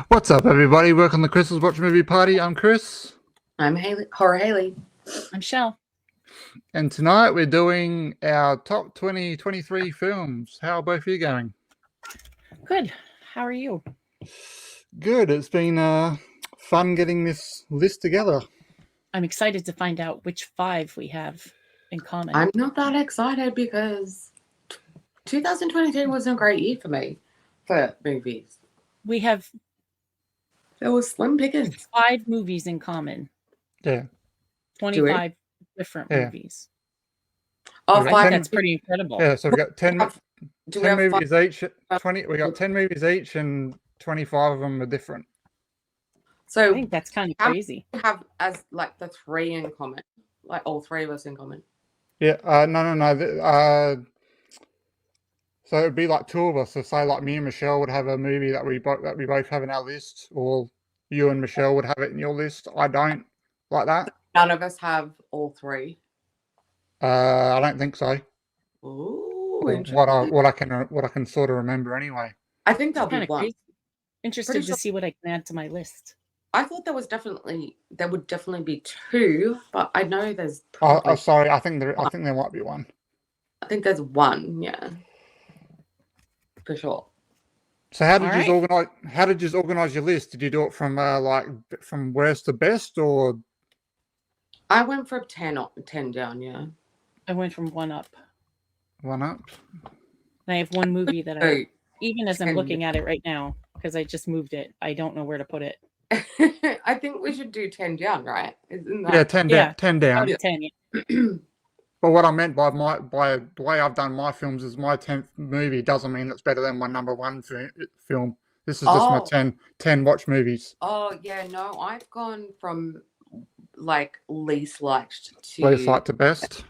What's up, everybody? Welcome to Chris's Watch Movie Party. I'm Chris. I'm Hailey, Horror Hailey. I'm Chelle. And tonight we're doing our top 2023 films. How are both of you going? Good. How are you? Good. It's been fun getting this list together. I'm excited to find out which 5 we have in common. I'm not that excited because 2023 wasn't a great year for me for movies. We have There was slim pickings. 5 movies in common. Yeah. 25 different movies. Oh, Okay. 5. That's pretty incredible. Yeah, so we've got 10 movies five? each. 20. We got 10 movies each, and 25 of them are different. So I think that's kind of crazy. we have as like the 3 in common, like all 3 of us in common. Yeah. No. So it'd be like 2 of us. So say like me and Michelle would have a movie that we both have in our list, or you and Michelle would have it in your list. I don't like that. None of us have all 3. I don't think so. Ooh, What I can sort of remember anyway. I think that'll Kind be of one. crazy. Interested Pretty to sure- see what I can add to my list. I thought there would definitely be 2, but I know there's probably, Sorry, I think there might be one. I think there's 1, yeah. For sure. So how did you organize your list? Did you do it from from worst to best, or I went from 10 down, yeah. I went from 1 up. 1 up? And I have one movie that So, even as I'm 10. looking at it right now, because I just moved it, I don't know where to put it. I think we should do 10 down, right? Isn't Yeah, that? 10 Yeah. down. 10 down. Out of 10, yeah. But what I meant by the way I've done my films is my 10th movie doesn't mean it's better than my number 1 film. This is just my 10 watch movies. Oh, yeah, no, I've gone from like least liked to Least like to best.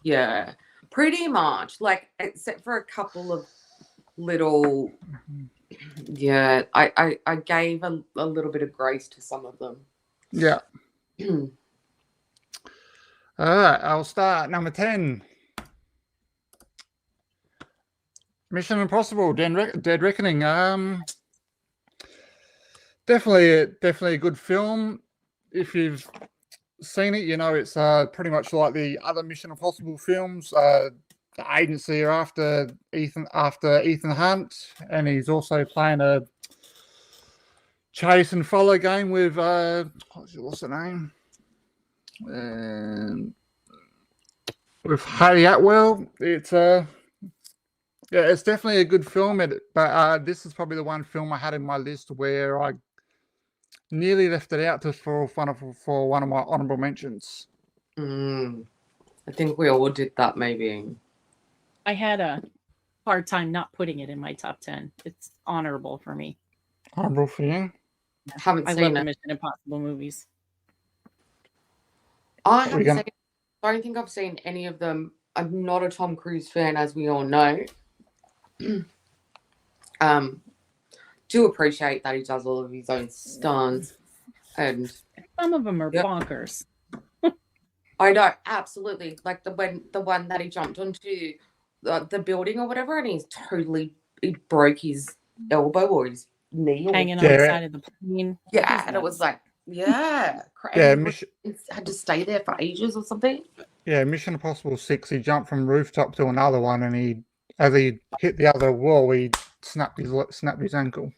Yeah, pretty much. Like, except for a couple of little, yeah, I gave a little bit of grace to some of them. Yeah. All right, I'll start. Number 10. Mission Impossible: Dead Reckoning. Definitely a good film. If you've seen it, you know it's pretty much like the other Mission Impossible films. The agency are after Ethan Hunt, and he's also playing a chase and follow game with what's the name? With Hailey Atwell. It's it's definitely a good film. But this is probably the one film I had in my list where I nearly left it out for one of my honorable mentions. I think we all did that, maybe. I had a hard time not putting it in my top 10. It's honorable for me. Honorable for you? I love the Mission Impossible movies. I don't think I've seen any of them. I'm not a Tom Cruise fan, as we all know. Do appreciate that he does all of his own stunts, and some of them are bonkers. I know, absolutely. Like the one that he jumped onto the building or whatever, and he broke his elbow or his knee, hanging on the side of the plane. Yeah, and it was like, yeah, had to stay there for ages or something. Yeah, Mission Impossible 6. He jumped from rooftop to another one, and as he hit the other wall, he snapped his ankle.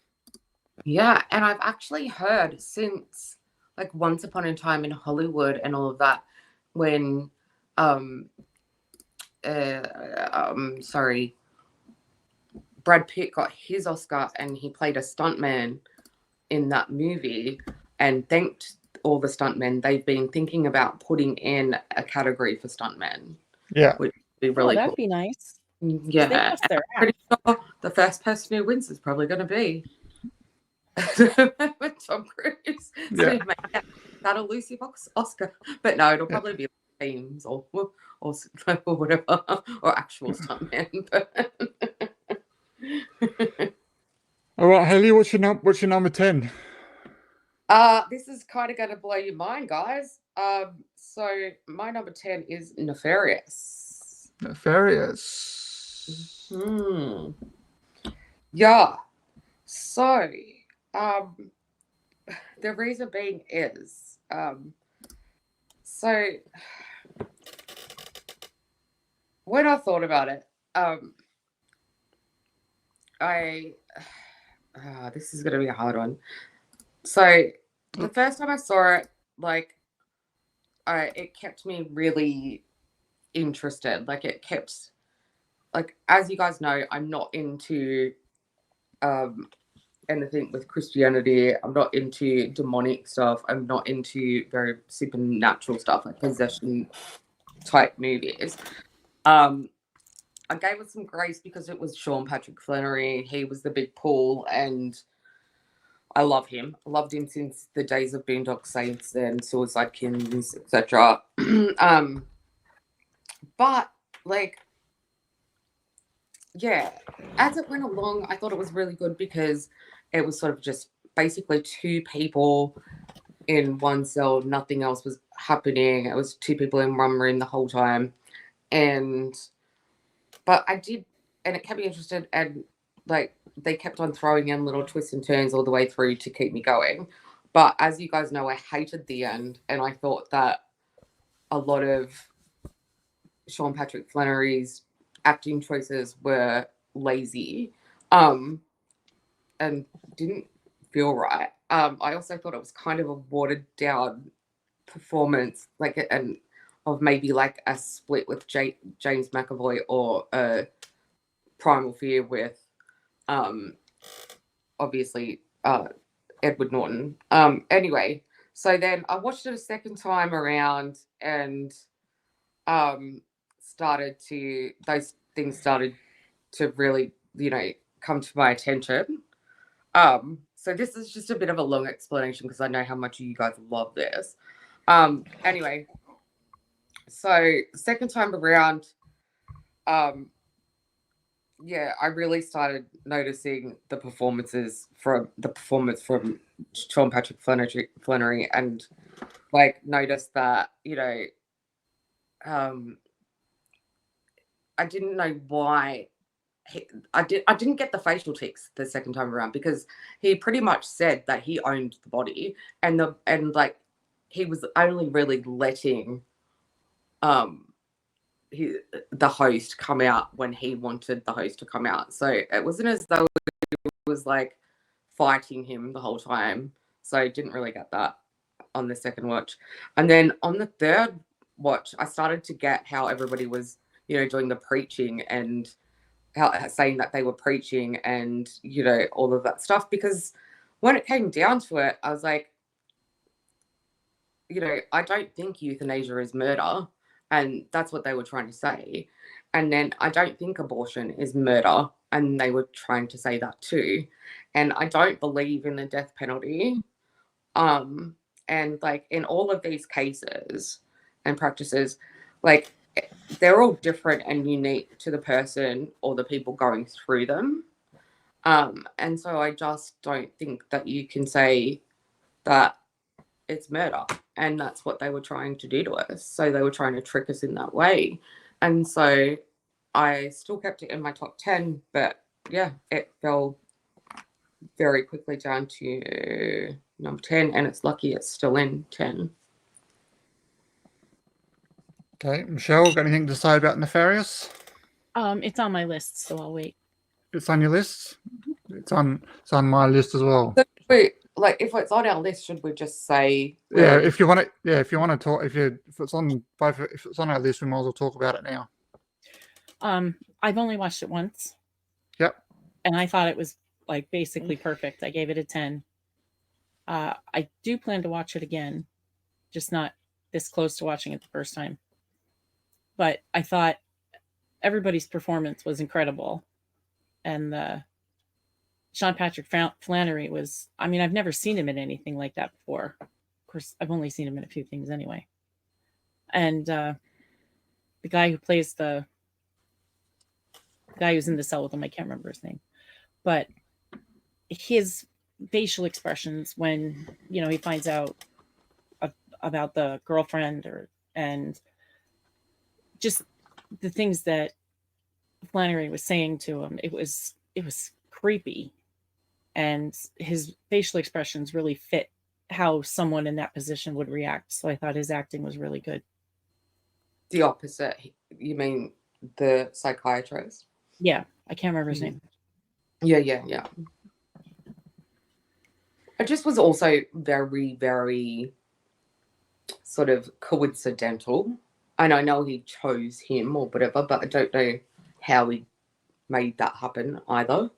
Yeah, and I've actually heard since, like, Once Upon a Time in Hollywood and all of that, when Brad Pitt got his Oscar and he played a stuntman in that movie and thanked all the stuntmen. They've been thinking about putting in a category for stuntmen. Yeah, which would be really that'd cool. be nice. Yeah, I'm pretty sure the first person who wins is probably going to be Tom Cruise. Yeah. So that'll Lucy Oscar, but no, it'll probably be teams or whatever, or actual stuntmen. All right, Hailey, what's your number 10? This is kind of going to blow your mind, guys. So my number 10 is Nefarious. Nefarious. Yeah. So the reason being is, so when I thought about it, this is gonna be a hard one. So the first time I saw it, like, it kept me really interested. Like, it kept, like, as you guys know, I'm not into anything with Christianity. I'm not into demonic stuff. I'm not into very supernatural stuff, like possession type movies. I gave it some grace because it was Sean Patrick Flannery. He was the big pull, and I love him. I loved him since the days of Boondock Saints and Suicide Kings, etc. But like, yeah, as it went along, I thought it was really good because it was sort of just basically two people in one cell. Nothing else was happening. It was two people in one room the whole time, but I did, and it kept me interested, and like they kept on throwing in little twists and turns all the way through to keep me going. But as you guys know, I hated the end, and I thought that a lot of Sean Patrick Flannery's acting choices were lazy, and didn't feel right. I also thought it was kind of a watered down performance, like and of maybe like a split with James McAvoy or a Primal Fear with obviously Edward Norton. Anyway, so then I watched it a second time around, and those things started to really, come to my attention. So this is just a bit of a long explanation because I know how much you guys love this. Anyway, so second time around, yeah, I really started noticing the performance from Sean Patrick Flannery, and like noticed that, I didn't know why I didn't get the facial tics the second time around because he pretty much said that he owned the body, and like he was only really letting the host come out when he wanted the host to come out. So it wasn't as though it was like fighting him the whole time. So I didn't really get that on the second watch. And then on the third watch, I started to get how everybody was, doing the preaching and saying that they were preaching and, all of that stuff. Because when it came down to it, I was like, I don't think euthanasia is murder. And that's what they were trying to say. And then I don't think abortion is murder. And they were trying to say that too. And I don't believe in the death penalty. And like in all of these cases and practices, like they're all different and unique to the person or the people going through them. And so I just don't think that you can say that it's murder. And that's what they were trying to do to us. So they were trying to trick us in that way. And so I still kept it in my top 10, but yeah, it fell very quickly down to number 10, and it's lucky it's still in 10. Okay, Michelle, got anything to say about Nefarious? It's on my list, so I'll wait. It's on your list. It's on my list as well. So wait, like if it's on our list, should we just say? Yeah, if you want to. Yeah, if you want to talk, if it's on both, if it's on our list, we might as well talk about it now. I've only watched it once. Yep. And I thought it was like basically perfect. I gave it a 10. I do plan to watch it again, just not this close to watching it the first time. But I thought everybody's performance was incredible. And Sean Patrick Flannery was, I mean, I've never seen him in anything like that before. Of course, I've only seen him in a few things anyway. And the guy who plays the guy who's in the cell with him, I can't remember his name. But his facial expressions when, he finds out about the girlfriend and just the things that Flannery was saying to him, it was creepy. And his facial expressions really fit how someone in that position would react. So I thought his acting was really good. The opposite. You mean the psychiatrist? Yeah, I can't remember his name. Yeah. It just was also very, very sort of coincidental. And I know he chose him or whatever, but I don't know how he made that happen either.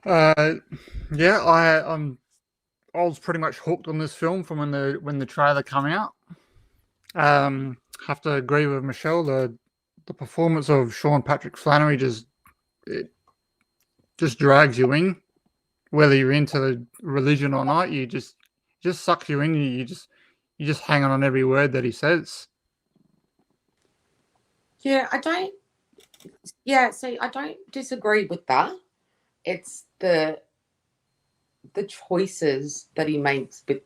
Yeah, I was pretty much hooked on this film from when the trailer came out. Have to agree with Michelle. The performance of Sean Patrick Flannery just drags you in, whether you're into the religion or not. You just sucks you in. You just hang on every word that he says. Yeah, I don't disagree with that. It's the choices that he makes with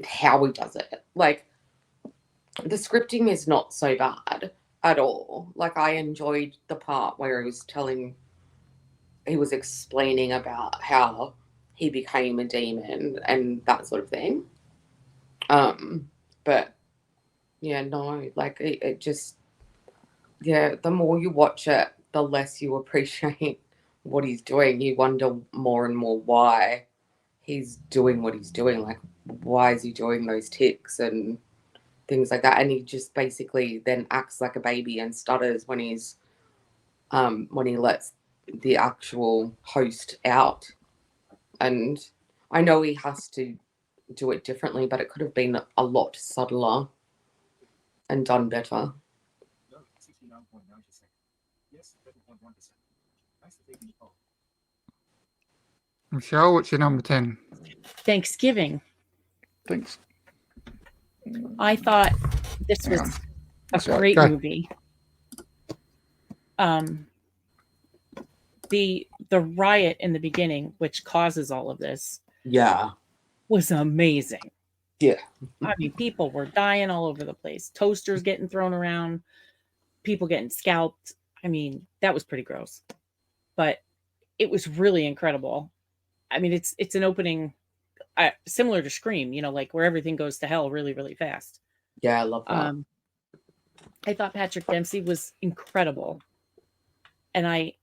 how he does it. Like, the scripting is not so bad at all. Like, I enjoyed the part where he was explaining about how he became a demon and that sort of thing. But yeah, no, like it just, yeah, the more you watch it, the less you appreciate what he's doing. You wonder more and more why he's doing what he's doing. Like, why is he doing those ticks and things like that? And he just basically then acts like a baby and stutters when he lets the actual host out. And I know he has to do it differently, but it could have been a lot subtler and done better. Michelle, what's your number 10? Thanksgiving. Thanks. I thought this was a great movie. The riot in the beginning, which causes all of this, was amazing. Yeah. I mean, people were dying all over the place. Toasters getting thrown around, people getting scalped. I mean, that was pretty gross. But it was really incredible. I mean, it's an opening similar to Scream, you know, like where everything goes to hell really, really fast. Yeah, I love that. I thought Patrick Dempsey was incredible. And I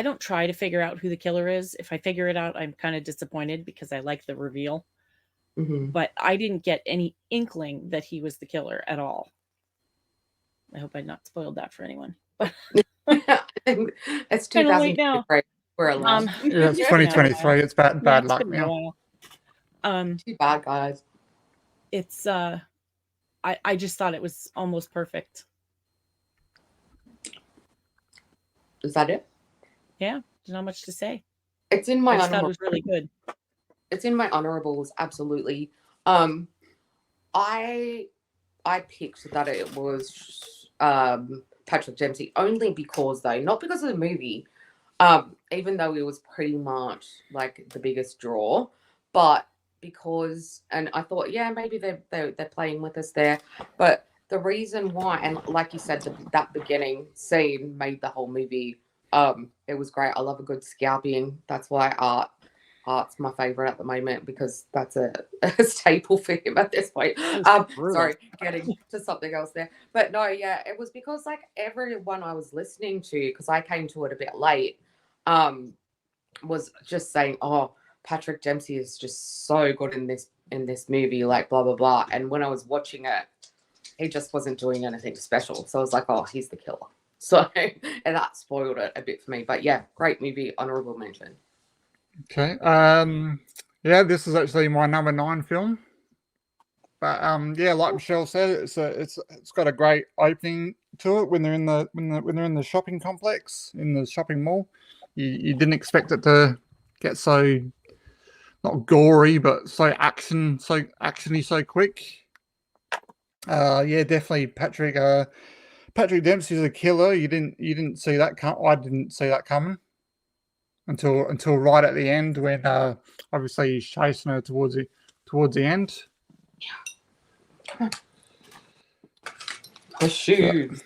don't try to figure out who the killer is. If I figure it out, I'm kind of disappointed because I like the reveal. Mm-hmm. But I didn't get any inkling that he was the killer at all. I hope I'd not spoiled that for anyone. It's Kind of late now. We're allowed. Yeah, it's 2023. It's bad luck now. Too bad, guys. It's I just thought it was almost perfect. Is that it? Yeah, there's not much to say. It's in my I just thought it was really good. It's in my honorables, absolutely. I picked that it was Patrick Dempsey only because, though, not because of the movie, even though it was pretty much like the biggest draw, but because, and I thought, yeah, maybe they're playing with us there, but the reason why, and like you said, that beginning scene made the whole movie. It was great. I love a good scalping. That's why art's my favorite at the moment, because that's a staple for him at this point. Sorry, getting to something else there, but no, yeah, it was because like everyone I was listening to, because I came to it a bit late, was just saying, oh, Patrick Dempsey is just so good in this movie, like blah blah blah. And when I was watching it, he just wasn't doing anything special. So I was like, oh, he's the killer. So, and that spoiled it a bit for me. But yeah, great movie, honorable mention. Okay. Yeah, this is actually my number 9 film. But yeah, like Michelle said, it's got a great opening to it when they're in the shopping complex, in the shopping mall. You didn't expect it to get so, not gory, but so actiony so quick. Yeah, definitely Patrick Dempsey's a killer. You didn't see that I didn't see that coming until right at the end, when obviously he's chasing her towards the end. Yeah. The shoes.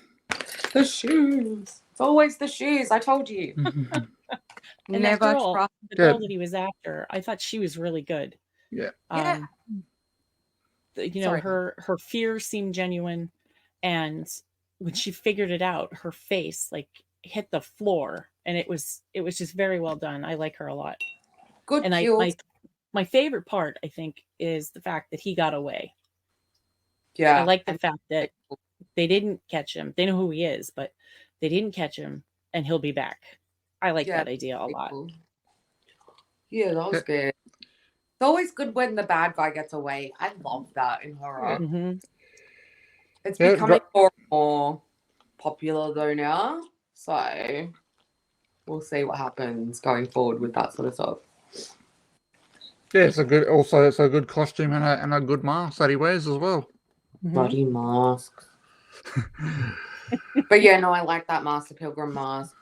The shoes. It's always the shoes. I told you. And that Never girl, trust. the Yeah. girl that he was after, I thought she was really good. Yeah. Yeah. You know, her fear seemed genuine, and when she figured it out, her face like hit the floor, and it was just very well done. I like her a lot. Good And kills. my favorite part, I think, is the fact that he got away. Yeah. I like the fact that they didn't catch him. They know who he is, but they didn't catch him, and he'll be back. I like that idea a lot. Yeah, that was good. It's always good when the bad guy gets away. I love that in horror. Mm-hmm. It's Yeah, becoming more and more popular though now. So we'll see what happens going forward with that sort of stuff. Yeah, it's a good costume and a good mask that he wears as well. Mm-hmm. Bloody mask. But yeah, no, I like that Master Pilgrim mask.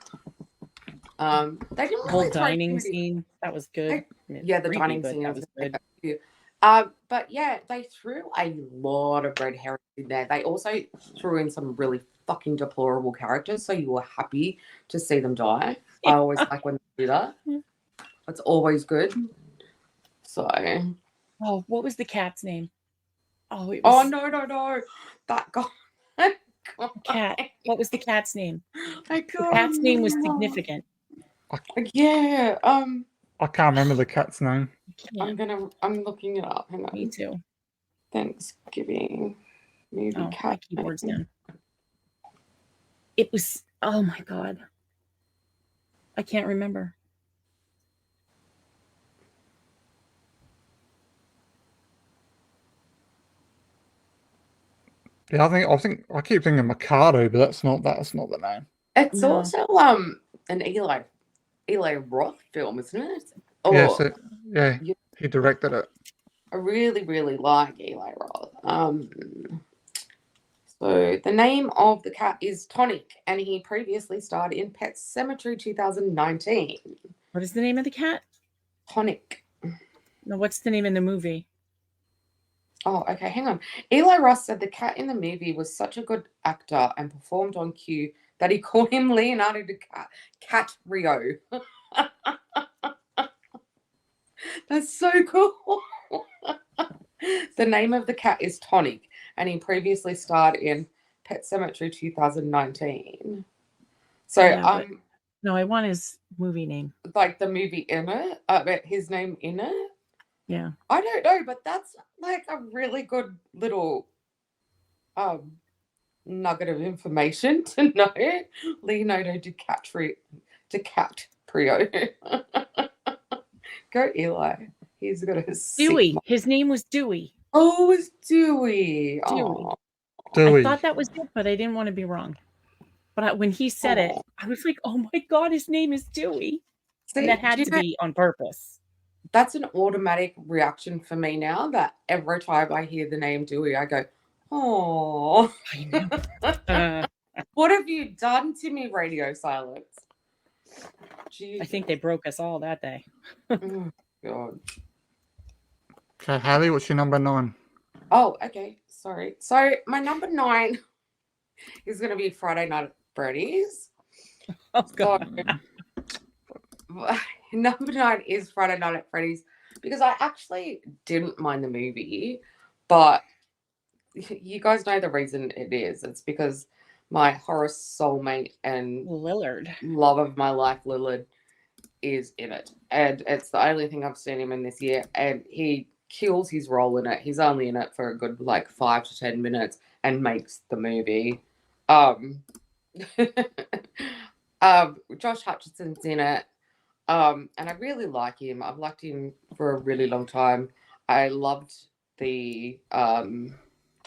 They didn't Whole really throw dining too many- scene, that was good. Yeah, the Creepy, dining but scene that was good. good. But yeah, they threw a lot of red herrings in there. They also threw in some really fucking deplorable characters, so you were happy to see them die. I always like when they do that. It's always good. So. Oh, what was the cat's name? Oh, it Oh was no! That guy. cat. What was the cat's name? I The can't cat's name was remember. significant. Yeah. I can't remember the cat's name. I'm looking it up. Hang on. Me too. Thanksgiving movie Oh, cat. my keyboard's down. It was. Oh my god. I can't remember. Yeah, I keep thinking Mikado, but that's not the name. It's No. also an Eli Roth film, isn't it? Oh, Yeah, he directed it. I really, really like Eli Roth. So the name of the cat is Tonic, and he previously starred in Pet Sematary 2019. What is the name of the cat? Tonic. No, what's the name in the movie? Oh, okay, hang on. Eli Roth said the cat in the movie was such a good actor and performed on cue that he called him Leonardo DiCaprio. That's so cool. The name of the cat is Tonic, and he previously starred in Pet Sematary 2019. So, Yeah, no, I want his movie name. like the movie in it, his name in it. Yeah. I don't know, but that's like a really good little nugget of information to know. Leonardo DiCaprio. Go Eli. He's got a Dewey. His name was Dewey. Oh, it's Dewey. Dewey. Oh, Dewey. I thought that was it, but I didn't want to be wrong. But when he said it, I was like, oh my god, his name is Dewey. see, And that had to be on purpose. That's an automatic reaction for me now, that every time I hear the name Dewey, I go, oh. What have you done to me, radio silence? I think they broke us all that day. Oh, God. Okay, Hailey, what's your number 9? Oh, okay. Sorry. So my number 9 is going to be Friday Night at Freddy's. Oh, God. So, number 9 is Friday Night at Freddy's because I actually didn't mind the movie, but you guys know the reason it is. It's because my horror soulmate and Lillard, love of my life, Lillard, is in it. And it's the only thing I've seen him in this year. And he kills his role in it. He's only in it for a good 5 to 10 minutes and makes the movie. Josh Hutcherson's in it. And I really like him. I've liked him for a really long time. I loved the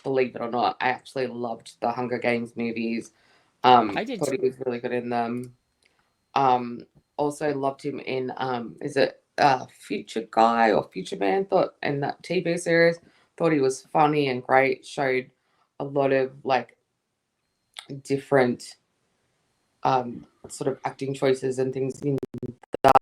believe it or not, I actually loved the Hunger Games movies. I did thought too. he was really good in them. Also loved him in is it Future Guy or Future Man? Thought in that TV series, thought he was funny and great. Showed a lot of different sort of acting choices and things in that.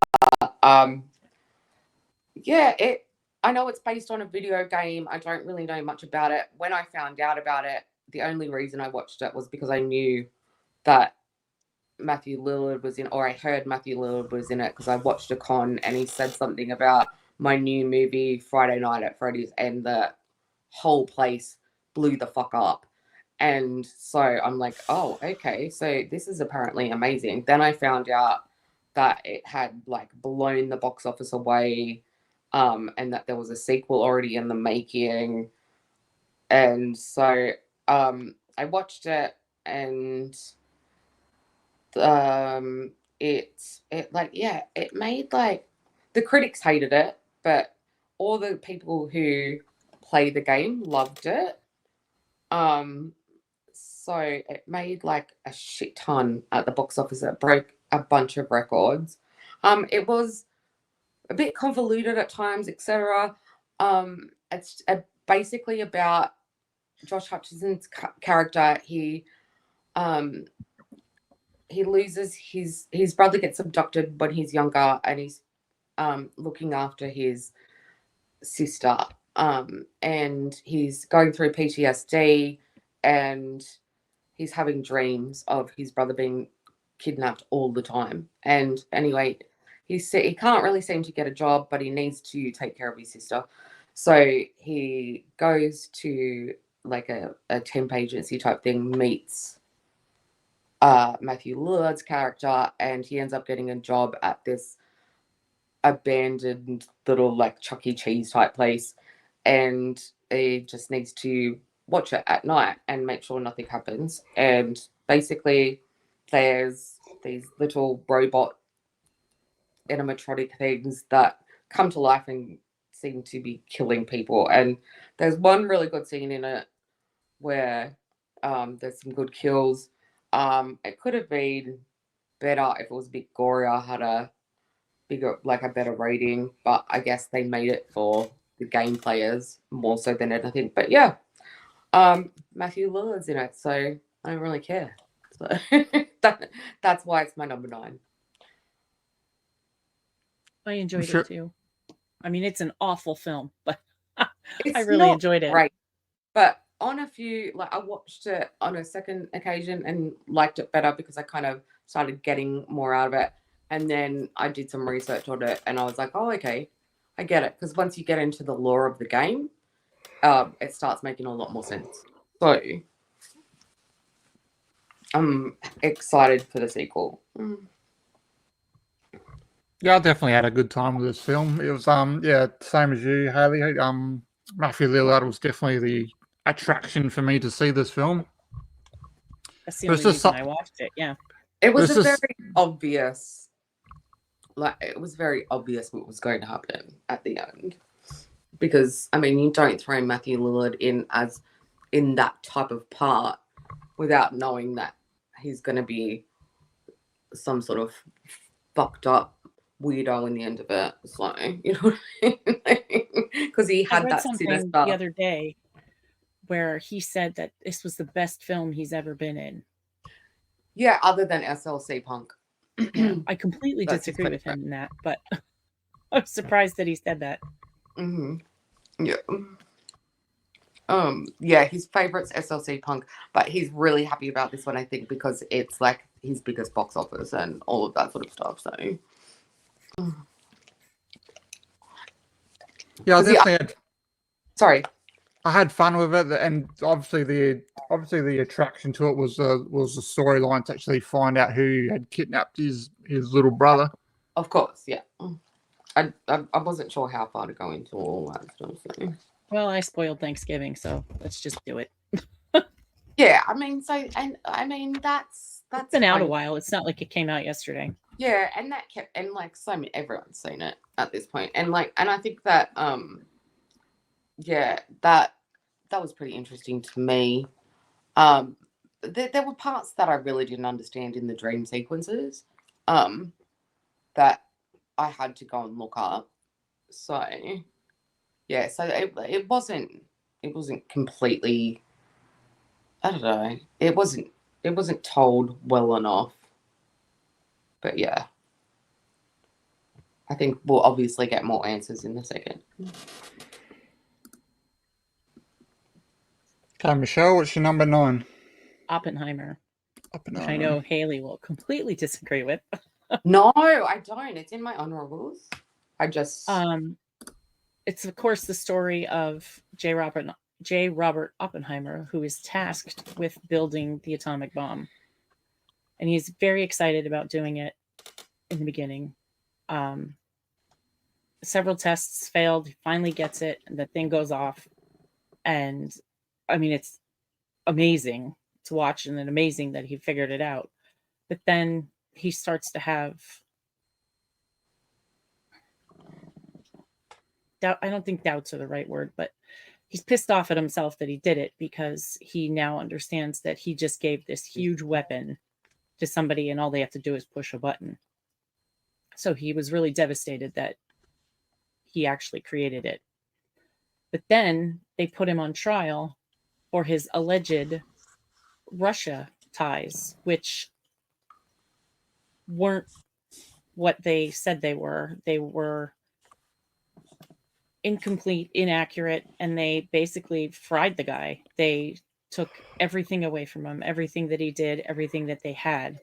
I know it's based on a video game. I don't really know much about it. When I found out about it, the only reason I watched it was because I knew that Matthew Lillard was in, or I heard Matthew Lillard was in it because I watched a con and he said something about my new movie Friday Night at Freddy's, and the whole place blew the fuck up. And so I'm like, oh, okay, so this is apparently amazing. Then I found out that it had like blown the box office away, and that there was a sequel already in the making. And so I watched it, and it made like, the critics hated it, but all the people who play the game loved it. So it made like a shit ton at the box office. It broke a bunch of records. It was a bit convoluted at times, etc. It's basically about Josh Hutcherson's character. He loses his brother, gets abducted when he's younger, and he's looking after his sister, and he's going through PTSD, and he's having dreams of his brother being kidnapped all the time. And anyway, he can't really seem to get a job, but he needs to take care of his sister. So he goes to like a temp agency type thing, meets Matthew Lillard's character, and he ends up getting a job at this abandoned little like Chuck E. Cheese type place, and he just needs to watch it at night and make sure nothing happens. And basically there's these little robot animatronic things that come to life and seem to be killing people. And there's one really good scene in it where there's some good kills. It could have been better if it was a bit gorier, had a bigger, like a better rating, but I guess they made it for the game players more so than anything. But yeah, Matthew Lillard's in it, so I don't really care. So that's why it's my number 9. I enjoyed Sure. it too. I mean, it's an awful film, but I It's really not enjoyed it. great, but on a few, like I watched it on a second occasion and liked it better because I kind of started getting more out of it. And then I did some research on it, and I was like, oh, okay, I get it. Because once you get into the lore of the game, it starts making a lot more sense. So I'm excited for the sequel. Yeah, I definitely had a good time with this film. It was yeah, same as you, Hailey. Matthew Lillard was definitely the attraction for me to see this film. That's the But it's only just reason I watched it. Yeah. It was This a is- very obvious, like it was very obvious what was going to happen at the end. Because I mean, you don't throw Matthew Lillard in that type of part without knowing that he's going to be some sort of fucked up weirdo in the end of it. So, you know what I mean? Because he I had read that something sinister. the other day where he said that this was the best film he's ever been in. Yeah, other than SLC Punk. Yeah, I completely That's his disagree with him in that, but I'm surprised that he said that. Mm-hmm. Yeah. Yeah, his favorite's SLC Punk, but he's really happy about this one, I think, because it's like his biggest box office and all of that sort of stuff. So yeah, I Was he- definitely had, sorry. I had fun with it, and obviously the attraction to it was the storyline to actually find out who had kidnapped his little brother. Of course, yeah. I wasn't sure how far to go into all that stuff. So. Well, I spoiled Thanksgiving, so let's just do it. Yeah, I mean, that's It's been out a fine. while. It's not like it came out yesterday. Yeah, and that kept, and like everyone's seen it at this point, and I think that yeah, that was pretty interesting to me. There were parts that I really didn't understand in the dream sequences, that I had to go and look up. So yeah, so it wasn't completely, I don't know, it wasn't told well enough. But yeah, I think we'll obviously get more answers in a second. Okay, Michelle, what's your number 9? Oppenheimer. which I know Hailey will completely disagree with. No, I don't. It's in my honorables. I just It's of course the story of J. Robert Oppenheimer, who is tasked with building the atomic bomb, and he's very excited about doing it in the beginning. Several tests failed. He finally gets it, and the thing goes off. And I mean, it's amazing to watch, and then amazing that he figured it out. But then he starts to have doubt. I don't think doubts are the right word, but he's pissed off at himself that he did it, because he now understands that he just gave this huge weapon to somebody and all they have to do is push a button. So he was really devastated that he actually created it. But then they put him on trial for his alleged Russia ties, which weren't what they said they were. They were incomplete, inaccurate, and they basically fried the guy. They took everything away from him, everything that he did, everything that they had.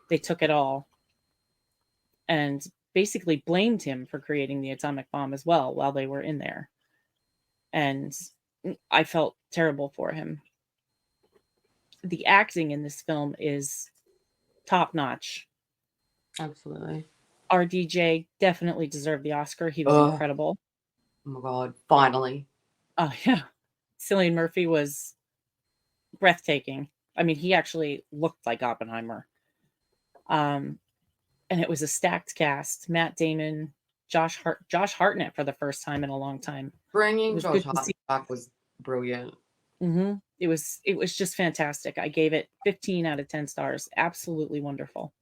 They took it all and basically blamed him for creating the atomic bomb as well while they were in there. And I felt terrible for him. The acting in this film is top notch. absolutely. RDJ definitely deserved the Oscar. He was incredible. Oh my God, finally. Oh, yeah. Cillian Murphy was breathtaking. I mean, he actually looked like Oppenheimer. And it was a stacked cast. Matt Damon, Josh Hartnett for the first time in a long time. Bringing Josh Hartnett back was brilliant. Mm-hmm. It was just fantastic. I gave it 15 out of 10 stars. Absolutely wonderful.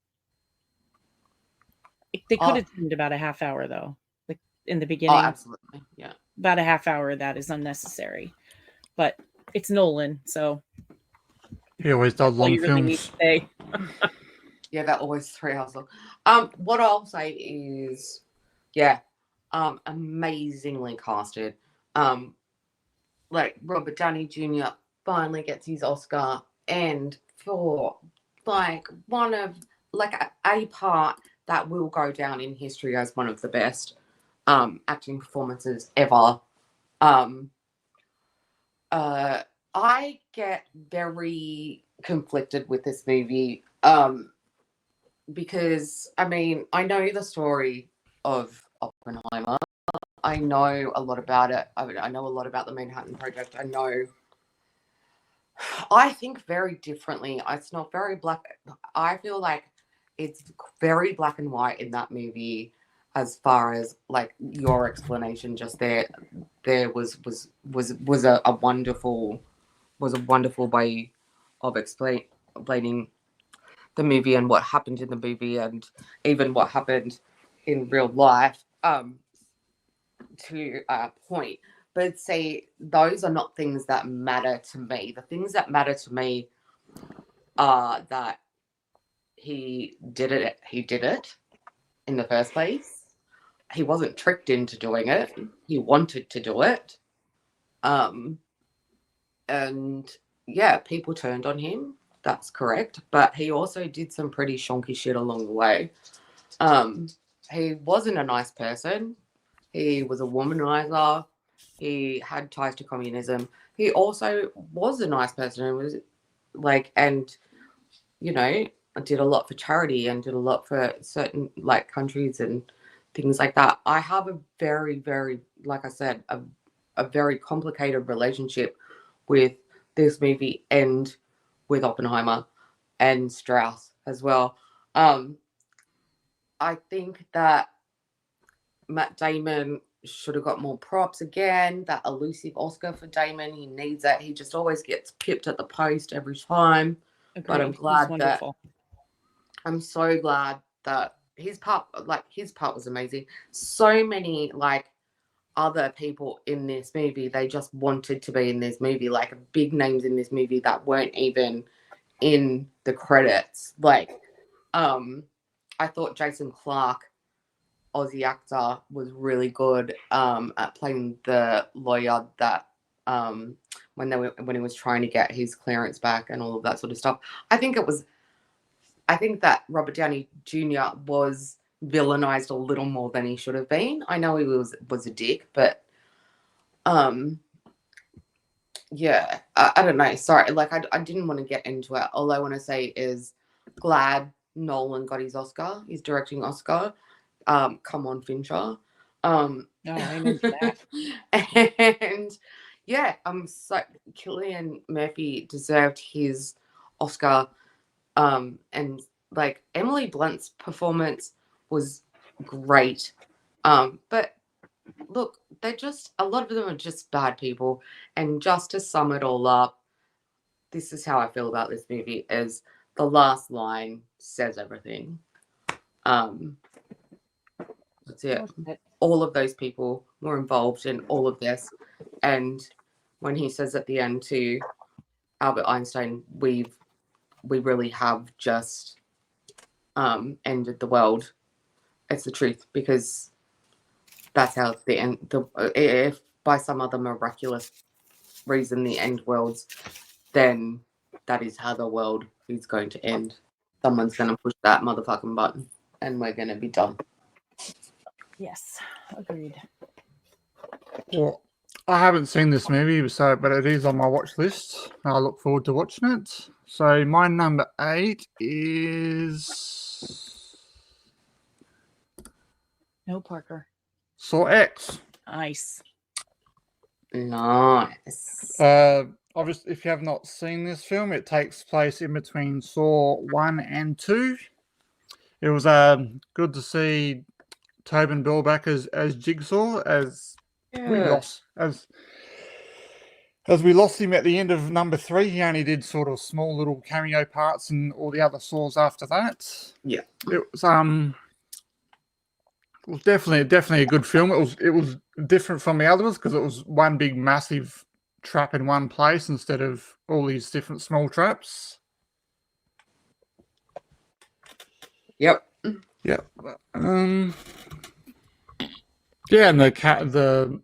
They could have trimmed about a half hour, though. Like in the beginning. Oh, absolutely. Yeah. About a half hour, that is unnecessary. But it's Nolan, so he always does long you really need films. to say. Yeah, that always 3 hours long. What I'll say is, yeah, amazingly casted. Like Robert Downey Jr. finally gets his Oscar, and for like one of like a part that will go down in history as one of the best acting performances ever. I get very conflicted with this movie because I mean I know the story of Oppenheimer. I know a lot about it. I know a lot about the Manhattan Project. I think very differently. It's not very black. I feel like it's very black and white in that movie, as far as like your explanation just there was a wonderful way of explaining the movie and what happened in the movie and even what happened in real life to a point. But say those are not things that matter to me. The things that matter to me are that he did it in the first place. He wasn't tricked into doing it. He wanted to do it. And yeah, people turned on him. That's correct. But he also did some pretty shonky shit along the way. He wasn't a nice person. He was a womanizer. He had ties to communism. He also was a nice person and was like, and you know, did a lot for charity and did a lot for certain like countries and things like that. I have a very, very, like I said, a very complicated relationship with this movie and with Oppenheimer and Strauss as well. I think that Matt Damon should have got more props again. That elusive Oscar for Damon, he needs it. He just always gets pipped at the post every time. Agreed. But I'm glad that I'm so glad that his part was amazing. So many like other people in this movie, they just wanted to be in this movie, like big names in this movie that weren't even in the credits. Like, I thought Jason Clarke, Aussie actor, was really good at playing the lawyer that when he was trying to get his clearance back and all of that sort of stuff. I think it was I think that Robert Downey Jr. was villainized a little more than he should have been. I know he was a dick, but yeah, I don't know. Sorry, like I didn't want to get into it. All I want to say is glad Nolan got his Oscar, his directing Oscar. Come on, Fincher. No, amen to that. And yeah, so Cillian Murphy deserved his Oscar. And like Emily Blunt's performance was great. But look, they're just, a lot of them are just bad people. And just to sum it all up, this is how I feel about this movie: is the last line says everything. That's it. All of those people were involved in all of this. And when he says at the end to Albert Einstein, we really have just ended the world, it's the truth, because that's how the end, if by some other miraculous reason the end worlds, then that is how the world is going to end. Someone's going to push that motherfucking button and we're going to be done. Yes, agreed. Well, I haven't seen this movie, but it is on my watch list. I look forward to watching it. So my number 8 is No, Parker. Saw X. Nice. Nice. Obviously, if you have not seen this film, it takes place in between Saw 1 and 2. It was good to see Tobin Bell back as Jigsaw, as we lost we lost him at the end of number 3. He only did sort of small little cameo parts in all the other Saws after that. Yeah, it was definitely a good film. It was different from the others because it was one big massive trap in one place instead of all these different small traps. Yep. Yeah. Yeah, and the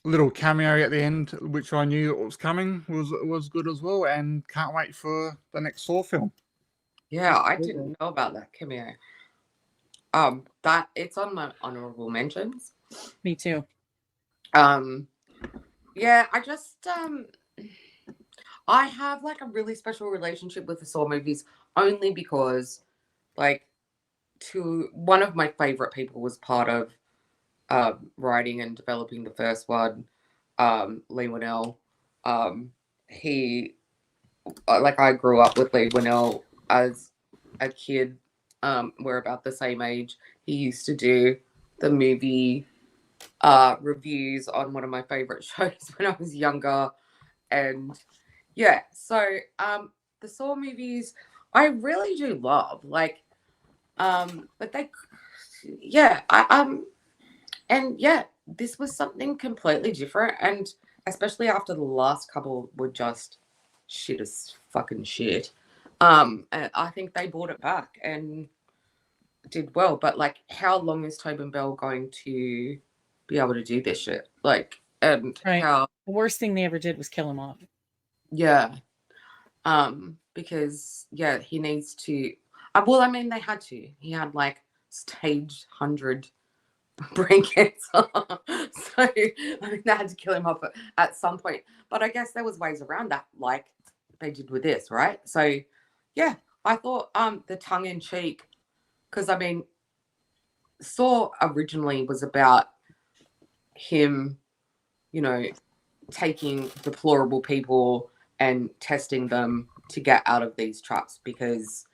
little cameo at the end, which I knew it was coming, was good as well, and can't wait for the next Saw film. Yeah, I didn't know about that cameo. That it's on my honorable mentions. Me too. Yeah, I just I have like a really special relationship with the Saw movies only because like one of my favorite people was part of writing and developing the first one, Lee Winnell. He like I grew up with Lee Winnell as a kid. We're about the same age. He used to do the movie reviews on one of my favorite shows when I was younger. And yeah, so the Saw movies I really do love. Like but they and yeah, this was something completely different, and especially after the last couple were just shit as fucking shit. And I think they brought it back and did well. But like, how long is Tobin Bell going to be able to do this shit? Like, and Right. how? The worst thing they ever did was kill him off. Yeah. Because yeah, he needs to. Well, I mean, they had to. He had like stage 100 brain cancer, so I mean, they had to kill him off at some point. But I guess there was ways around that, like they did with this, right? So yeah, I thought the tongue in cheek, because I mean, Saw originally was about him, you know, taking deplorable people and testing them to get out of these traps because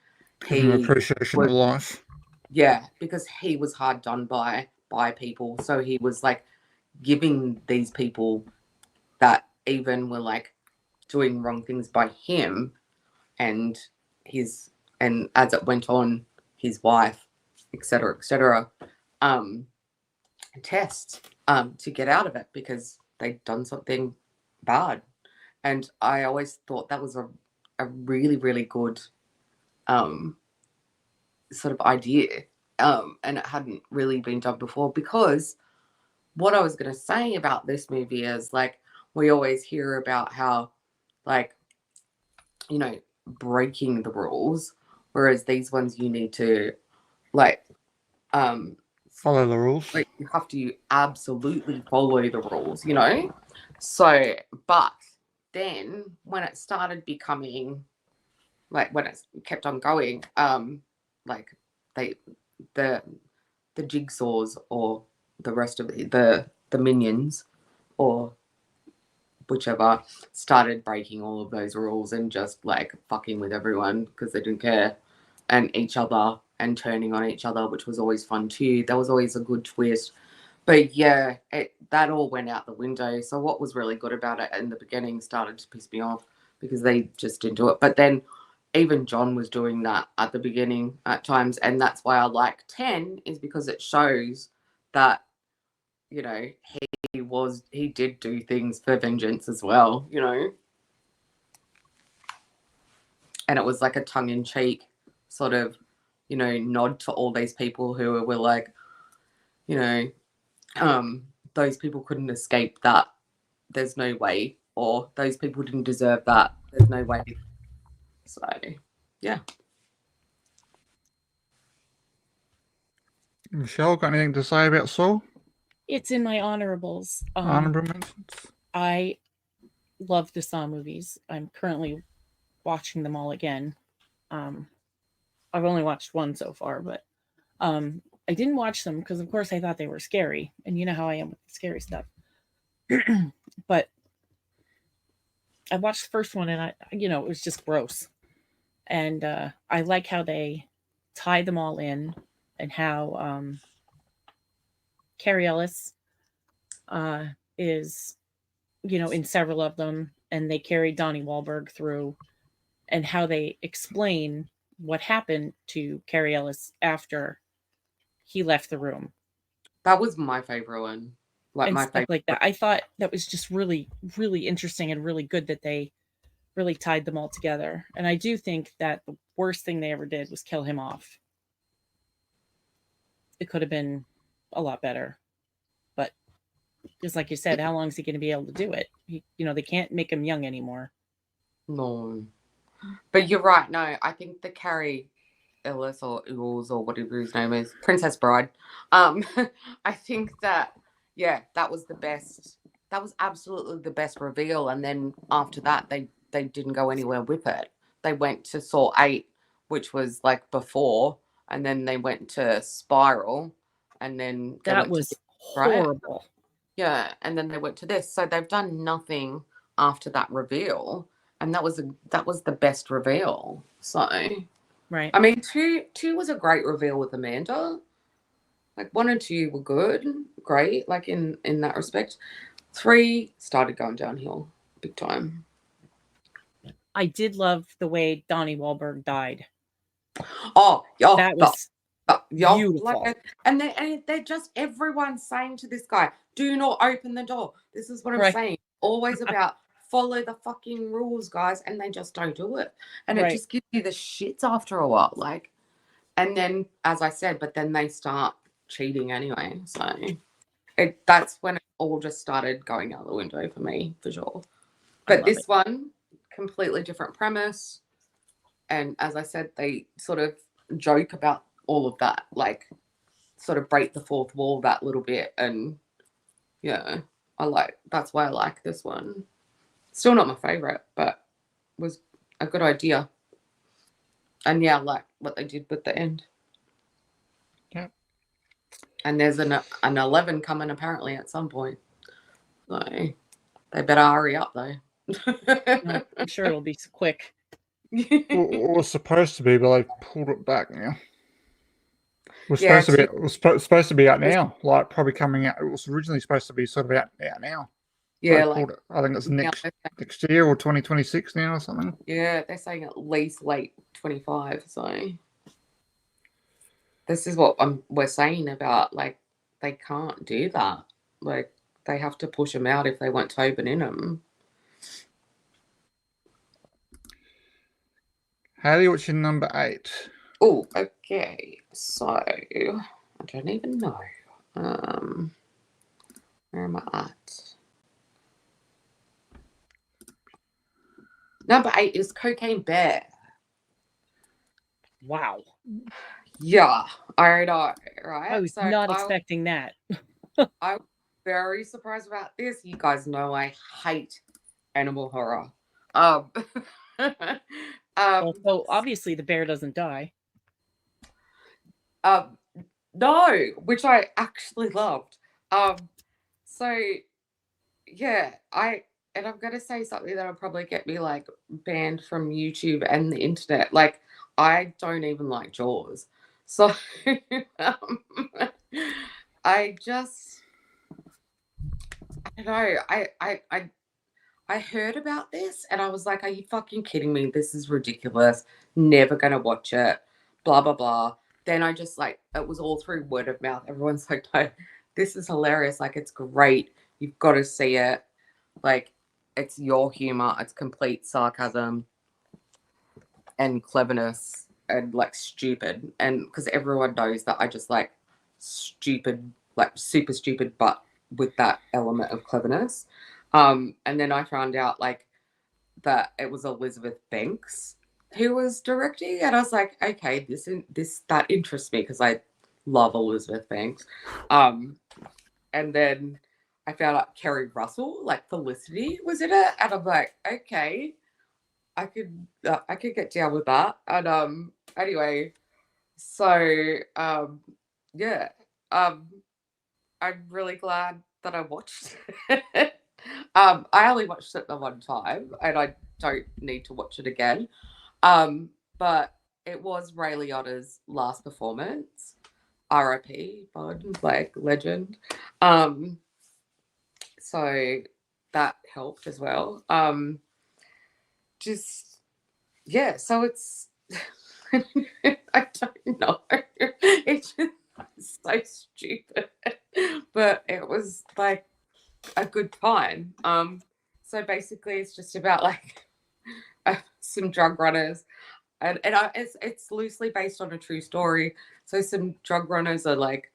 Giving him appreciation of life. Yeah, because he was hard done by people. So he was like giving these people that even were like doing wrong things by him and as it went on, his wife, etc., tests to get out of it because they'd done something bad. And I always thought that was a really, really good sort of idea. And it hadn't really been done before, because what I was going to say about this movie is, like, we always hear about how, like, you know, breaking the rules whereas these ones you need to like Follow the rules. like you have to absolutely follow the rules, you know. So, but then when it started becoming like when it kept on going, like they the jigsaws or the rest of the minions or whichever started breaking all of those rules and just like fucking with everyone because they didn't care and each other and turning on each other, which was always fun too. That was always a good twist. But yeah, that all went out the window. So what was really good about it in the beginning started to piss me off because they just didn't do it. But then even John was doing that at the beginning at times. And that's why I like 10 is because it shows that, you know, he did do things for vengeance as well, you know. And it was like a tongue-in-cheek sort of, you know, nod to all these people who were like, you know, those people couldn't escape that. There's no way. Or those people didn't deserve that. There's no way. So, yeah. Michelle, got anything to say about Saul? It's in my honorables. Honorable mentions. I love the Saw movies. I'm currently watching them all again. I've only watched one so far, but I didn't watch them because, of course, I thought they were scary, and you know how I am with the scary stuff. But I watched the first one, and it was just gross. And I like how they tie them all in, and how Carrie Ellis is, in several of them, and they carry Donnie Wahlberg through, and how they explain what happened to Carrie Ellis after he left the room. That was my favorite one. Like and my stuff favorite. like that. I thought that was just really, really interesting and really good that they really tied them all together. And I do think that the worst thing they ever did was kill him off. It could have been a lot better. But just like you said, how long is he going to be able to do it? They can't make him young anymore. No. But you're right. No, I think the Carrie Ellis or Eagles or whatever his name is, Princess Bride. I think that, yeah, that was the best. That was absolutely the best reveal. And then after that, they didn't go anywhere with it. They went to Saw 8, which was like before, and then they went to Spiral, and then they That went was to this, right? horrible. Yeah, and then they went to this. So they've done nothing after that reveal, and that was the best reveal. So. Right. I mean, two was a great reveal with Amanda. Like 1 and 2 were good, great, like in that respect. 3 started going downhill big time. I did love the way Donnie Wahlberg died. Oh, that was beautiful. And they're just everyone's saying to this guy, "Do not open the door." This is what I'm saying. Always about follow the fucking rules, guys, and they just don't do it, and it just gives you the shits after a while. Like, and then, as I said, but then they start cheating anyway. So that's when it all just started going out the window for me, for sure. But this one, completely different premise. And as I said, they sort of joke about all of that, like sort of break the fourth wall that little bit. And yeah, that's why I like this one. Still not my favorite, but was a good idea. And yeah, I like what they did with the end. Yeah. And there's an 11 coming apparently at some point. So they better hurry up though. No, I'm sure it'll be quick. It was supposed to be, but they pulled it back now. It was supposed to be out now, like probably coming out. It was originally supposed to be sort of out now. Yeah, I think it's next year or 2026 now or something. Yeah, they're saying at least late 25. So this is what we're saying about, like, they can't do that. Like, they have to push them out if they want Tobin in them. Hailey, what's your number 8? Oh, okay. So I don't even know. Where am I at? Number 8 is Cocaine Bear. Wow. Yeah, I know, right? I was So not expecting that. I'm very surprised about this. You guys know I hate animal horror. Um, Well, so obviously the bear doesn't die. no, which I actually loved. So yeah, I'm gonna say something that'll probably get me like banned from YouTube and the internet. Like, I don't even like Jaws. So um, I just I don't know. I heard about this and I was like, are you fucking kidding me? This is ridiculous. Never gonna watch it. Blah blah blah. Then I just like it was all through word of mouth. Everyone's like, no, this is hilarious. Like, it's great. You've got to see it. Like, it's your humor. It's complete sarcasm and cleverness and like stupid. And because everyone knows that I just like stupid, like super stupid, but with that element of cleverness. And then I found out like that it was Elizabeth Banks who was directing, and I was like, okay, this that interests me because I love Elizabeth Banks. And then I found out Kerry Russell, like Felicity, was in it, and I'm like, okay, I could get down with that. And anyway, so yeah, um, I'm really glad that I watched it. I only watched it the one time, and I don't need to watch it again. But it was Ray Liotta's last performance. R.I.P. Bud, like legend. So that helped as well. Just yeah, so it's I don't know. It's just so stupid. But it was like a good time. So basically it's just about like some drug runners it's loosely based on a true story. So some drug runners are like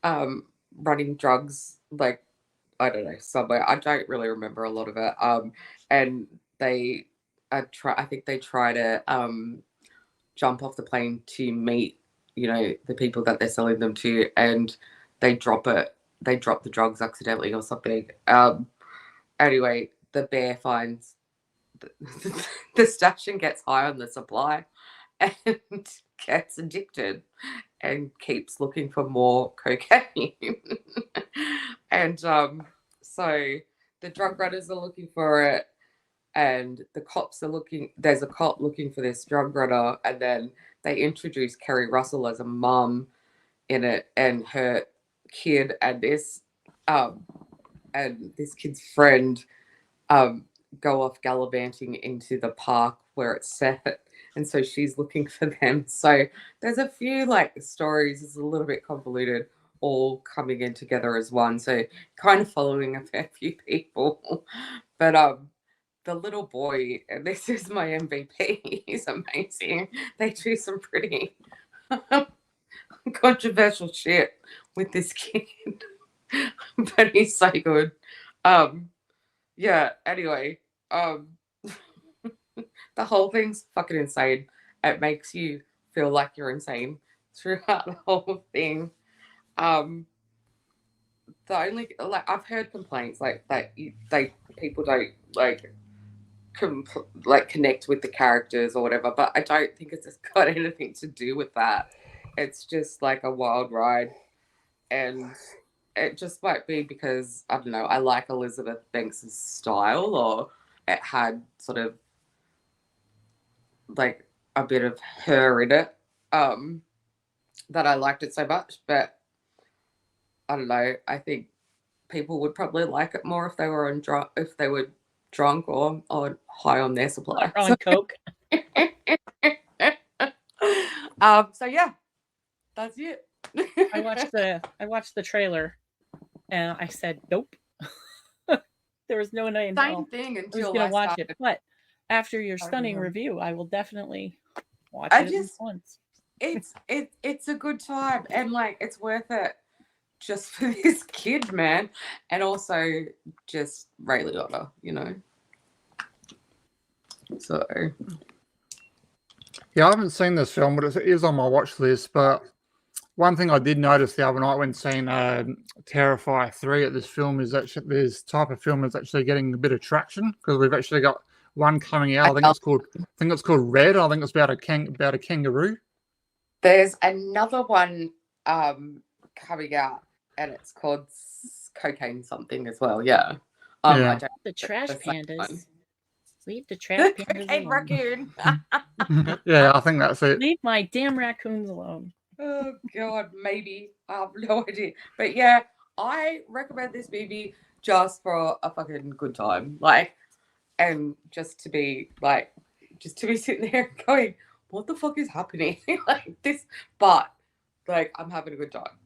running drugs like I don't know somewhere. I don't really remember a lot of it. And they I think they try to jump off the plane to meet the people that they're selling them to, and they drop it. They drop the drugs accidentally or something. Anyway, the bear finds the stash and gets high on the supply and gets addicted and keeps looking for more cocaine. And so the drug runners are looking for it, and the cops are looking. There's a cop looking for this drug runner, and then they introduce Kerry Russell as a mum in it, and her kid, um, and this kid's friend um, go off gallivanting into the park where it's set. And so she's looking for them. So there's a few like stories, it's a little bit convoluted, all coming in together as one. So kind of following a fair few people. But the little boy, and this is my MVP, he's amazing. They do some pretty controversial shit with this kid. But he's so good. Yeah, anyway, the whole thing's fucking insane. It makes you feel like you're insane throughout the whole thing. The only like I've heard complaints like that people don't like connect with the characters or whatever, but I don't think it's got anything to do with that. It's just like a wild ride, and it just might be because I don't know. I like Elizabeth Banks's style, or it had sort of like a bit of her in it, that I liked it so much. But I don't know. I think people would probably like it more if they were drunk or high on their supply. On coke. So yeah, that's it. I watched the trailer, and I said nope. There was no way in hell Same thing I was until gonna I watch started. it. But after your I stunning remember. review, I will definitely watch I it at least just- once. It's a good time, and like it's worth it just for this kid, man, and also just Ray Liotta, So Yeah, I haven't seen this film, but it is on my watch list. But one thing I did notice the other night when seeing Terrifier 3 at this film is that this type of film is actually getting a bit of traction because we've actually got one coming out. I think it's called Red. I think it's about a kangaroo. There's another one coming out, and it's called Cocaine something as well. Yeah. Yeah. The trash the same one. pandas. Leave the trash pandas Cocaine alone. raccoon. Yeah, I think that's it. Leave my damn raccoons alone. Oh God, maybe. I have no idea. But yeah, I recommend this movie just for a fucking good time. Like, and just to be sitting there going, what the fuck is happening? Like this, but like I'm having a good time.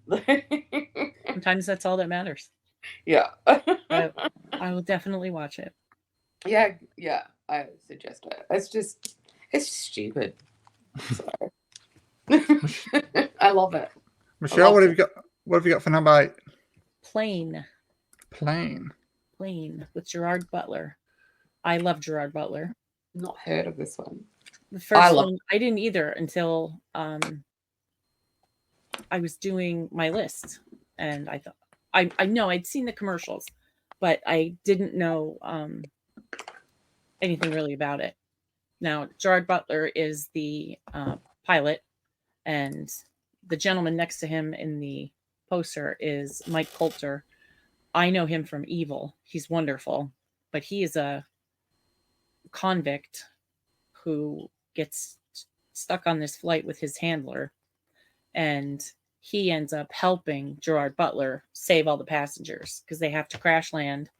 Sometimes that's all that matters. Yeah. I will definitely watch it. Yeah, I suggest it. It's stupid. So. I love it. Michelle, what have you got? What have you got for number 8? Plane with Gerard Butler. I love Gerard Butler. Not heard of this one. The first one I didn't either until I was doing my list, and I thought I know I'd seen the commercials, but I didn't know anything really about it. Now Gerard Butler is the pilot, and the gentleman next to him in the poster is Mike Coulter. I know him from Evil. He's wonderful, but he is a convict who gets stuck on this flight with his handler, and he ends up helping Gerard Butler save all the passengers because they have to crash land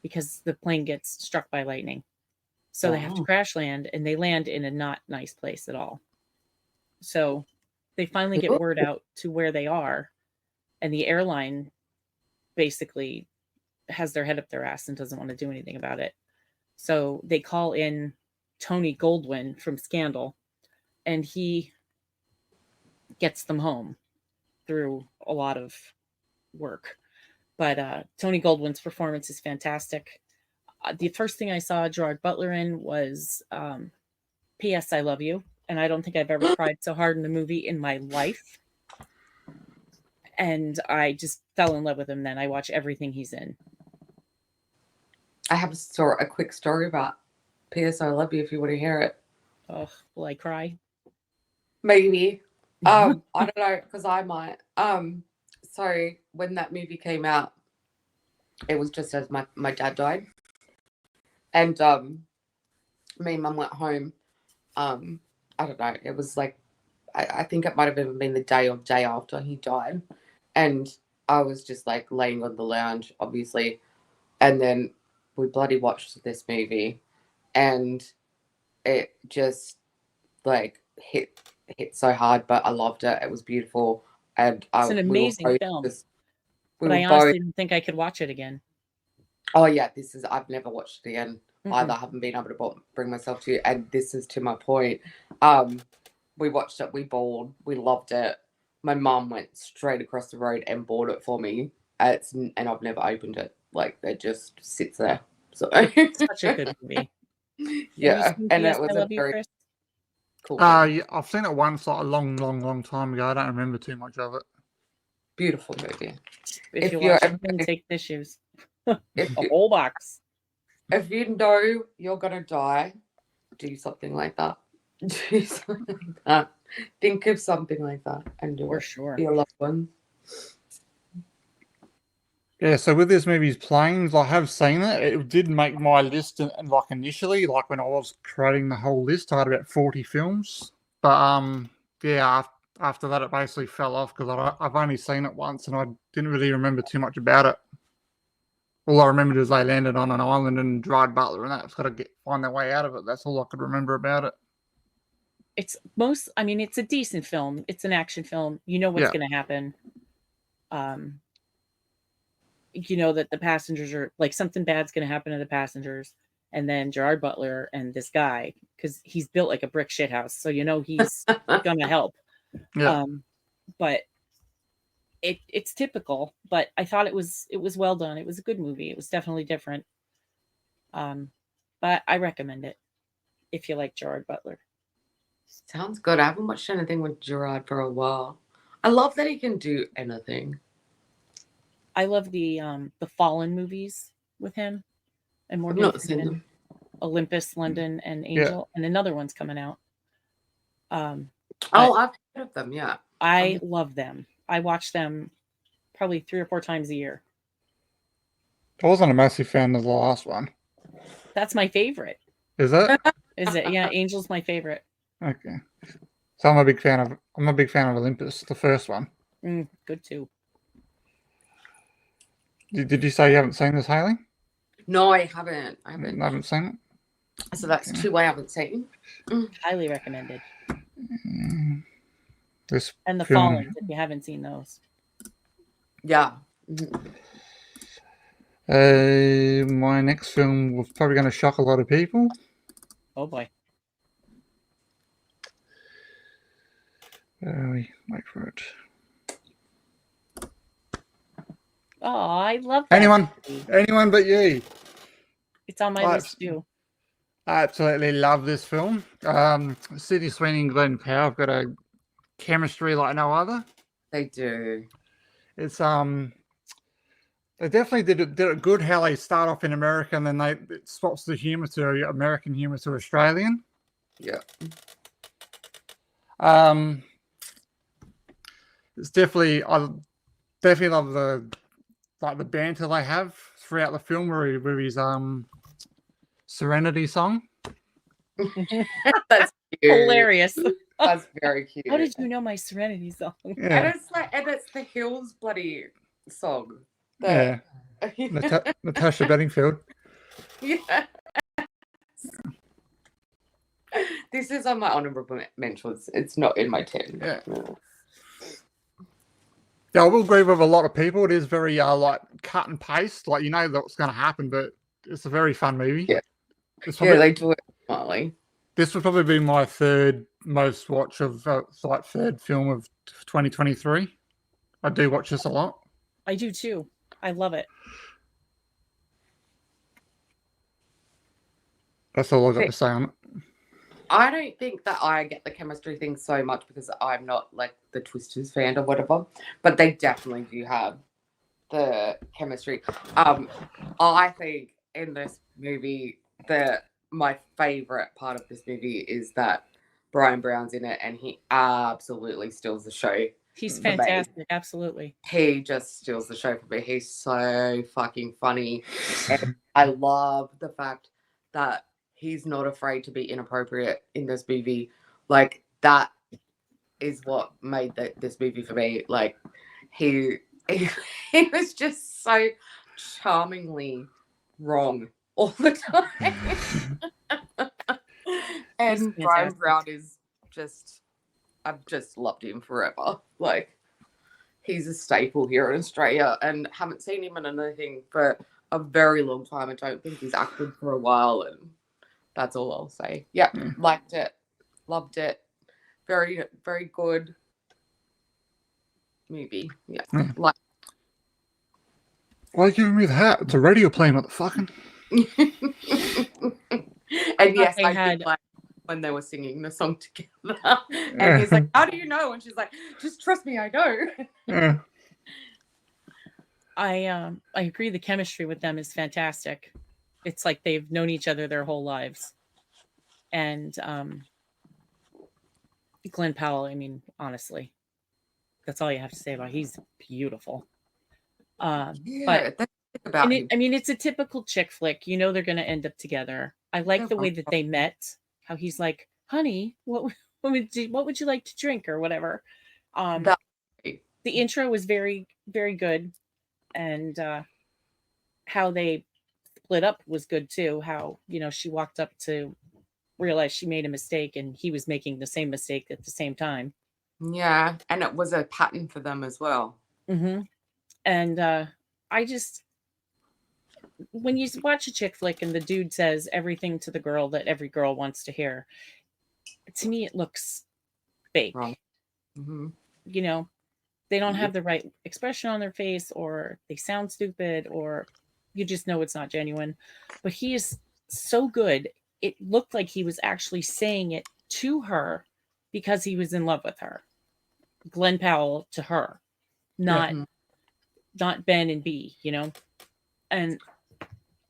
because the plane gets struck by lightning. So they have to crash land, and they land in a not nice place at all. So they finally get word out to where they are, and the airline basically has their head up their ass and doesn't want to do anything about it. So they call in Tony Goldwyn from Scandal, and he gets them home through a lot of work. But Tony Goldwyn's performance is fantastic. The first thing I saw Gerard Butler in was P.S. I Love You, and I don't think I've ever cried so hard in a movie in my life. And I just fell in love with him then. I watch everything he's in. I have a quick story about P.S. I Love You if you want to hear it. Oh, will I cry? Maybe. I don't know, because I might. So when that movie came out, it was just as my dad died. And me and Mum went home. I don't know. It was like, I think it might have even been the day after he died. And I was just like laying on the lounge, obviously. And then we bloody watched this movie. And it just like hit so hard, but I loved it. It was beautiful. And it's an amazing film. But I honestly didn't think I could watch it again. Oh yeah, I've never watched it again either. I haven't been able to bring myself to it. And this is to my point. We watched it, we bawled, we loved it. My mum went straight across the road and bought it for me. And I've never opened it. Like it just sits there. So such a good movie. Yeah, and it was a very cool. Yeah, I've seen it once, like a long time ago. I don't remember too much of it. Beautiful movie. If you watch it, then take tissues. A whole box. If you know you're gonna die, do something like that. Do something like that. Think of something like that and do For it sure. for your loved ones. Yeah, so with this movie's Planes, I have seen it. It did make my list, and like initially, like when I was creating the whole list, I had about 40 films. But yeah, after that, it basically fell off because I've only seen it once, and I didn't really remember too much about it. All I remembered is they landed on an island and Gerard Butler, and that's got to find their way out of it. That's all I could remember about it. It's a decent film. It's an action film. You know what's going to happen. You know that the passengers are like something bad's going to happen to the passengers, and then Gerard Butler and this guy, because he's built like a brick shithouse, so you know he's going to help. Yeah. But it's typical. But I thought it was well done. It was a good movie. It was definitely different. But I recommend it if you like Gerard Butler. Sounds good. I haven't watched anything with Gerard for a while. I love that he can do anything. I love the Fallen movies with him and I've Morgan not seen Freeman. them. Olympus, London, and Angel, and another one's coming out. Oh, But I've heard of them. Yeah. I love them. I watch them probably 3 or 4 times a year. I wasn't a massive fan of the last one. That's my favorite. Is it? Is it? Yeah, Angel's my favorite. Okay. So I'm a big fan of Olympus, the first one. Good too. Did you say you haven't seen this, Hailey? No, I haven't. I haven't seen it. So that's Okay. 2 I haven't seen. Highly recommended. This And the film- Fallen, if you haven't seen those. Yeah. My next film was probably going to shock a lot of people. Oh boy. Wait for it. Oh, I love that. Anyone but you. It's on my Right. list too. I absolutely love this film. Sydney Sweeney and Glenn Powell have got a chemistry like no other. They do. It's they definitely did it good how they start off in America and then it swaps the humor to American humor to Australian. Yeah. It's definitely I definitely love the banter they have throughout the film with his Serenity song. That's cute. Hilarious. That's very cute. How did you know my Serenity song? Yeah. And it's the Hills bloody song. Yeah. Natasha Bedingfield. Yeah. This is on my honorable mentions. It's not in my 10. Yeah. Yeah, I will agree with a lot of people. It is very like cut and paste. Like you know what's going to happen, but it's a very fun movie. Yeah. Probably, They do it smartly. This would probably be my third most watch of third film of 2023. I do watch this a lot. I do too. I love it. That's all I got to say on it. I don't think that I get the chemistry thing so much because I'm not like the Twisters fan or whatever, but they definitely do have the chemistry. I think in this movie my favorite part of this movie is that Brian Brown's in it and he absolutely steals the show. He's fantastic, absolutely. He just steals the show for me. He's so fucking funny. And I love the fact that he's not afraid to be inappropriate in this movie. Like, that is what made this movie for me. Like, he was just so charmingly wrong all the time. And Brian Brown is just, I've just loved him forever. Like, he's a staple here in Australia and haven't seen him in anything for a very long time. I don't think he's acted for a while, and that's all I'll say. Yeah, liked it. Loved it. Very, very good movie. Yeah. Why are you giving me the hat? It's a radio play, motherfucking. And yes, I did like when they were singing the song together. And he's like, how do you know? And she's like, just trust me, I know. Yeah. I agree the chemistry with them is fantastic. It's like they've known each other their whole lives. And Glenn Powell, I mean, honestly, that's all you have to say about he's beautiful. But it's a typical chick flick. You know they're going to end up together. I like the way that they met. How he's like, honey, what would you like to drink or whatever. The intro was very, very good. And how they split up was good too. How, she walked up to realize she made a mistake and he was making the same mistake at the same time. Yeah. And it was a pattern for them as well. Mm-hmm. And when you watch a chick flick and the dude says everything to the girl that every girl wants to hear, to me, it looks fake. Wrong. Mm-hmm. They don't have the right expression on their face, or they sound stupid, or you just know it's not genuine. But he is so good. It looked like he was actually saying it to her because he was in love with her. Glenn Powell to her, not Mhm. not Ben and B, you know? And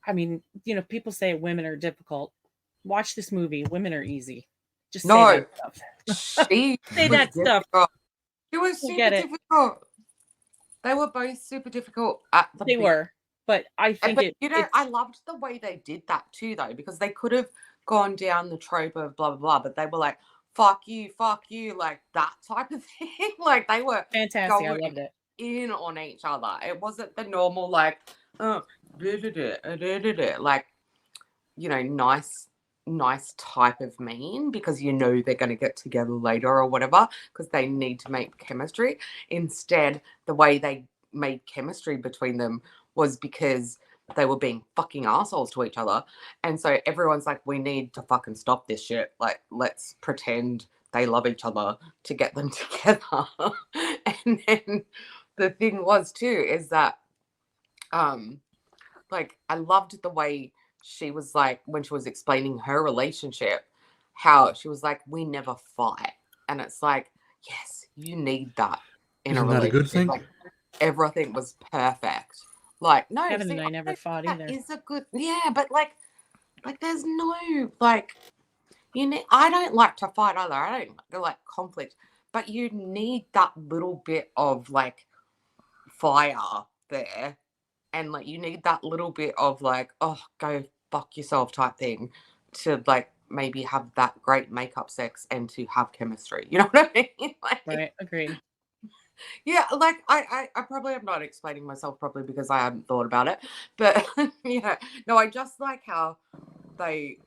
I mean, you know, people say women are difficult. Watch this movie. Women are easy. Just say No, that stuff. she Say was that stuff. difficult. She was You'll super get it. difficult. They were both super difficult at the They were. But I think But you know, it's I loved the way they did that too, though, because they could have gone down the trope of blah blah blah, but they were like, fuck you, like that type of thing. Like they were fantastic. I going loved it. in on each other. It wasn't the normal like, oh, like, you know, nice type of mean because you know they're going to get together later or whatever because they need to make chemistry. Instead, the way they made chemistry between them was because they were being fucking assholes to each other. And so everyone's like, we need to fucking stop this shit. Like, let's pretend they love each other to get them together. And then the thing was too is that like I loved the way she was like when she was explaining her relationship, how she was like, we never fight. And it's like, yes, you need that in Isn't a that a good relationship. thing? Like everything was perfect. Like, no, Kevin see, and I never fought either. that is a good, yeah, but like there's no like I don't like to fight either. I don't like conflict, but you need that little bit of like fire there. And like you need that little bit of like, oh, go fuck yourself type thing to like maybe have that great makeup sex and to have chemistry. You know what I mean? Like, Right. Agreed. yeah, like I probably am not explaining myself properly because I haven't thought about it. But yeah, no, I just like how they,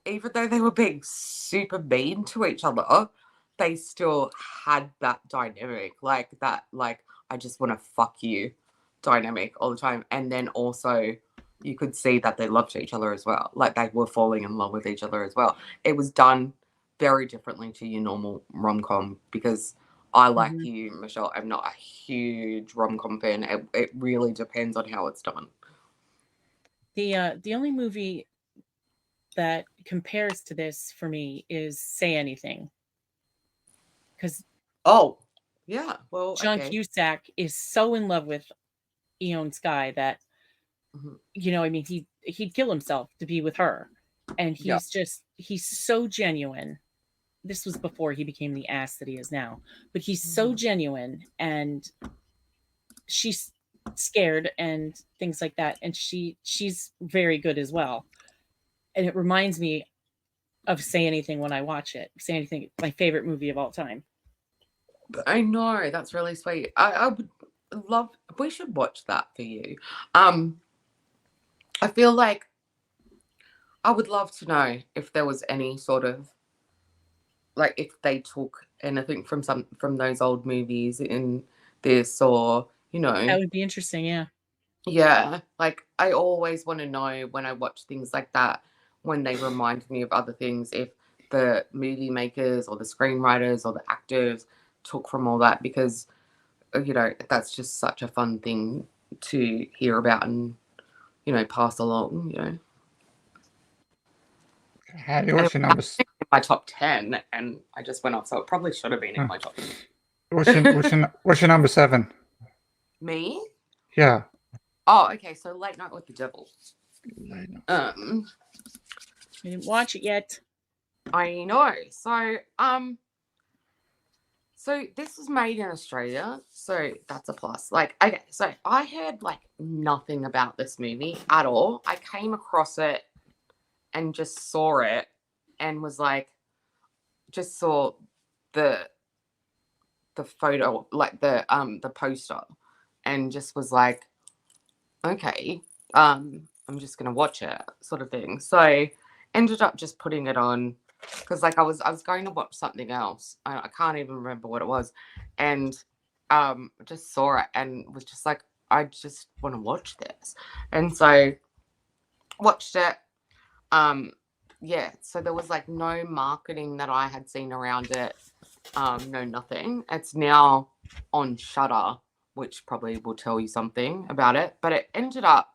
even though they were being super mean to each other, they still had that dynamic, like that, like I just want to fuck you dynamic all the time. And then also you could see that they loved each other as well. Like they were falling in love with each other as well. It was done very differently to your normal rom-com because I like Mhm. you, Michelle, I'm not a huge rom-com fan. It really depends on how it's done. The only movie that compares to this for me is Say Anything, because Oh, yeah. Well, John okay. Cusack is so in love with Eon Sky that Mhm. you know, I mean, he'd kill himself to be with her, and Yeah. he's so genuine. This was before he became the ass that he is now, but he's so Mhm. genuine, and she's scared and things like that, and she's very good as well. And it reminds me of Say Anything when I watch it. Say Anything, my favorite movie of all time. I know, that's really sweet. I would love, we should watch that for you. Um, I feel like I would love to know if there was any sort of like if they took anything from those old movies in this or That would be interesting, yeah. yeah, like I always want to know when I watch things like that when they remind me of other things if the movie makers or the screenwriters or the actors took from all that because that's just such a fun thing to hear about and pass along. Hailey, And what's your number? in my top 10 and I just went off, so it probably should have been in my top 10. What's your number 7? Me? Yeah. Oh, okay, so Late Night with the Devil. I didn't watch it yet. I know. So this was made in Australia, so that's a plus. Like, okay, so I heard like nothing about this movie at all. I came across it and just saw it and was like, just saw the photo, like the poster, and just was like, okay, I'm just gonna watch it, sort of thing. So ended up just putting it on because like I was going to watch something else. I can't even remember what it was, and just saw it and was just like, I just want to watch this, and so watched it. Yeah, so there was like no marketing that I had seen around it. No, nothing. It's now on Shudder, which probably will tell you something about it. But it ended up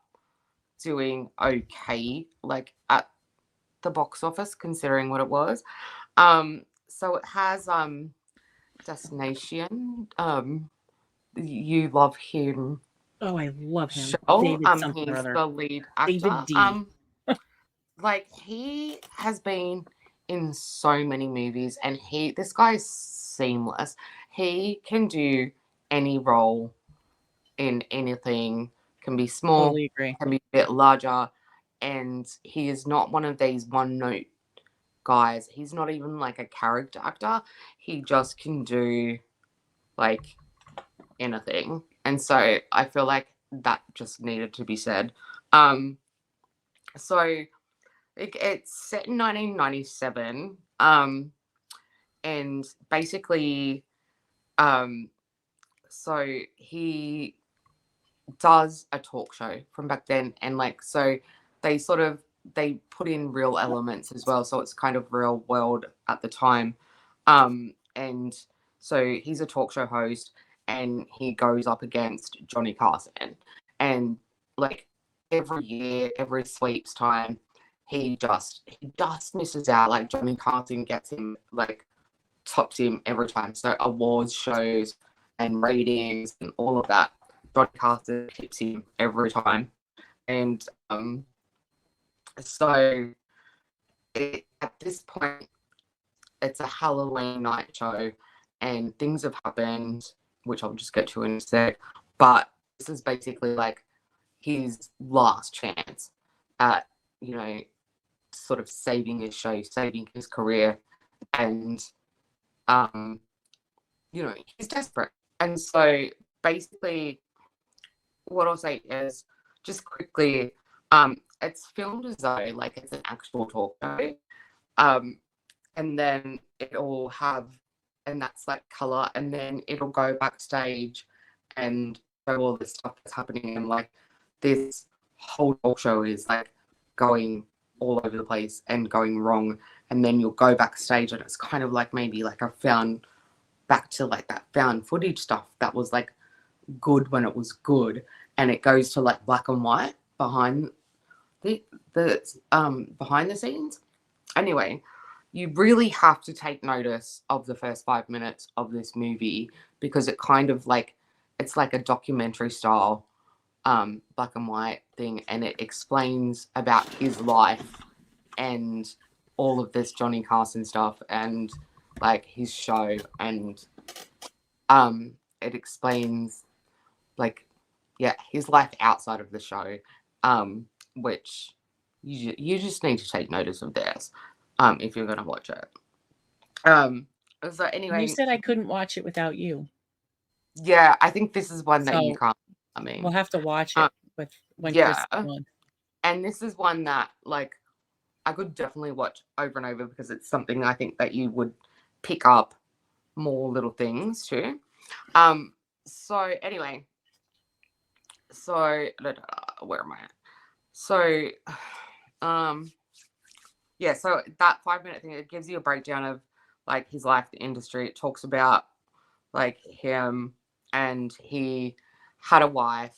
doing okay, like at the box office, considering what it was. so it has Destination. You love him. Oh, I love him. Shell. David something or He's other. the lead actor. David D. Like he has been in so many movies, and this guy is seamless. He can do any role in anything. Can be small, Totally agree. can be a bit larger, and he is not one of these one note guys. He's not even like a character actor. He just can do like anything. And so I feel like that just needed to be said. So it's set in 1997. And basically, so he does a talk show from back then, and like so they put in real elements as well, so it's kind of real world at the time. And so he's a talk show host, and he goes up against Johnny Carson, and like every year, every sweeps time, he just misses out. Like Johnny Carson gets him, like tops him every time. So awards shows and ratings and all of that, Johnny Carson hits him every time. And so at this point, it's a Halloween night show, and things have happened, which I'll just get to in a sec. But this is basically like his last chance at, sort of saving his show, saving his career. And, he's desperate. And so basically, what I'll say is just quickly, it's filmed as though like it's an actual talk show. And then it'll have, and that's like color, and then it'll go backstage and show all this stuff that's happening. And like this whole talk show is like going all over the place and going wrong. And then you'll go backstage and it's kind of like maybe like back to like that found footage stuff that was like good when it was good, and it goes to like black and white behind the behind the scenes. Anyway, you really have to take notice of the first 5 minutes of this movie, because it kind of like, it's like a documentary style black and white thing, and it explains about his life and all of this Johnny Carson stuff and like his show, and it explains like his life outside of the show, which you just need to take notice of this if you're gonna watch it. So anyway, You said I couldn't watch it without you. yeah, I think this is one that So, you can't. I mean, we'll have to watch it when Chris yeah. is on. And this is one that like I could definitely watch over and over, because it's something I think that you would pick up more little things too. So anyway, so where am I at? So yeah, so that 5 minute thing, it gives you a breakdown of like his life, the industry. It talks about like him, and he had a wife,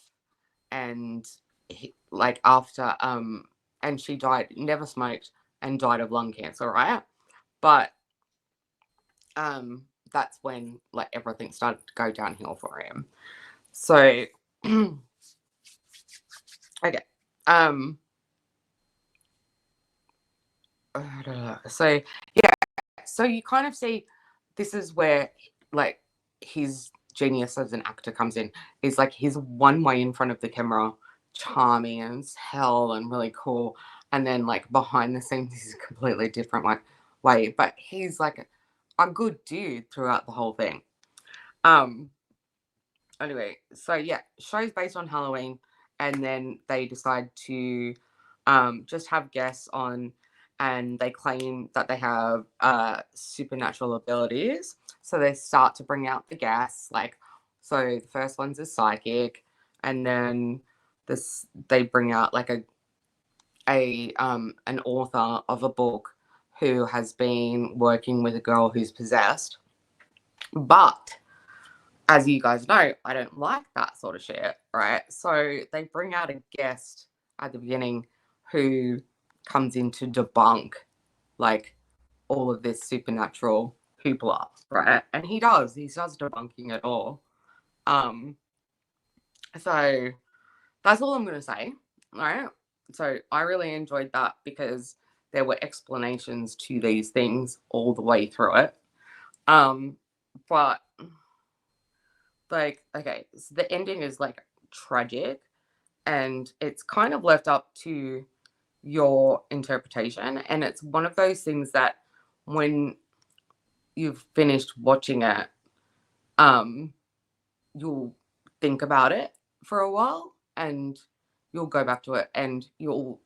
and he, like after and she died, never smoked, and died of lung cancer, right? But that's when like everything started to go downhill for him. So okay. So yeah, so you kind of see this is where like his genius as an actor comes in. Is like he's one way in front of the camera, charming as hell and really cool, and then like behind the scenes he's a completely different like way, but he's like a good dude throughout the whole thing. Anyway, so yeah, show's based on Halloween, and then they decide to just have guests on, and they claim that they have supernatural abilities. So they start to bring out the guests, like, so the first one's a psychic, and then they bring out like an author of a book who has been working with a girl who's possessed. But as you guys know, I don't like that sort of shit, right? So they bring out a guest at the beginning who comes in to debunk like all of this supernatural people are, right? And he does debunking it all. So that's all I'm going to say, right? So I really enjoyed that because there were explanations to these things all the way through it. But like, okay, so the ending is like tragic, and it's kind of left up to your interpretation. And it's one of those things that when you've finished watching it, you'll think about it for a while, and you'll go back to it, and you'll,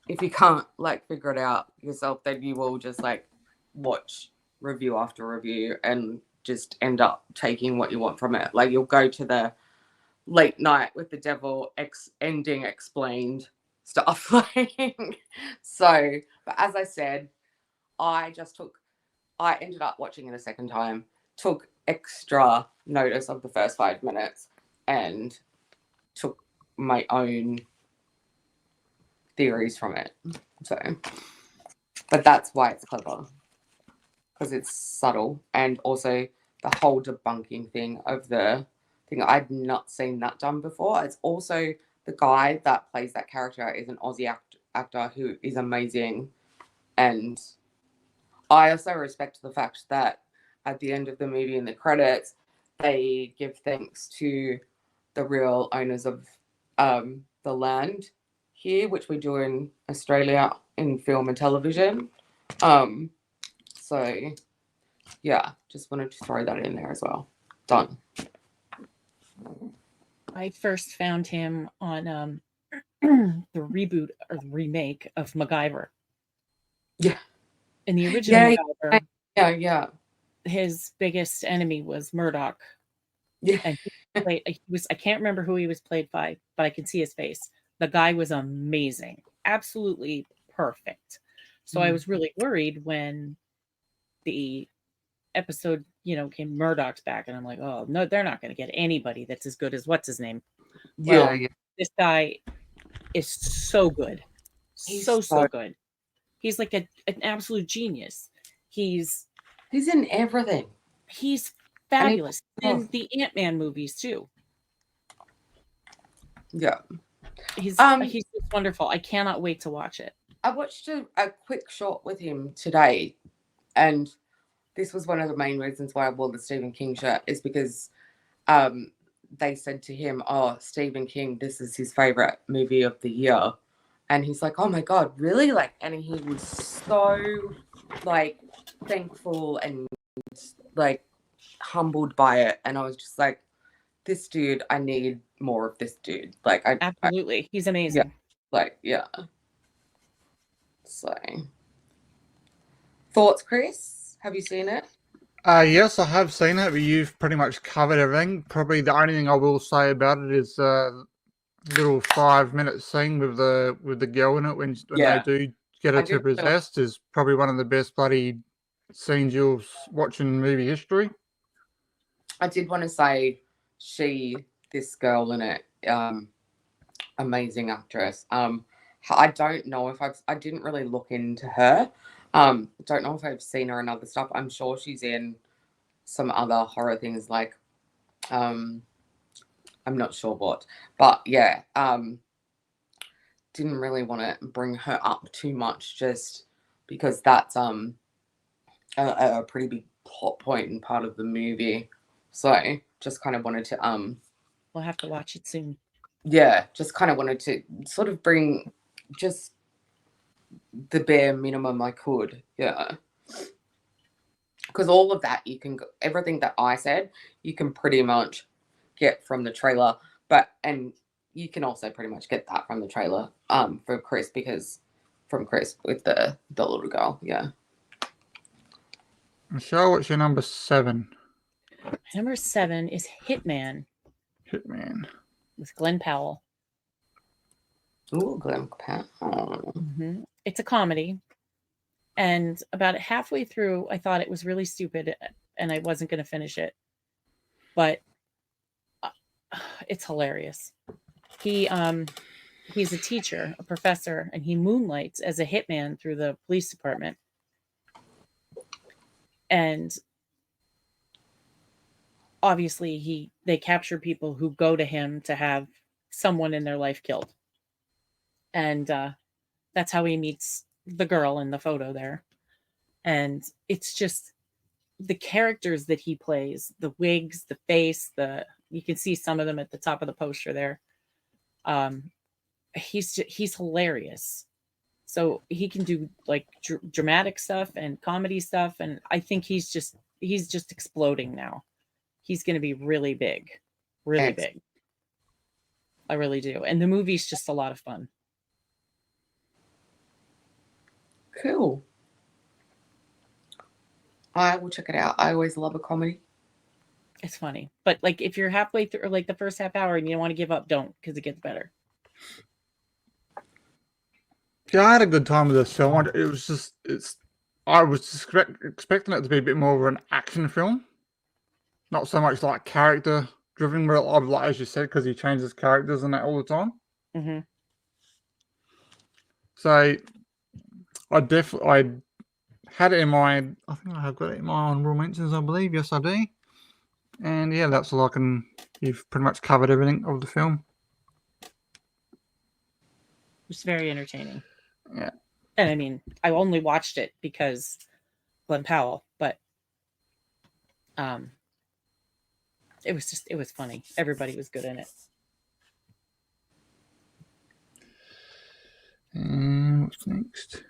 if you can't like figure it out yourself, then you will just like watch review after review and just end up taking what you want from it. Like you'll go to the late night with the devil ending explained stuff. So, but as I said, I ended up watching it a second time, took extra notice of the first 5 minutes, and took my own theories from it. So, but that's why it's clever, because it's subtle, and also the whole debunking thing of the thing. I'd not seen that done before. It's also the guy that plays that character is an Aussie actor who is amazing, and I also respect the fact that at the end of the movie in the credits, they give thanks to the real owners of the land here, which we do in Australia in film and television. So yeah, just wanted to throw that in there as well. Done. I first found him on the reboot or remake of MacGyver. Yeah. In the original MacGyver, yeah. his biggest enemy was Murdoch. Yeah. And I can't remember who he was played by, but I can see his face. The guy was amazing. Absolutely perfect. So I was really worried when the episode, came Murdoch's back, and I'm like, oh no, they're not going to get anybody that's as good as what's his name. Well, this guy is so good. He's so good. He's like an absolute genius. He's in everything. He's fabulous. In the Ant-Man movies too. Yeah. He's just wonderful. I cannot wait to watch it. I watched a quick short with him today, and this was one of the main reasons why I wore the Stephen King shirt, is because they said to him, oh, Stephen King, this is his favorite movie of the year. And he's like, oh my God, really? Like, and he was so like thankful and like humbled by it. And I was just like, this dude, I need more of this dude. Like, absolutely, he's amazing. Yeah. So, thoughts, Chris? Have you seen it? Yes, I have seen it, but you've pretty much covered everything. Probably the only thing I will say about it is little 5-minute scene with the girl in it when they do get her to possessed is probably one of the best bloody scenes you'll watch in movie history. I did want to say this girl in it, amazing actress. I don't know if I didn't really look into her. Don't know if I've seen her in other stuff. I'm sure she's in some other horror things, like I'm not sure what, but yeah, didn't really want to bring her up too much just because that's a pretty big plot point and part of the movie. So just kind of wanted to we'll have to watch it soon. Yeah, just kind of wanted to sort of bring just the bare minimum I could. Yeah. Because all of that everything that I said, you can pretty much get from the trailer, and you can also pretty much get that from the trailer for Chris, from Chris with the little girl. Yeah. Michelle, what's your number 7? Number 7 is Hitman. Hitman. With Glenn Powell. Ooh, Glenn Powell. Mm-hmm. It's a comedy. And about halfway through, I thought it was really stupid and I wasn't going to finish it. But it's hilarious. He's a teacher, a professor, and he moonlights as a hitman through the police department. And obviously they capture people who go to him to have someone in their life killed. And that's how he meets the girl in the photo there. And it's just the characters that he plays, the wigs, the face, you can see some of them at the top of the poster there. He's hilarious. So he can do like dramatic stuff and comedy stuff, and I think he's just exploding now. He's going to be really big, really big. I really do. And the movie's just a lot of fun. Cool. I will check it out. I always love a comedy. It's funny, but like if you're halfway through, or like the first half hour, and you don't want to give up, don't, because it gets better. Yeah, I had a good time with this film. I was expecting it to be a bit more of an action film, not so much like character driven, but like as you said, because he changes characters and that all the time. Mm-hmm. So I had it in my. I think I have got it in my honorable mentions. I believe, yes, I do. And yeah, that's all I can. You've pretty much covered everything of the film. It's very entertaining. Yeah. And I mean, I only watched it because Glenn Powell, but it was funny. Everybody was good in it. And what's next?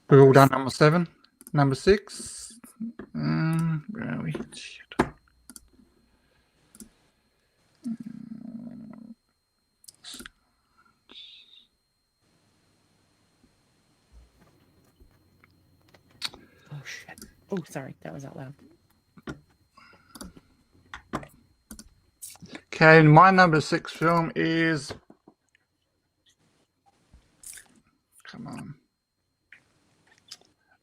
We've all done number 7. Number 6. Where are we? Shit. Oh shit. Oh, sorry, that was out loud. Okay, my number 6 film is. Come on.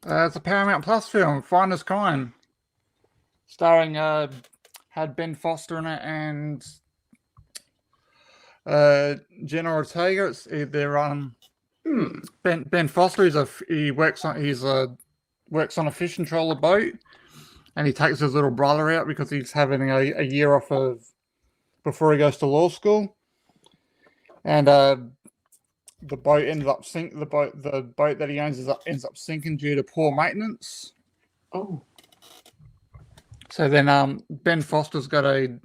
It's a Paramount Plus film, Finest Kind, starring had Ben Foster in it and Jenna Ortega. Ben Foster works on a fishing trawler boat, and he takes his little brother out because he's having a year off before he goes to law school, and the boat ended up sinking. The boat that he owns ends up sinking due to poor maintenance. Oh. So then Ben Foster's got a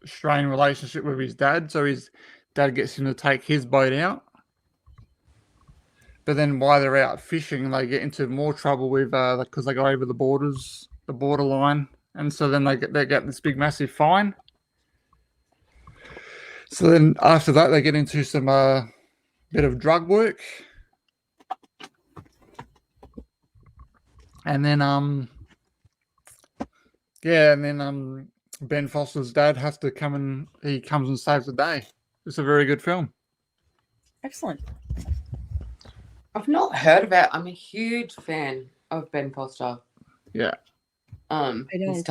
strained relationship with his dad, so his dad gets him to take his boat out. But then while they're out fishing, they get into more trouble with because they go over the borderline, and so then they get this big massive fine. So then after that, they get into some bit of drug work, and then Ben Foster's dad has to come and he comes and saves the day. It's a very good film. Excellent. I've not heard of it. I'm a huge fan of Ben Foster. Yeah. I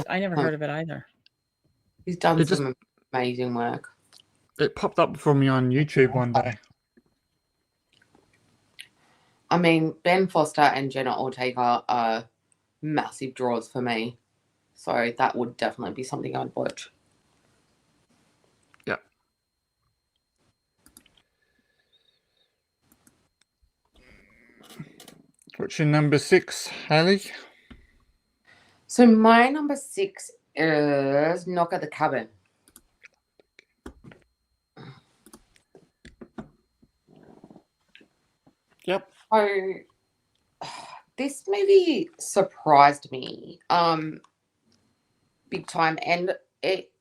never heard of it either. He's done some amazing work. It popped up for me on YouTube one day. I mean, Ben Foster and Jenna Ortega are massive draws for me. So that would definitely be something I'd watch. Yeah. What's your number 6, Hailey? So my number 6 is Knock at the Cabin. Yep. So this movie surprised me big time, and it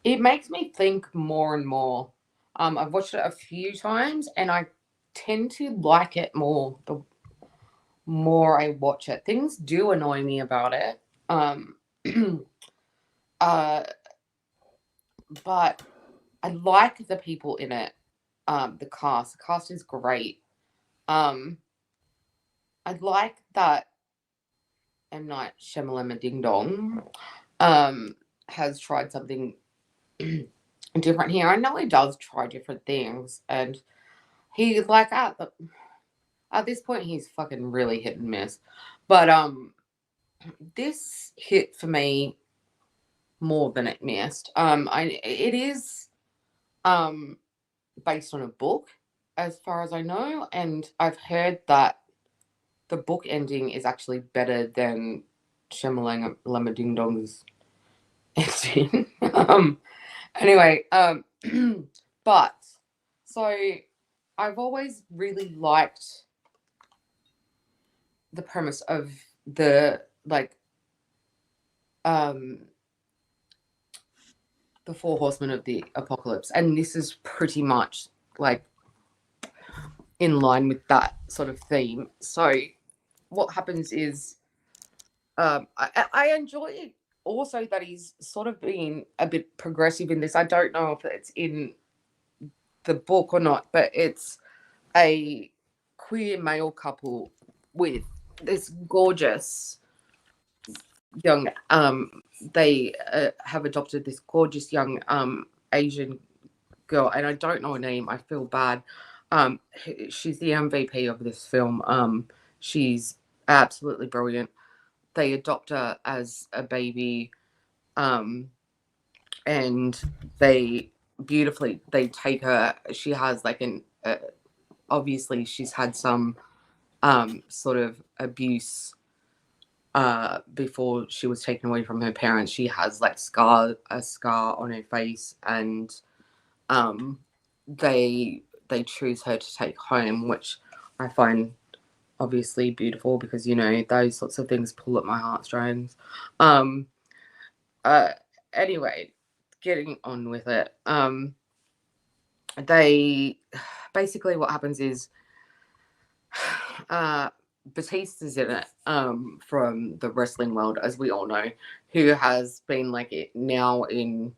makes me think more and more. I've watched it a few times, and I tend to like it more the more I watch it. Things do annoy me about it, but I like the people in it. The cast is great. I like that M. Night Shyamalan Ding Dong has tried something different here. I know he does try different things, and he like at this point he's fucking really hit and miss. But this hit for me more than it missed. It is based on a book, as far as I know, and I've heard that the book ending is actually better than Shemalang Ding Dong's ending. Anyway, but so I've always really liked the premise of the the four horsemen of the apocalypse, and this is pretty much like in line with that sort of theme. So what happens is I enjoy also that he's sort of being a bit progressive in this. I don't know if it's in the book or not, but it's a queer male couple with this gorgeous young they have adopted this gorgeous young Asian girl, and I don't know her name. I feel bad. She's the MVP of this film. She's absolutely brilliant. They adopt her as a baby, and they take her. She has like an obviously she's had some sort of abuse before she was taken away from her parents. She has like a scar on her face, and they choose her to take home, which I find obviously beautiful, because those sorts of things pull at my heartstrings. Uh Anyway, getting on with it. They basically, what happens is Batista's in it, from the wrestling world, as we all know, who has been like it now in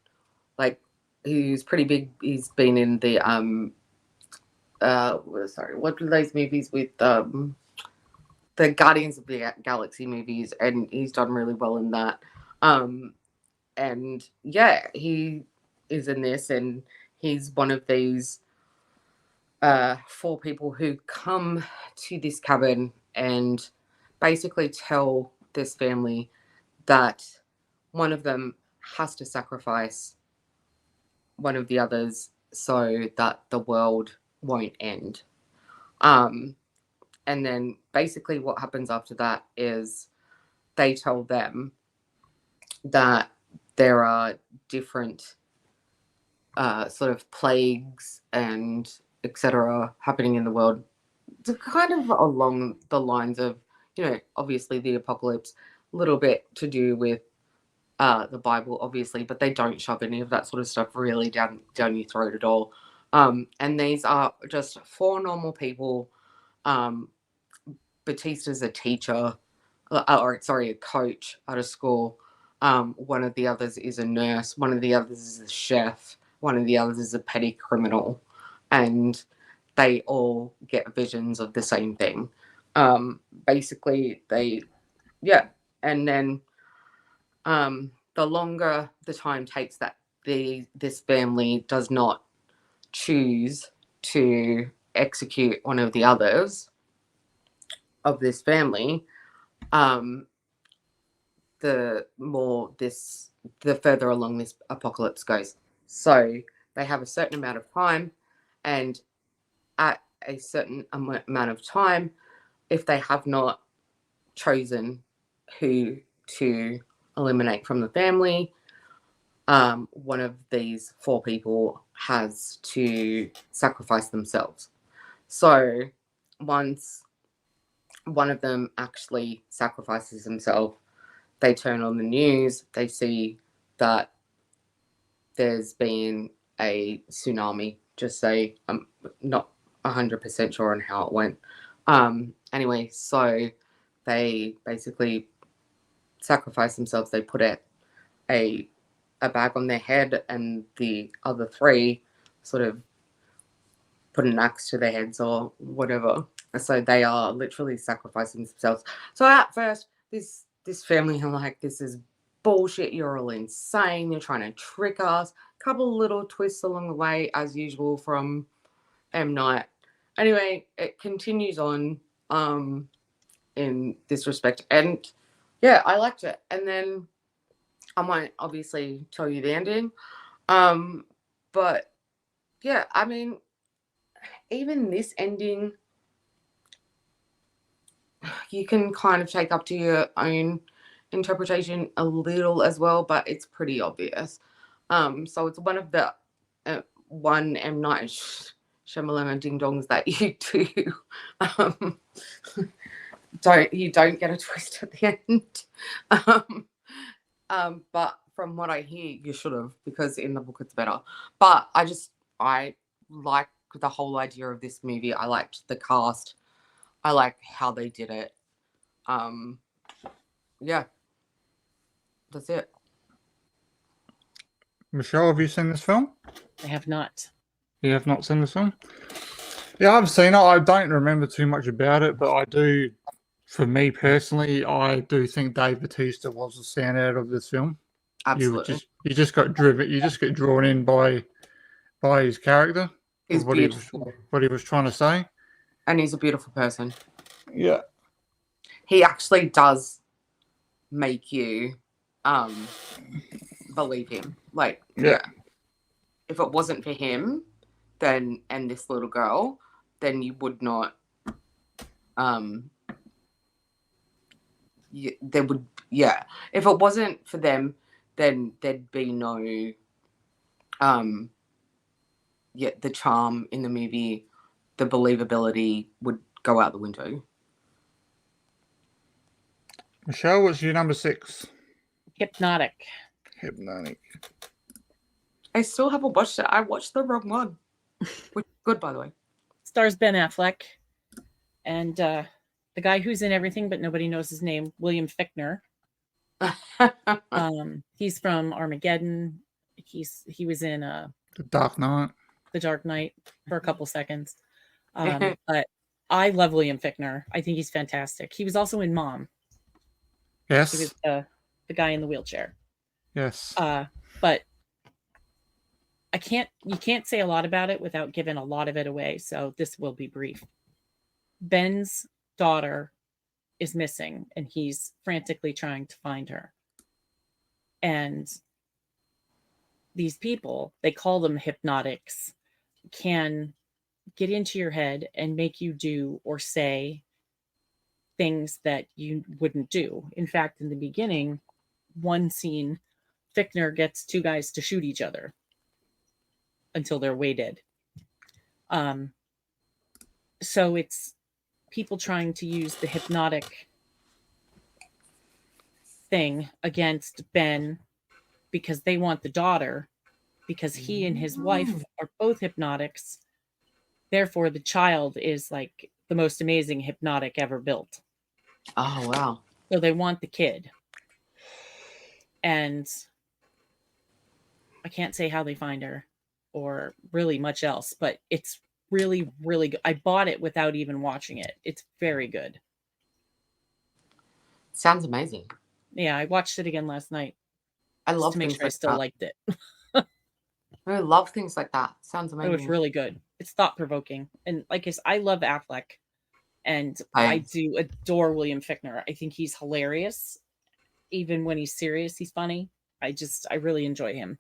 like he's pretty big. He's been in the sorry, what are those movies with the Guardians of the Galaxy movies, and he's done really well in that. And yeah, he is in this, and he's one of these four people who come to this cabin and basically tell this family that one of them has to sacrifice one of the others so that the world won't end. And then basically what happens after that is they tell them that there are different sort of plagues and etc. happening in the world, kind of along the lines of, obviously the apocalypse, a little bit to do with the Bible, obviously, but they don't shove any of that sort of stuff really down your throat at all. And these are just four normal people. Batista's a teacher, a coach at a school. One of the others is a nurse. One of the others is a chef. One of the others is a petty criminal. And they all get visions of the same thing. Basically, and then the longer the time takes that this family does not choose to execute one of the others of this family, the further along this apocalypse goes. So they have a certain amount of time, and at a certain amount of time, if they have not chosen who to eliminate from the family, one of these four people has to sacrifice themselves. So once one of them actually sacrifices himself, they turn on the news, they see that there's been a tsunami. Just say, I'm not 100% sure on how it went. Anyway, so they basically sacrifice themselves. They put a bag on their head, and the other three sort of put an axe to their heads or whatever. So they are literally sacrificing themselves. So at first, this family are like, this is bullshit. You're all insane. You're trying to trick us. Couple little twists along the way, as usual, from M. Night. Anyway, it continues on in this respect. And Yeah, I liked it. And then I won't obviously tell you the ending. But yeah, I mean, even this ending, you can kind of take up to your own interpretation a little as well, but it's pretty obvious. So it's one of the one M Night Shyamalan ding dongs that you do. Um, don't get a twist at the end. But from what I hear, you should have, because in the book it's better. But I like the whole idea of this movie. I liked the cast. I like how they did it. Yeah, that's it. Michelle, have you seen this film? I have not. You have not seen this film? Yeah, I've seen it. I don't remember too much about it, but I do. For me personally, I do think Dave Bautista was the standout of this film. Absolutely. You just got driven. You just get drawn in by his character, He's of what beautiful. he was trying to say. And he's a beautiful person. Yeah. He actually does make you believe him. Like, Yeah. If it wasn't for him, then and this little girl, then you would not there would, if it wasn't for them, then there'd be no the charm in the movie, the believability would go out the window. Michelle, what's your number 6? Hypnotic. Hypnotic. I still haven't watched it. I watched the wrong one. Which is good, by the way. Stars Ben Affleck and the guy who's in everything but nobody knows his name, William Fichtner. He's from Armageddon. He was in The Dark Knight. The Dark Knight for a couple seconds. But I love William Fichtner. I think he's fantastic. He was also in Mom. Yes. He was the guy in the wheelchair. Yes. But you can't say a lot about it without giving a lot of it away. So this will be brief. Ben's daughter is missing and he's frantically trying to find her. And these people, they call them hypnotics, can get into your head and make you do or say things that you wouldn't do. In fact, in the beginning, one scene, Fichtner gets 2 guys to shoot each other until they're weighted. So it's people trying to use the hypnotic thing against Ben because they want the daughter, because he and his wife are both hypnotics. Therefore, the child is like the most amazing hypnotic ever built. Oh, wow. So they want the kid. And I can't say how they find her or really much else, but it's really, really good. I bought it without even watching it. It's very good. Sounds amazing. Yeah, I watched it again last night. I love to make things sure I like still that. liked it. I love things like that. Sounds It amazing. was really good. It's thought provoking, and like I love Affleck, and I do adore William Fichtner. I think he's hilarious, even when he's serious. He's funny. I really enjoy him.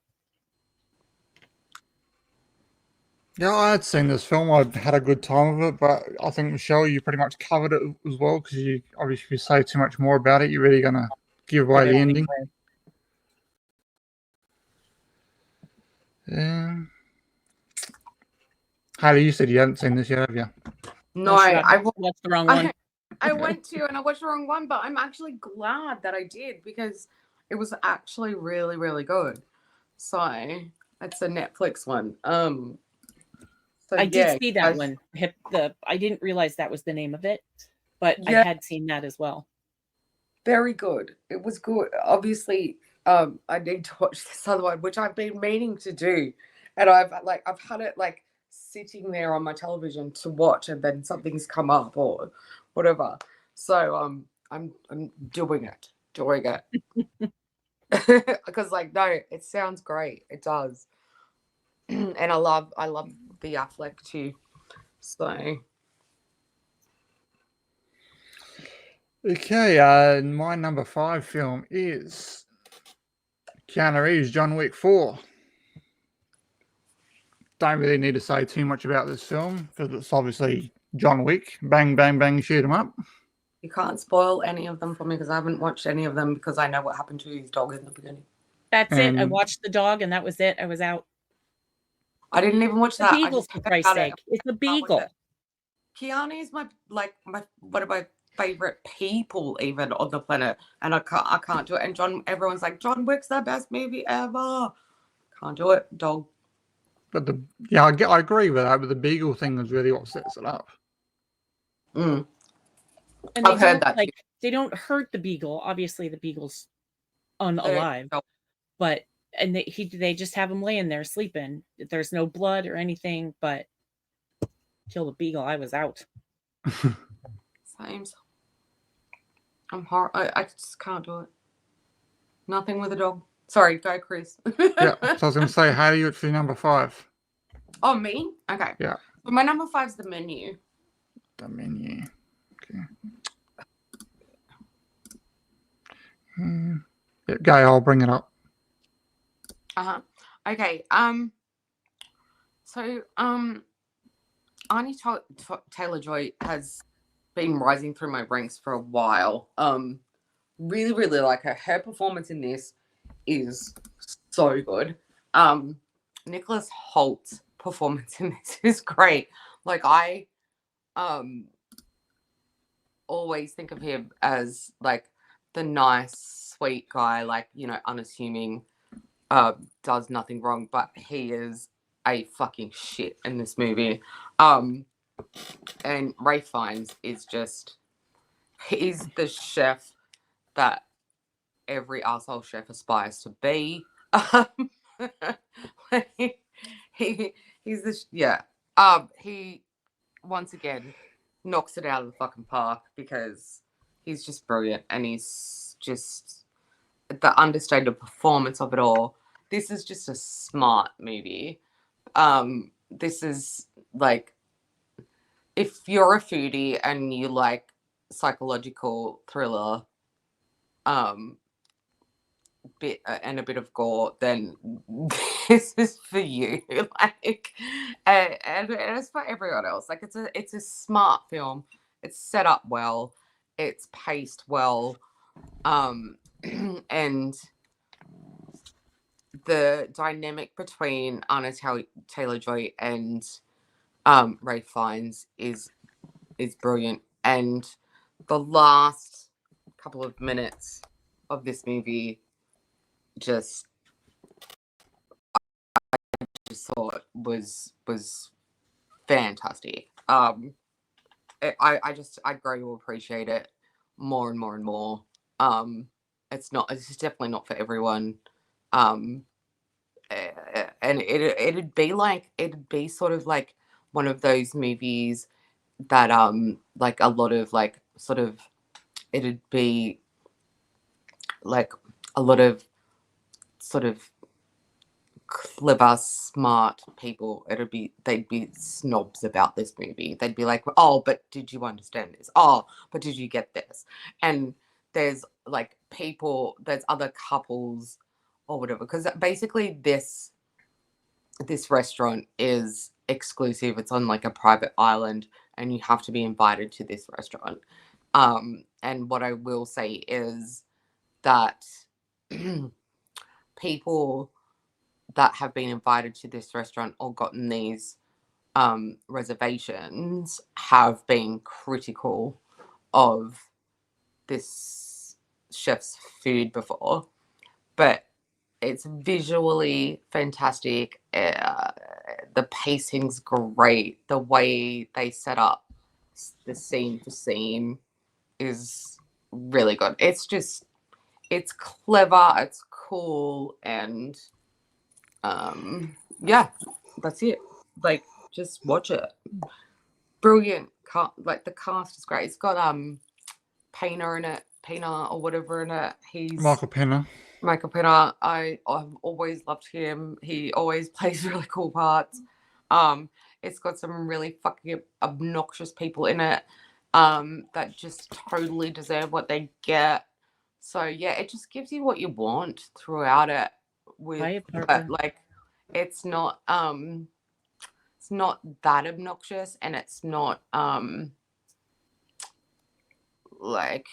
Yeah, I had seen this film. I had a good time with it, but I think, Michelle, you pretty much covered it as well, because you obviously, if you say too much more about it, you're really going to give away the ending. Hailey, you said you hadn't seen this yet, have you? No, I watched the wrong one. I went to and I watched the wrong one, but I'm actually glad that I did because it was actually really, really good. So it's a Netflix one. So I did see that one. I didn't realize that was the name of it, but I had seen that as well. Very good. It was good. Obviously, I need to watch this other one, which I've been meaning to do, and I've had it like sitting there on my television to watch, and then something's come up or whatever. So I'm doing it because no, it sounds great. It does, and I love the Affleck too. So Okay, my number 5 film is Keanu Reeves' John Wick 4. Don't really need to say too much about this film because it's obviously John Wick. Bang, bang, bang, shoot 'em up. You can't spoil any of them for me because I haven't watched any of them because I know what happened to his dog in the beginning. That's it. I And watched the dog, and that was it. I was out. I didn't even watch The that. I beagle, just for heard Christ's about it. sake. It's a How was beagle. it? Keanu is one of my favorite people even on the planet, and I can't do it. And everyone's like, John Wick's the best movie ever. Can't do it, dog. but I agree with that, but the Beagle thing is really what sets it up. Mm. And they I've heard don't that too. they don't hurt the beagle. Obviously, the beagle's They don't- unalive, but and they just have him laying there sleeping. There's no blood or anything, but kill the beagle. I was out. Same. I just can't do it. Nothing with a dog. Sorry, go, Chris. Yeah, so I was going to say, how do you for your number 5? Oh, me? Okay. Yeah. Well, my number 5 is The Menu. The Menu. Okay. Yeah, go, I'll bring it up. Okay. So Anya Taylor-Joy has been rising through my ranks for a while. Really, really like her. Her performance in this is so good. Nicholas Holt's performance in this is great. Like, I always think of him as like the nice, sweet guy, like, you know, unassuming, does nothing wrong, but he is a fucking shit in this movie. And Ray Fiennes is just, he's the chef that every asshole chef aspires to be. He's this, yeah. He once again knocks it out of the fucking park because he's just brilliant, and he's just the understated performance of it all. This is just a smart movie. This is like, if you're a foodie and you like psychological thriller, bit and a bit of gore, then this is for you. Like, and it's for everyone else. Like, it's a smart film. It's set up well. It's paced well. And the dynamic between Anna Taylor-Joy and Ray Fiennes is brilliant. And the last couple of minutes of this movie just thought was fantastic. I grow to appreciate it more and more and more. It's definitely not for everyone. And it'd be sort of like one of those movies that like a lot of like sort of, it'd be like a lot of sort of clever, smart people, they'd be snobs about this movie. They'd be like, oh, but did you understand this? Oh, but did you get this? And there's like there's other couples or whatever, because basically this restaurant is exclusive. It's on like a private island, and you have to be invited to this restaurant. And what I will say is that people that have been invited to this restaurant or gotten these reservations have been critical of this chef's food before, but it's visually fantastic. The pacing's great. The way they set up the scene for scene is really good. It's clever, it's cool, and yeah, that's it. Like, just watch it. Brilliant. Like, the cast is great. It's got Pena in it, Pena or whatever in it. He's Michael Pena. I've always loved him. He always plays really cool parts. It's got some really fucking obnoxious people in it, that just totally deserve what they get. So yeah, it just gives you what you want throughout it. Quiet But Parker. like, it's not that obnoxious, and it's not like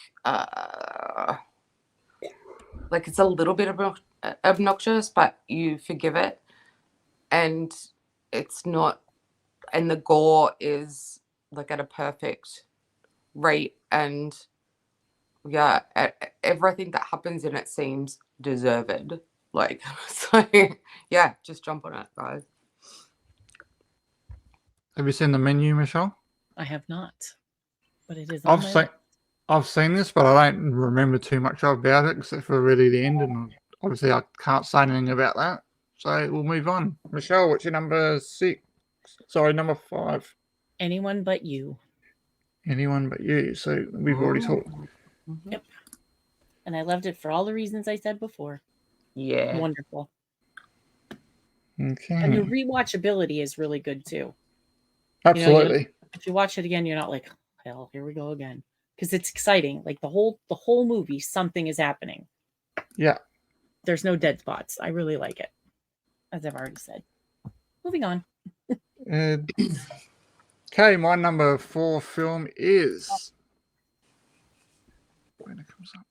it's a little bit obnoxious, but you forgive it, and it's not, and the gore is like at a perfect rate, and yeah, everything that happens in it seems deserved. Like, so yeah, just jump on it, guys. Have you seen the menu, Michelle? I have not, but it is on my list. I've seen this, but I don't remember too much about it except for really the end, and obviously I can't say anything about that. So we'll move on. Michelle, what's your number 6? Sorry, number 5. Anyone But You. Anyone but you. So we've already talked. Mm-hmm. Yep. And I loved it for all the reasons I said before. Yeah. Wonderful. Okay. And the rewatchability is really good too. Absolutely. If you watch it again, you're not like, hell, here we go again. Because it's exciting. Like the whole movie, something is happening. Yeah. There's no dead spots. I really like it. As I've already said. Moving on. Okay, my number 4 film is when it comes up.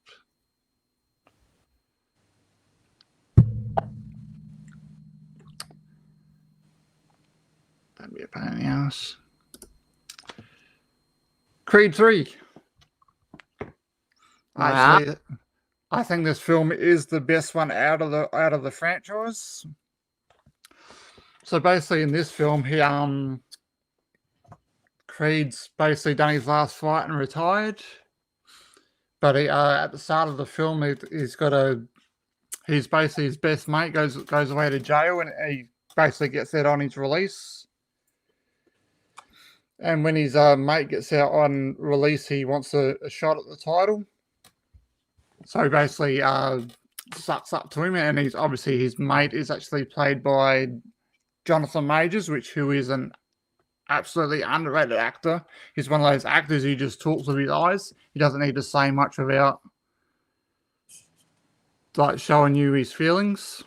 That'd be a pain in the ass. Creed 3. Wow. Actually, I think this film is the best one out of the franchise. So basically, in this film, Creed's basically done his last fight and retired. But at the start of the film, he's basically his best mate goes away to jail, and he basically gets out on his release. And when his mate gets out on release, he wants a shot at the title. So he basically sucks up to him, and he's obviously his mate is actually played by Jonathan Majors, who is an absolutely underrated actor. He's one of those actors who just talks with his eyes. He doesn't need to say much about like showing you his feelings.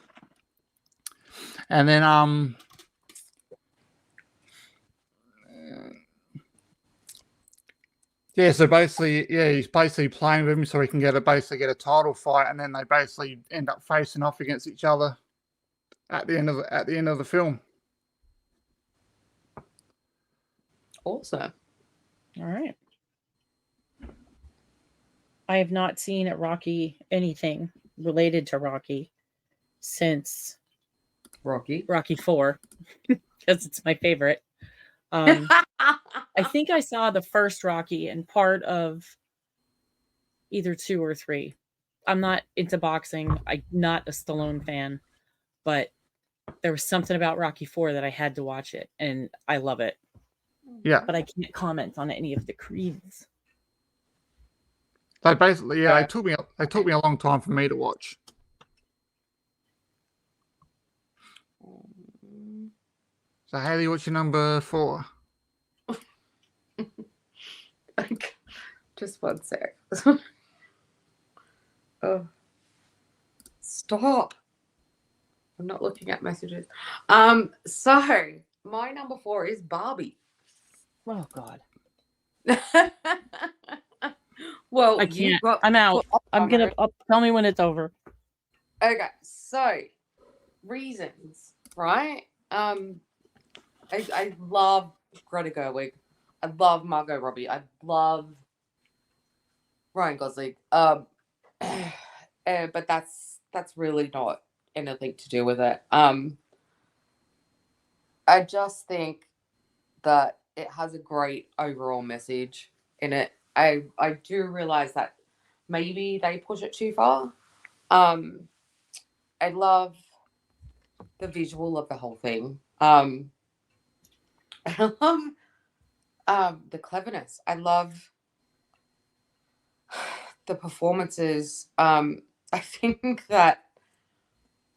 And then yeah, so basically, yeah, he's basically playing with him so he can get a title fight, and then they basically end up facing off against each other at the end of the film. Awesome. All right. I have not seen anything related to Rocky since Rocky 4 because it's my favorite. I think I saw the first Rocky and part of either 2 or 3. I'm not into boxing. I'm not a Stallone fan, but there was something about Rocky 4 that I had to watch it, and I love it. Yeah. But I can't comment on any of the Creeds. So basically, yeah, it took me a long time for me to watch. So Hailey, what's your number 4? Just one sec. Oh, stop. I'm not looking at messages. So my number 4 is Barbie. Oh God. Well, I can't. I'm out. I'm gonna tell me when it's over. Okay, so reasons, right? I love Greta Gerwig. I love Margot Robbie. I love Ryan Gosling. But that's really not anything to do with it. I just think that it has a great overall message in it. I do realize that maybe they push it too far. I love the visual of the whole thing. I love the cleverness. I love the performances. I think that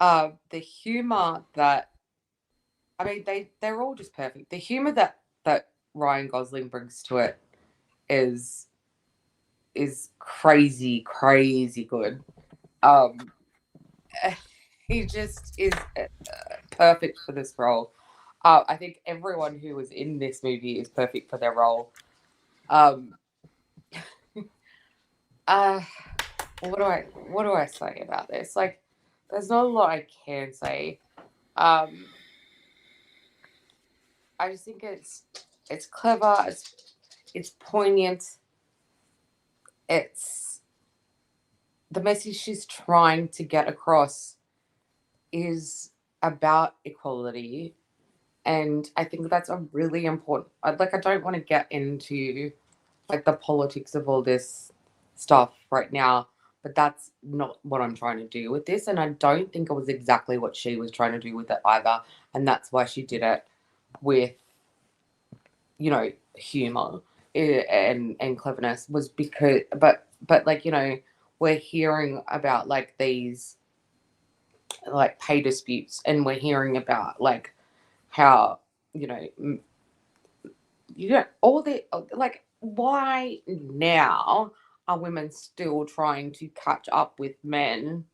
the humor that they're all just perfect. The humor that Ryan Gosling brings to it is crazy good. He just is perfect for this role. I think everyone who was in this movie is perfect for their role. What do I say about this? Like, there's not a lot I can say. I just think it's clever. It's poignant. It's the message she's trying to get across is about equality, and I think that's a really important. I don't want to get into like the politics of all this stuff right now, but that's not what I'm trying to do with this, and I don't think it was exactly what she was trying to do with it either, and that's why she did it with, you know, humor and cleverness, was because but like, you know, we're hearing about like these like pay disputes, and we're hearing about like how, you know, all the like, why now are women still trying to catch up with men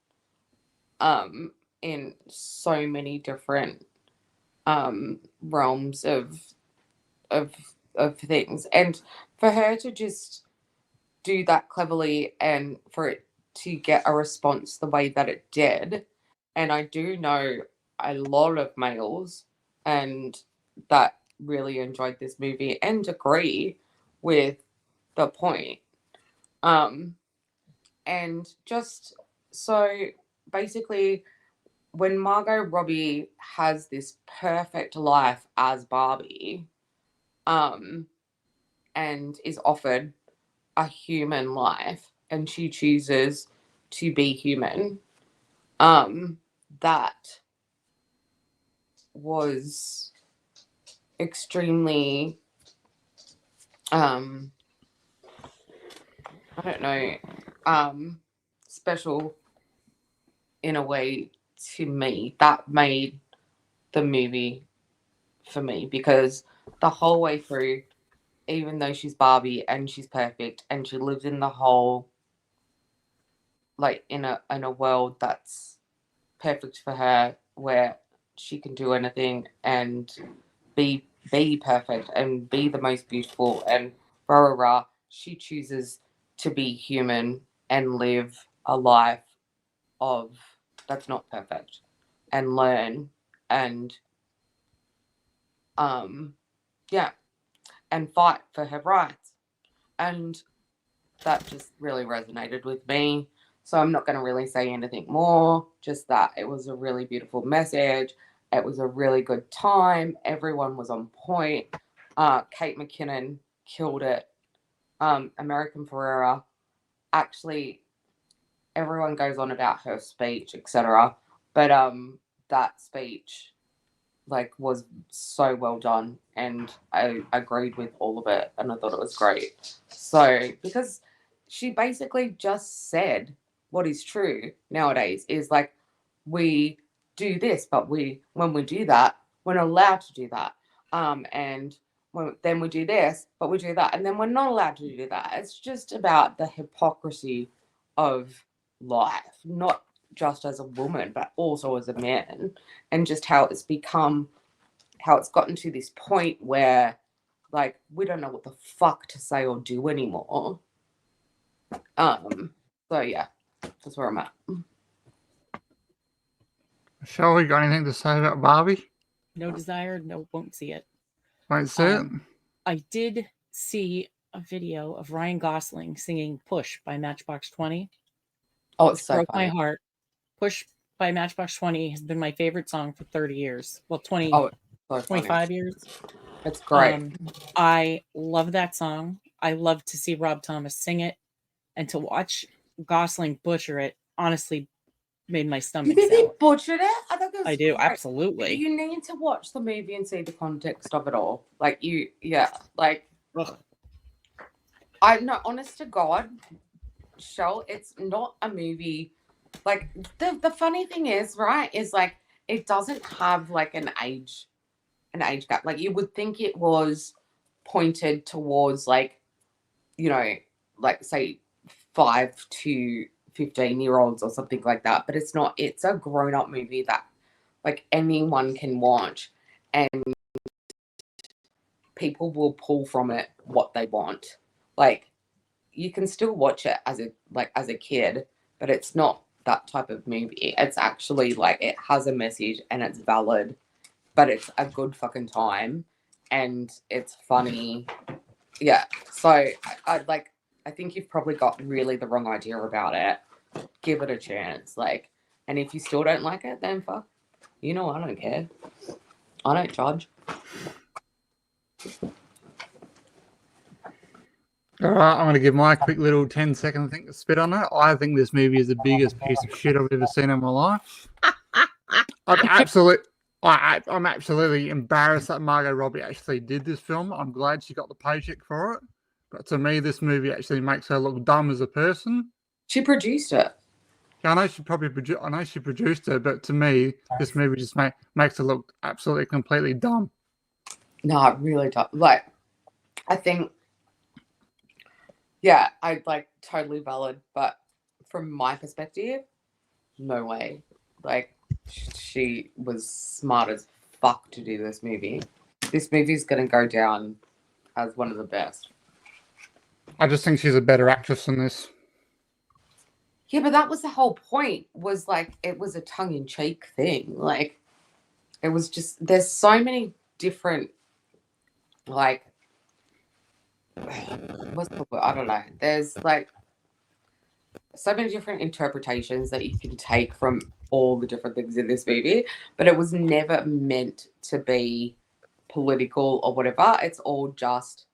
in so many different realms of things, and for her to just do that cleverly and for it to get a response the way that it did. And I do know a lot of males and that really enjoyed this movie and agree with the point. And just so basically, when Margot Robbie has this perfect life as Barbie, and is offered a human life, and she chooses to be human, that was extremely, I don't know, special in a way to me. That made the movie for me, because the whole way through, even though she's Barbie and she's perfect and she lives in the whole, like, in a world that's perfect for her, where she can do anything and be perfect and be the most beautiful and rah rah rah, she chooses to be human and live a life of that's not perfect, and learn, and yeah, and fight for her rights. And that just really resonated with me. So I'm not going to really say anything more, just that it was a really beautiful message. It was a really good time. Everyone was on point. Kate McKinnon killed it. American Ferrera, actually, everyone goes on about her speech, etc. But that speech, like, was so well done, and I agreed with all of it, and I thought it was great. So, because she basically just said what is true nowadays is like, we do this, but when we do that, we're not allowed to do that. And then we do this, but we do that, and then we're not allowed to do that. It's just about the hypocrisy of life, not just as a woman, but also as a man, and just how it's gotten to this point where, like, we don't know what the fuck to say or do anymore. So yeah, that's where I'm at. Shelley, got anything to say about Barbie? No desire, no, won't see it. Won't see it? I did see a video of Ryan Gosling singing Push by Matchbox 20. Oh, it's so broke funny. my heart. Push by Matchbox 20 has been my favorite song for 30 years. Well, 20, Oh, it's so 25 funny. years. It's great. I love that song. I love to see Rob Thomas sing it, and to watch Gosling butcher it honestly made my You stomach think he sour. butchered it? I thought it was I do, great. absolutely. You need to watch the movie and see the context of it all. Like, yeah, like, Ugh. I no, honest to God, Shell, it's not a movie. Like, the funny thing is, right, is like, it doesn't have like an age gap. Like, you would think it was pointed towards like you know, like say 5 to 15-year-olds or something like that. But it's not. It's a grown-up movie that like anyone can watch, and people will pull from it what they want. Like you can still watch it as a kid, but it's not that type of movie. It's actually like it has a message and it's valid, but it's a good fucking time and it's funny. Yeah. So I think you've probably got really the wrong idea about it. Give it a chance. Like, and if you still don't like it, then fuck. You know, I don't care. I don't judge. All right, I'm going to give my quick little 10-second thing to spit on it. I think this movie is the biggest piece of shit I've ever seen in my life. I'm absolutely embarrassed that Margot Robbie actually did this film. I'm glad she got the paycheck for it. But to me, this movie actually makes her look dumb as a person. She produced it. I know she produced it, but to me, this movie just makes her look absolutely completely dumb. No, it really does. Like, I think, yeah, I like totally valid, but from my perspective, no way. Like, she was smart as fuck to do this movie. This movie's gonna go down as one of the best. I just think she's a better actress than this. Yeah, but that was the whole point, was like it was a tongue-in-cheek thing. Like it was just there's so many different like what's the word? I don't know. There's like so many different interpretations that you can take from all the different things in this movie, but it was never meant to be political or whatever. It's all just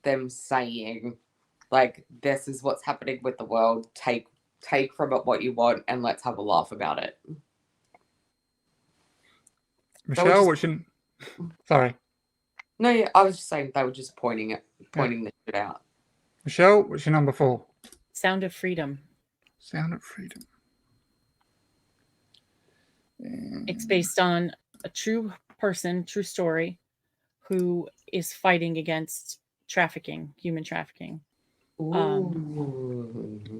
them saying like this is what's happening with the world. Take from it what you want and let's have a laugh about it. Michelle, sorry. No, yeah, I was just saying they were just pointing this shit out. Michelle, what's your number 4? Sound of Freedom. Sound of Freedom. It's based on a true person, true story, who is fighting against trafficking, human trafficking.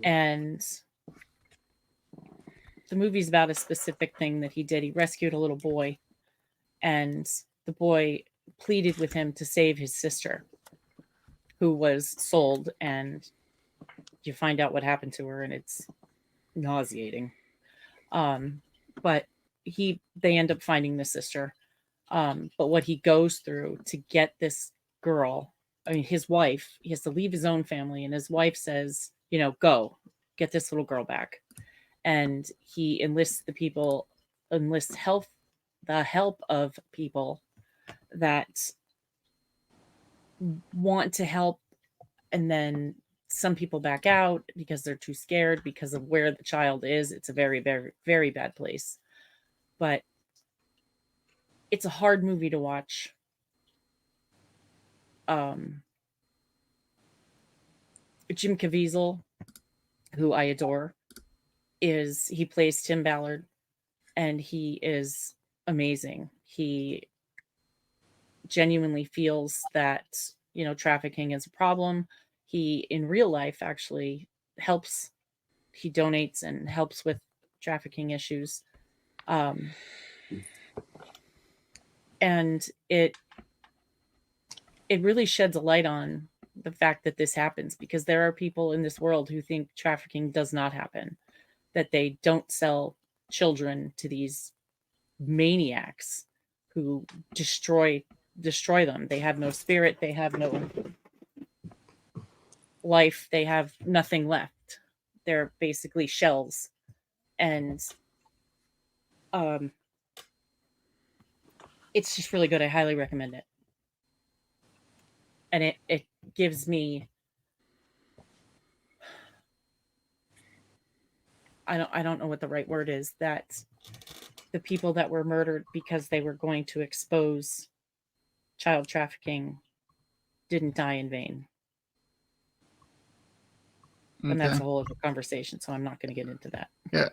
And the movie's about a specific thing that he did. He rescued a little boy, and the boy pleaded with him to save his sister, who was sold, and you find out what happened to her, and it's nauseating. But they end up finding the sister. But what he goes through to get this girl, I mean, his wife, he has to leave his own family, and his wife says, you know, go get this little girl back. And he enlists the help of people that want to help, and then some people back out because they're too scared because of where the child is. It's a very, very, very bad place. But it's a hard movie to watch. Jim Caviezel, who I adore, he plays Tim Ballard, and he is amazing. He genuinely feels that, you know, trafficking is a problem. He, in real life, actually helps. He donates and helps with trafficking issues. And it really sheds a light on the fact that this happens, because there are people in this world who think trafficking does not happen, that they don't sell children to these maniacs who destroy them. They have no spirit, they have no life, they have nothing left. They're basically shells. And it's just really good. I highly recommend it. And it gives me, I don't know what the right word is, that the people that were murdered because they were going to expose child trafficking didn't die in vain. Okay. And that's a whole other conversation, so I'm not going to get into that. Yeah.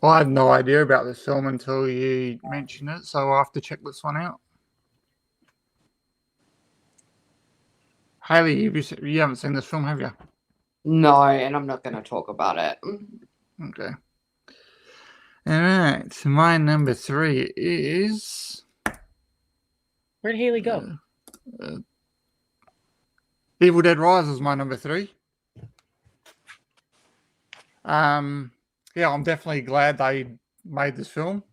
Well, I had no idea about this film until you mentioned it, so I'll have to check this one out. Hailey, you haven't seen this film, have you? No, and I'm not going to talk about it. Okay. All right. My number 3 is Where'd Haley go? Evil Dead Rises. My number 3. Yeah, I'm definitely glad they made this film.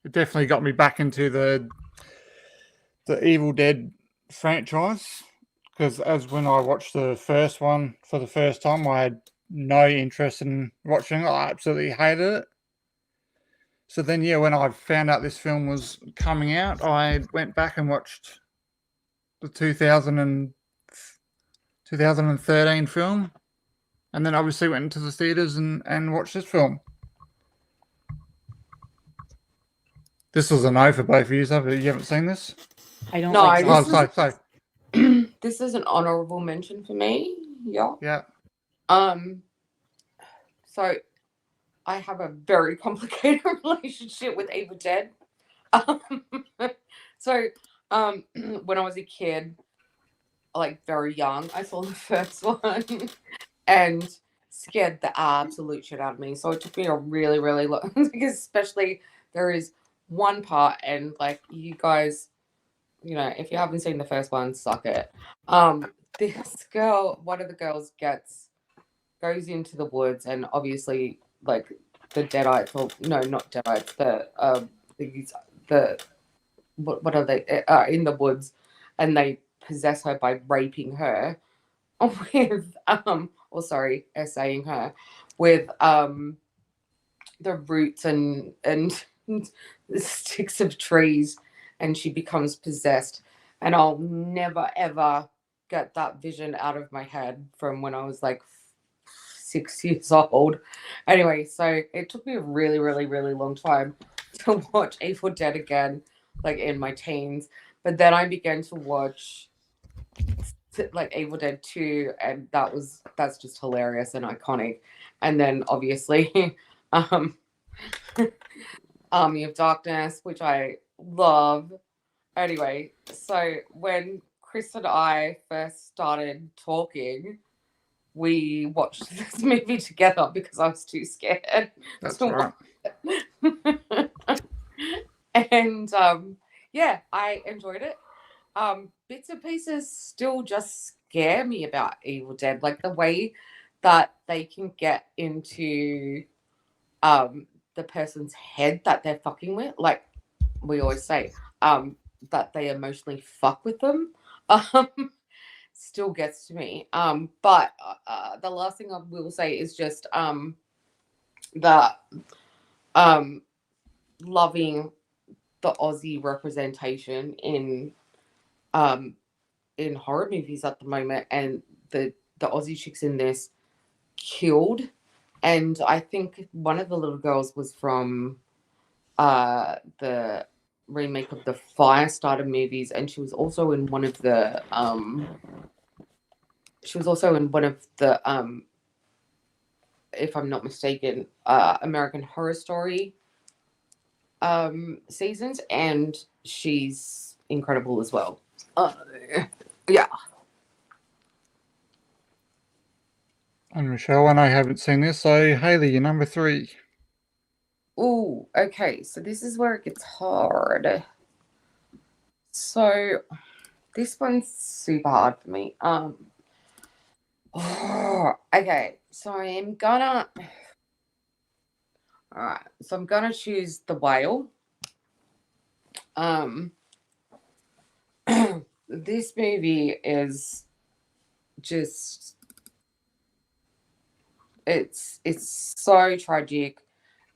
It definitely got me back into the Evil Dead franchise, because as when I watched the first one for the first time, I had no interest in watching it. I absolutely hated it. So then, yeah, when I found out this film was coming out, I went back and watched the 2013 film, and then obviously went into the theaters and watched this film. This was a no for both of you. You haven't seen this? I don't No, like this zombies. This is an honorable mention for me. Yeah. Yeah. So I have a very complicated relationship with Evil Dead. So when I was a kid, like very young, I saw the first one and scared the absolute shit out of me. So it took me a really, really long, because especially there is one part, and like, you guys, you know, if you haven't seen the first one, suck it. This girl, one of the girls goes into the woods, and obviously, like, the Deadites, or no, not Deadites, the what are they, in the woods, and they possess her by raping her with or sorry, essaying her with the roots and the sticks of trees, and she becomes possessed. And I'll never ever get that vision out of my head from when I was like 6 years old. Anyway, so it took me a really, really, really long time to watch Evil Dead again, like in my teens. But then I began to watch like Evil Dead 2, and that's just hilarious and iconic. And then obviously um Army of Darkness, which I love. Anyway, so when Chris and I first started talking, we watched this movie together because I was too scared. That's to right. And yeah, I enjoyed it. Bits and pieces still just scare me about Evil Dead, like the way that they can get into the person's head that they're fucking with. Like we always say, that they emotionally fuck with them. Um, Still gets to me. But the last thing I will say is just that loving the Aussie representation in horror movies at the moment, and the Aussie chicks in this killed. And I think one of the little girls was from the remake of the Firestarter movies, and she was also in one of the if I'm not mistaken, American Horror Story seasons, and she's incredible as well. Yeah. And Michelle, and I haven't seen this, so Hailey, you're number 3. Ooh, okay. So this is where it gets hard. So this one's super hard for me. Okay. So I'm gonna. All right. So I'm gonna choose The Whale. This movie is just. It's so tragic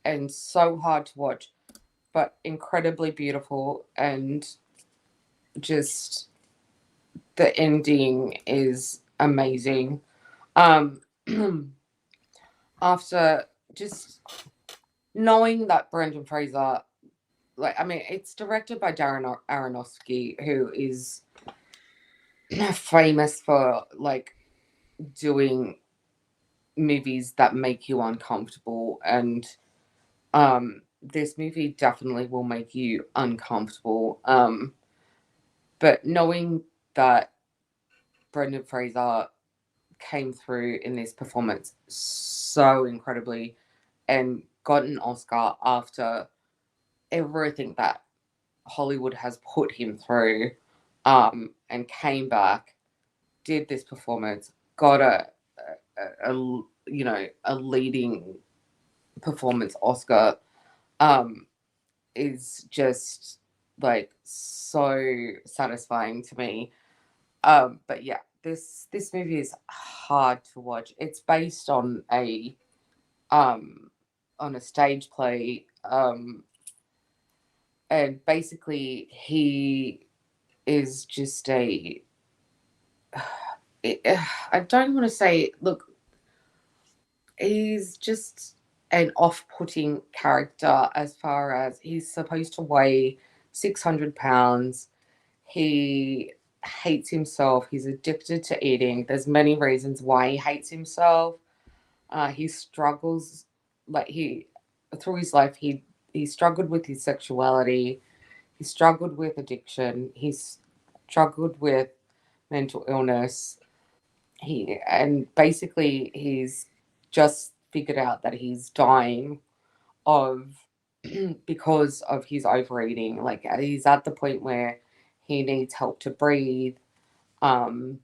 and so hard to watch, but incredibly beautiful, and just the ending is amazing. After just knowing that Brendan Fraser, like, I mean, it's directed by Darren Aronofsky, who is famous for like doing movies that make you uncomfortable, and this movie definitely will make you uncomfortable. But knowing that Brendan Fraser came through in this performance so incredibly and got an Oscar after everything that Hollywood has put him through, and came back, did this performance, got a leading performance Oscar, is just like so satisfying to me. But yeah, this movie is hard to watch. It's based on a stage play, and basically he is just I don't want to say, look, he's just an off-putting character as far as he's supposed to weigh 600 pounds. He hates himself. He's addicted to eating. There's many reasons why he hates himself. He struggles, through his life, he struggled with his sexuality. He struggled with addiction. He's struggled with mental illness. Basically he's just figured out that he's dying of because of his overeating. Like, he's at the point where he needs help to breathe, and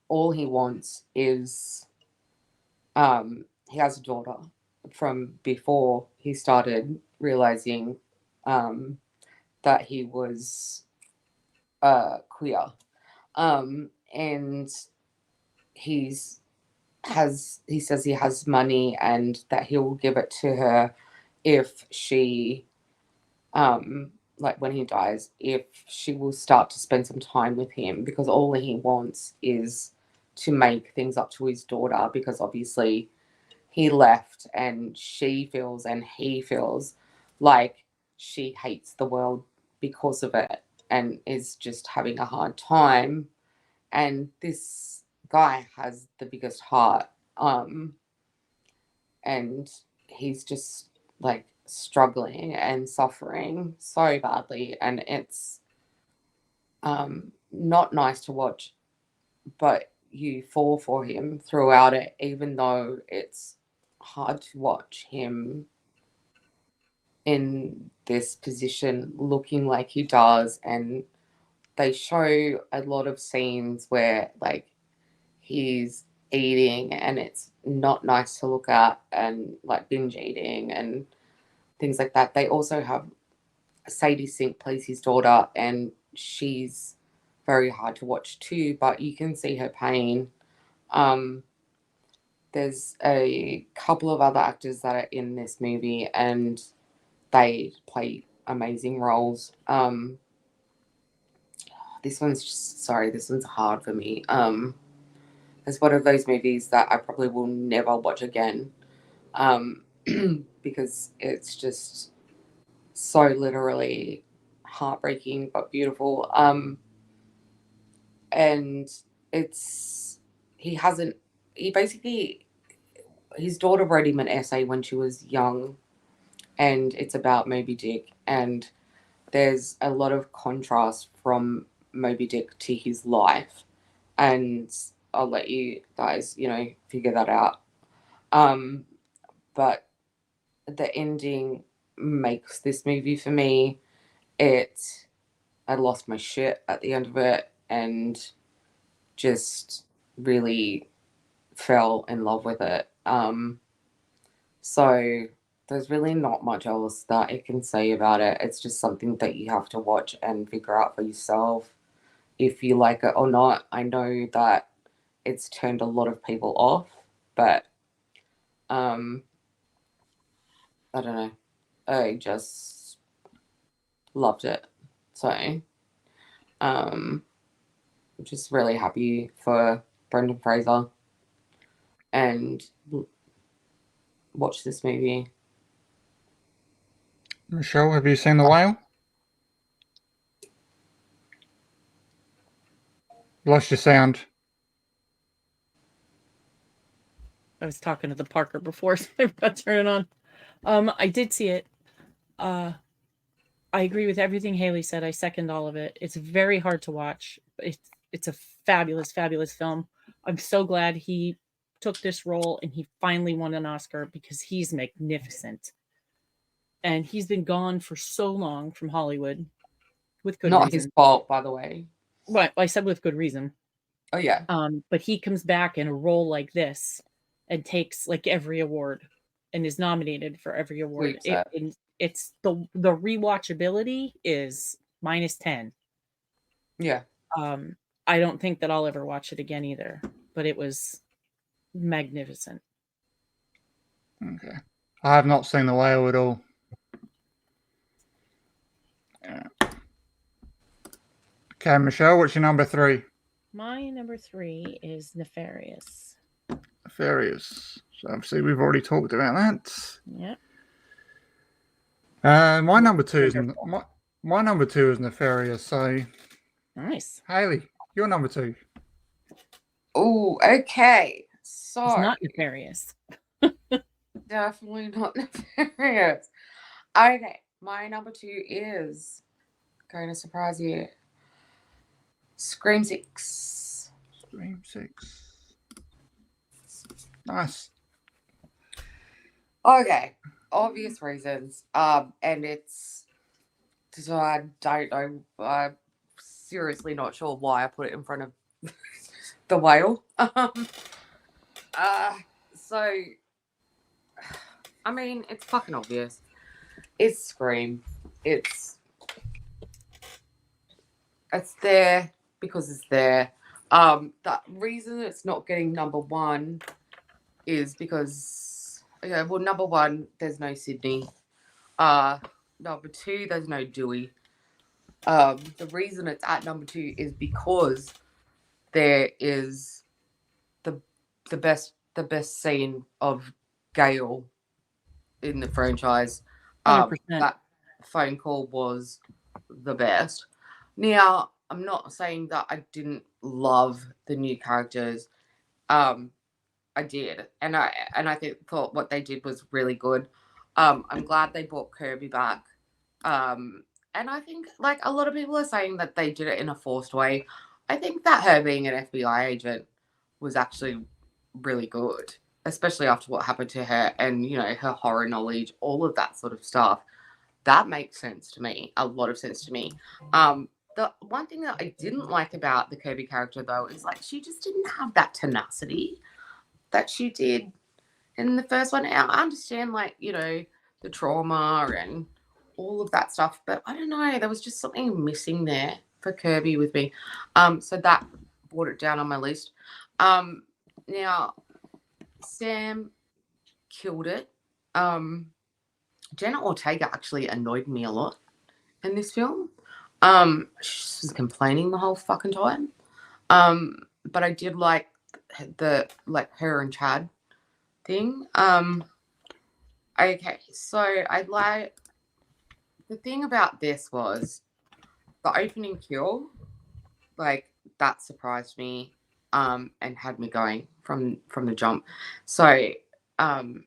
all he wants is, he has a daughter from before he started realizing that he was queer, and he says he has money and that he will give it to her if she, like when he dies, if she will start to spend some time with him, because all he wants is to make things up to his daughter, because obviously he left and she feels and he feels like she hates the world because of it and is just having a hard time. And this guy has the biggest heart, and he's just like struggling and suffering so badly, and it's not nice to watch, but you fall for him throughout it, even though it's hard to watch him in this position looking like he does. And they show a lot of scenes where like he's eating and it's not nice to look at, and like binge eating and things like that. They also have Sadie Sink plays his daughter, and she's very hard to watch too, but you can see her pain. There's a couple of other actors that are in this movie and they play amazing roles. This one's hard for me. It's one of those movies that I probably will never watch again, because it's just so literally heartbreaking but beautiful. And it's he basically, his daughter wrote him an essay when she was young, and it's about Moby Dick, and there's a lot of contrast from Moby Dick to his life, and I'll let you guys, figure that out. But the ending makes this movie for me. I lost my shit at the end of it and just really fell in love with it. So there's really not much else that I can say about it. It's just something that you have to watch and figure out for yourself if you like it or not. I know that it's turned a lot of people off, but I don't know. I just loved it. So I'm just really happy for Brendan Fraser, and watch this movie. Michelle, have you seen The Whale? Lost your sound. I was talking to the Parker before, so I forgot to turn it on. I did see it. I agree with everything Hailey said. I second all of it. It's very hard to watch. It's it's a fabulous, fabulous film. I'm so glad he took this role and he finally won an Oscar because he's magnificent. And he's been gone for so long from Hollywood with good Not reason. his fault, by the way. Well, I said with good reason. Oh yeah. But he comes back in a role like this and takes like every award and is nominated for every award. It's the rewatchability is -10. Yeah. I don't think that I'll ever watch it again either, but it was magnificent. Okay. I have not seen The Whale at all. Yeah. Okay, Michelle, what's your number 3? My number 3 is Nefarious. Nefarious. So obviously we've already talked about that. Yeah. My number 2 is my number 2 is Nefarious. So Nice. Hailey, your number 2. Oh, okay. So It's not nefarious. Definitely not nefarious. Okay, my number 2 is going to surprise you. Scream 6. Scream 6. Nice. Okay, obvious reasons. And it's so I don't know. I'm seriously not sure why I put it in front of The Whale. So I mean, it's fucking obvious. It's Scream. It's there because it's there. The reason it's not getting number 1 is because number 1, there's no Sydney. Number 2, there's no Dewey. The reason it's at number 2 is because there is the best scene of Gale in the franchise. 100%. That phone call was the best. Now, I'm not saying that I didn't love the new characters. I did, and I thought what they did was really good. I'm glad they brought Kirby back. And I think like a lot of people are saying that they did it in a forced way. I think that her being an FBI agent was actually really good, especially after what happened to her and, you know, her horror knowledge, all of that sort of stuff. That makes sense to me, a lot of sense to me. The one thing that I didn't like about the Kirby character, though, is like she just didn't have that tenacity that she did in the first one. I understand, like, you know, the trauma and all of that stuff, but I don't know, there was just something missing there for Kirby with me. So that brought it down on my list. Now, Sam killed it. Jenna Ortega actually annoyed me a lot in this film. She was complaining the whole fucking time. But I did like her and Chad thing. Okay, so the thing about this was the opening kill, like that surprised me, and had me going from the jump. So, and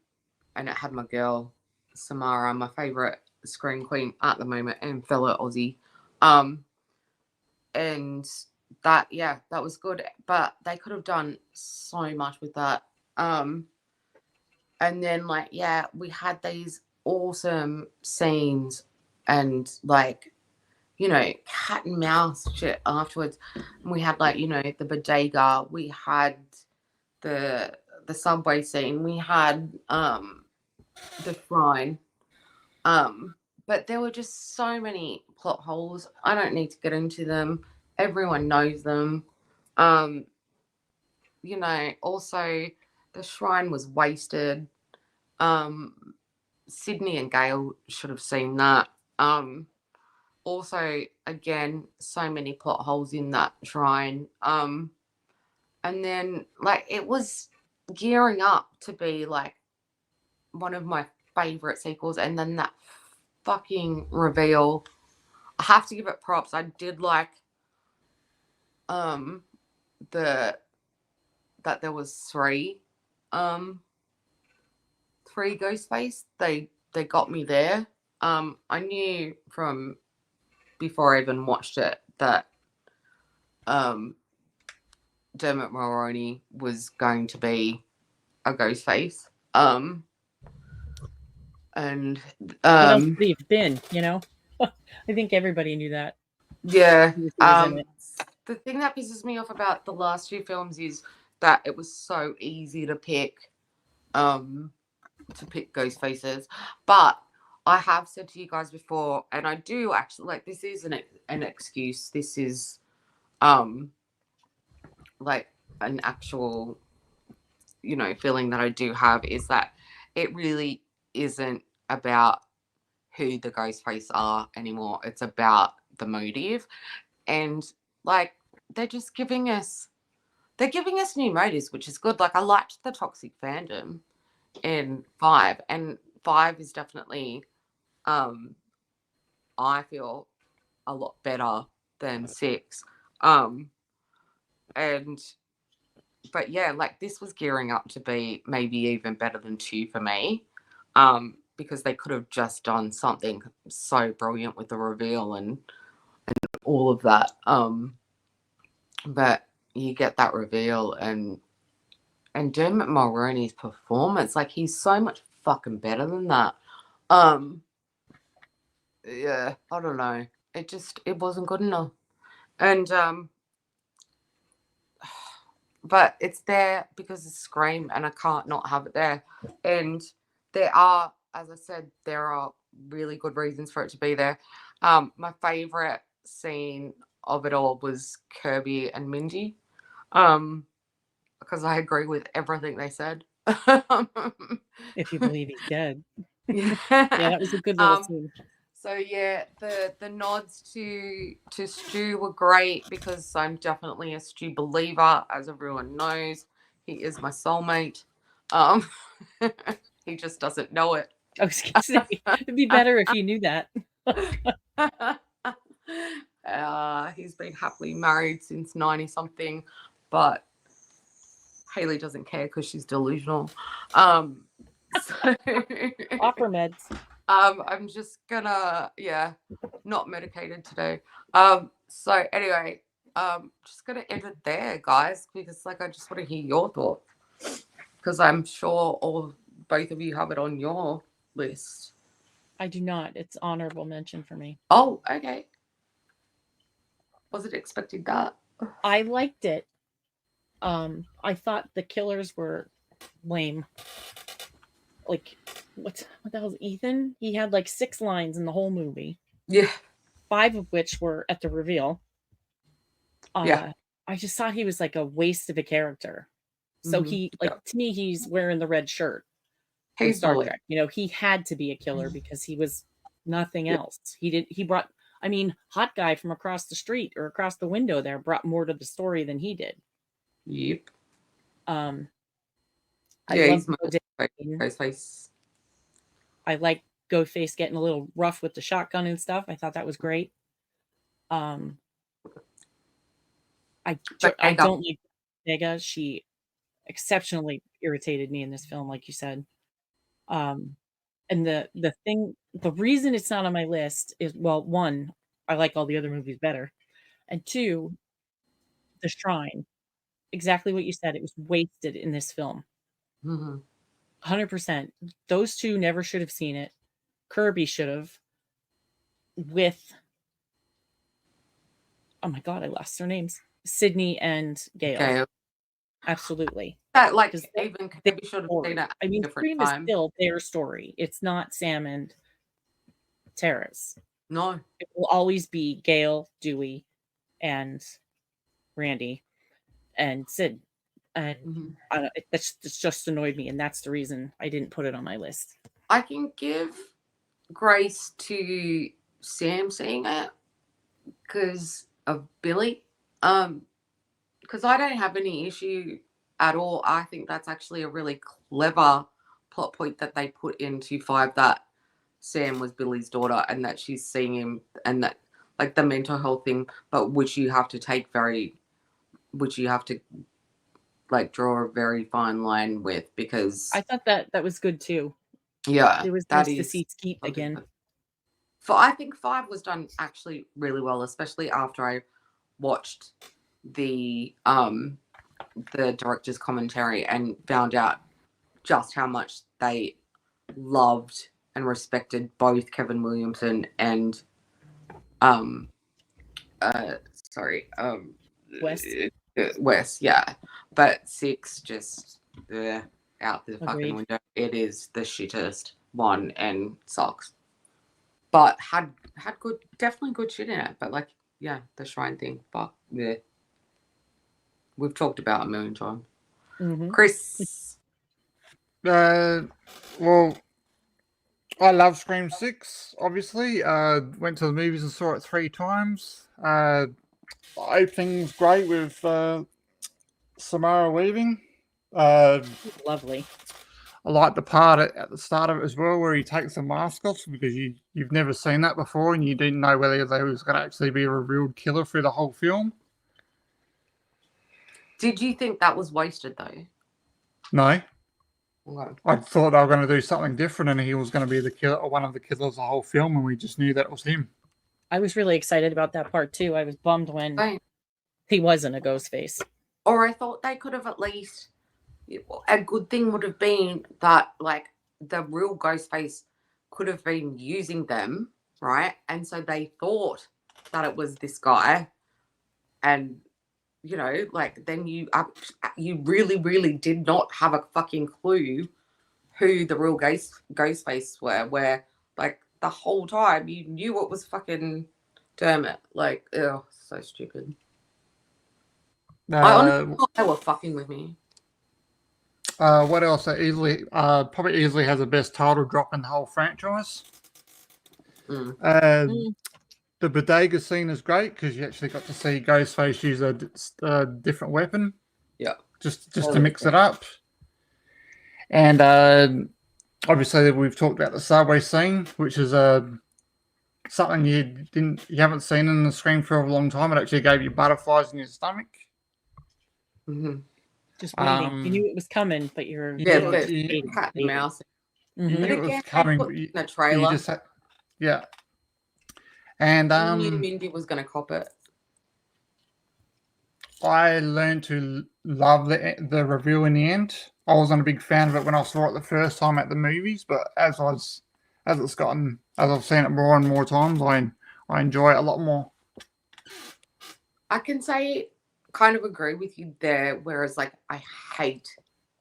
it had my girl Samara, my favorite scream queen at the moment, and fellow Aussie, and that was good, but they could have done so much with that. And then we had these awesome scenes and like, you know, cat and mouse shit afterwards. And we had the bodega, we had the subway scene, we had the shrine. But there were just so many plot holes. I don't need to get into them. Everyone knows them. You know, also the shrine was wasted. Sydney and Gale should have seen that. Also, again, so many plot holes in that shrine. And then it was gearing up to be like one of my favorite sequels, and then that fucking reveal. I have to give it props. I did like that there was three Ghostface. They got me there. I knew from before I even watched it that Dermot Mulroney was going to be a Ghostface. And What else would he have been? I think everybody knew that. yeah. He was in it. The thing that pisses me off about the last few films is that it was so easy to pick Ghostfaces. But I have said to you guys before, and I do actually, like, this is an excuse. This is like an actual, feeling that I do have, is that it really isn't about who the Ghostface are anymore. It's about the motive. And like, they're giving us new motives, which is good. Like, I liked the toxic fandom in 5, and 5 is definitely I feel a lot better than 6. But yeah, like, this was gearing up to be maybe even better than 2 for me. Because they could have just done something so brilliant with the reveal and all of that. But you get that reveal, and Dermot Mulroney's performance, like, he's so much fucking better than that. Yeah, I don't know. It wasn't good enough. And but it's there because it's Scream, and I can't not have it there. And there are, as I said, there are really good reasons for it to be there. My favorite scene of it all was Kirby and Mindy, because I agree with everything they said. If you believe he's dead. Yeah, that was a good little scene. So yeah, the nods to Stu were great, because I'm definitely a Stu believer, as everyone knows. He is my soulmate. He just doesn't know it. I was gonna say, it'd be better if you knew that. He's been happily married since 90 something, but Hailey doesn't care because she's delusional. So Offer meds. I'm just gonna, not medicated today. So anyway, just gonna end it there, guys, because like, I just want to hear your thoughts, because I'm sure both of you have it on your list. I do not. It's honorable mention for me. Oh, okay. Wasn't expecting that. I liked it. I thought the killers were lame. Like, what the hell's Ethan? He had like 6 lines in the whole movie. Yeah. 5 of which were at the reveal. Yeah. I just thought he was like a waste of a character. So he, like, to me, he's wearing the red shirt in Star Trek. He had to be a killer because he was nothing else. He brought, hot guy from across the street or across the window there brought more to the story than he did. Yep. I love Ghostface. I like Ghostface getting a little rough with the shotgun and stuff. I thought that was great. I don't like Vega. She exceptionally irritated me in this film, like you said. And the reason it's not on my list is, well, 1, I like all the other movies better, and 2, The Shrine. Exactly what you said. It was wasted in this film. 100%. Those 2 never should have seen it. Kirby should have. With, oh my god, I lost their names. Sydney and Gail. Absolutely. That, like, even Kirby should have seen it. Scream is still their story. It's not Sam and Tara's. No. It will always be Gail, Dewey, and Randy, and Sid. And it's just annoyed me, and that's the reason I didn't put it on my list. I can give grace to Sam seeing it because of Billy. Because I don't have any issue at all. I think that's actually a really clever plot point that they put into 5, that Sam was Billy's daughter and that she's seeing him, and that, like, the mental health thing, but which you have to like draw a very fine line with, because I thought that was good too. Yeah, it was nice to see Skeet again. I think 5 was done actually really well, especially after I watched the the director's commentary and found out just how much they loved and respected both Kevin Williamson and sorry, Wes, yeah. But 6 just out the fucking window. It is the shittest one and sucks. But had good, definitely good shit in it. But like, yeah, the shrine thing, fuck yeah. We've talked about it a million times. Mm-hmm. Chris. Well, I love Scream 6, obviously. Went to the movies and saw it 3 times. Opening's great with Samara Weaving. Lovely. I like the part at the start of it as well where he takes the mask off because you've never seen that before and you didn't know whether there was going to actually be a revealed killer through the whole film. Did you think that was wasted though? No. Okay. I thought they were going to do something different and he was going to be the killer or one of the killers the whole film and we just knew that was him. I was really excited about that part too. I was bummed when he wasn't a ghost face. Or I thought they could have at least, a good thing would have been that like the real ghost face could have been using them, right? And so they thought that it was this guy, and you know, like then you really, really did not have a fucking clue who the real ghost face were. Where like the whole time you knew it was fucking Dermot. Like, oh, so stupid. I honestly thought they were fucking with me. What else? Probably easily has the best title drop in the whole franchise. The bodega scene is great because you actually got to see Ghostface use a different weapon. Yeah, just to mix it up. And obviously we've talked about the subway scene, which is something you haven't seen in the Scream for a long time. It actually gave you butterflies in your stomach. Mm-hmm. Just waiting. You knew it was coming, but you're cat and mouse. You knew it was coming. But in the trailer. Yeah. And I knew Mindy was going to cop it. I learned to love the reveal in the end. I wasn't a big fan of it when I saw it the first time at the movies, but as I've seen it more and more times, I enjoy it a lot more. I can say kind of agree with you there, whereas like I hate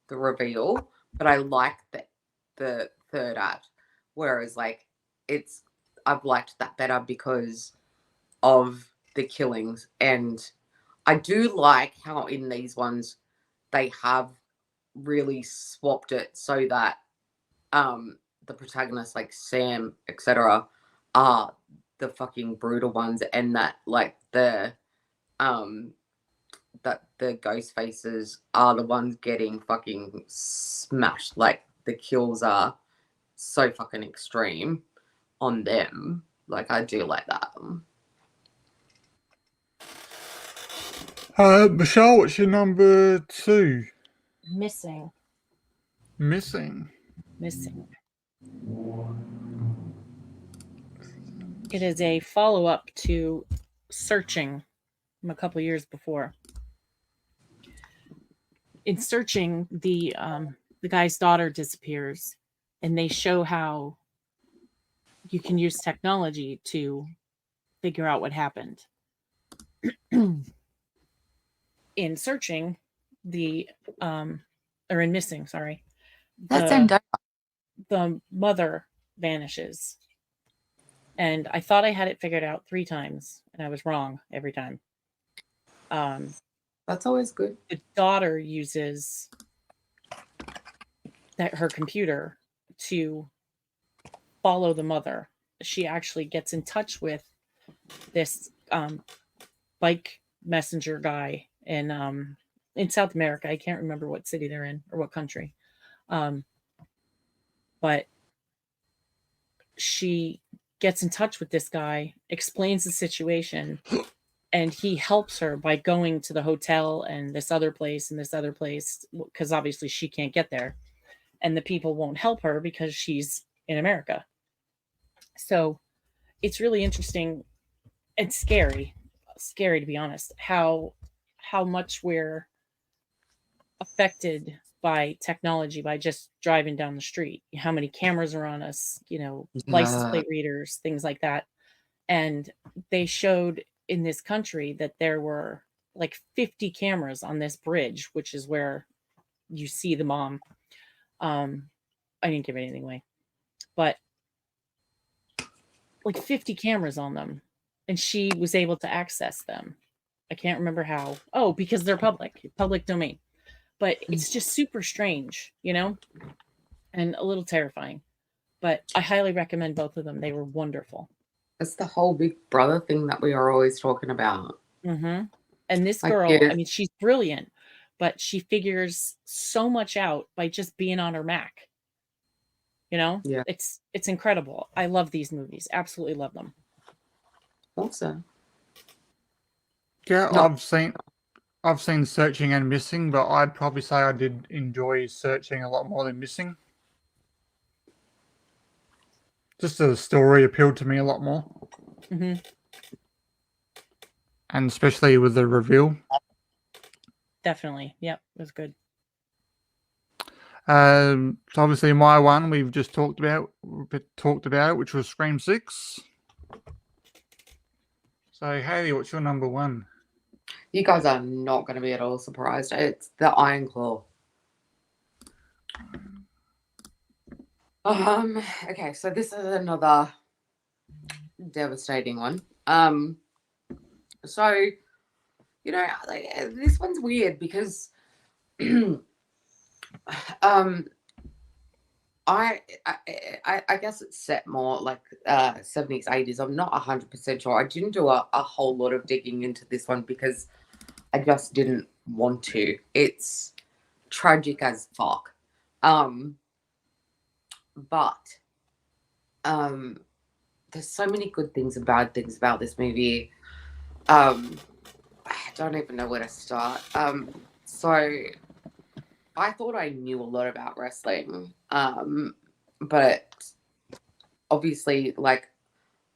the reveal, but I like the third act. Whereas like I've liked that better because of the killings. And I do like how in these ones they have really swapped it so that the protagonists like Sam, etc., are the fucking brutal ones, and that like that the ghost faces are the ones getting fucking smashed. Like the kills are so fucking extreme on them. Like I do like that. Michelle, what's your number 2? Missing. It is a follow-up to Searching from a couple years before. In Searching, the guy's daughter disappears, and they show how you can use technology to figure out what happened. In Searching, in Missing, sorry, the mother vanishes. And I thought I had it figured out 3 times, and I was wrong every time. That's always good. The daughter uses her computer to follow the mother. She actually gets in touch with this bike messenger guy in South America. I can't remember what city they're in or what country. But she gets in touch with this guy, explains the situation, and he helps her by going to the hotel and this other place, because obviously she can't get there. And the people won't help her because she's in America. So it's really interesting and scary to be honest, how much we're affected by technology by just driving down the street. How many cameras are on us, license Yeah. plate readers, things like that. And they showed in this country that there were like 50 cameras on this bridge, which is where you see the mom. I didn't give anything away, but like 50 cameras on them, and she was able to access them. I can't remember how. Oh, because they're public domain. But it's just super strange, and a little terrifying. But I highly recommend both of them. They were wonderful. It's the whole Big Brother thing that we are always talking about. Mm-hmm. And this Like, girl, yeah. I mean, she's brilliant, but she figures so much out by just being on her Mac. Yeah. It's incredible. I love these movies. Absolutely love them. Also, Yeah, No. I've seen Searching and Missing, but I'd probably say I did enjoy Searching a lot more than Missing. Just the story appealed to me a lot more, Mm-hmm. and especially with the reveal. Definitely. Yep, it was good. So obviously my one we've just talked about, which was Scream 6. So Hailey, what's your number one? you guys are not going to be at all surprised. It's the Iron Claw. Okay, so this is another devastating one. So this one's weird because I guess it's set more like 70s, 80s. I'm not 100% sure. I didn't do a whole lot of digging into this one because I just didn't want to. It's tragic as fuck. But there's so many good things and bad things about this movie. I don't even know where to start. So I thought I knew a lot about wrestling, but obviously, like,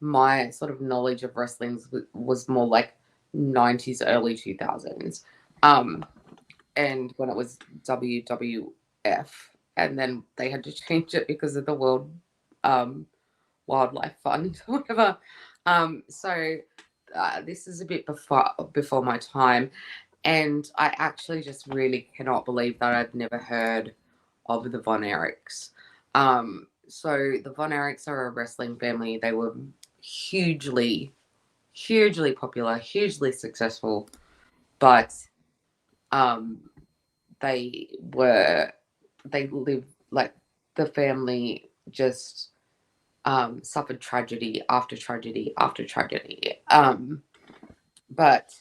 my sort of knowledge of wrestling was more like 90s, early 2000s, and when it was WWF, and then they had to change it because of the World Wildlife Fund, or whatever. So this is a bit before my time. And I actually just really cannot believe that I've never heard of the Von Erichs. So the Von Erichs are a wrestling family. They were hugely, hugely popular, hugely successful, but they lived like the family just suffered tragedy after tragedy after tragedy. But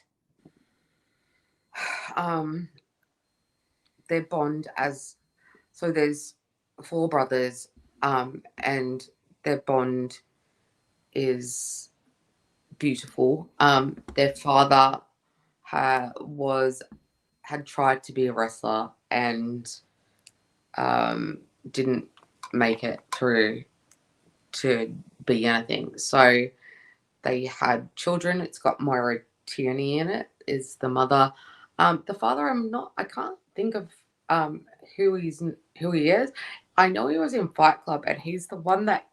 their bond so there's 4 brothers, and their bond is beautiful. Their father had tried to be a wrestler and didn't make it through to be anything. So they had children. It's got Moira Tierney in it, is the mother. The father, I can't think of who he is. I know he was in Fight Club, and he's the one that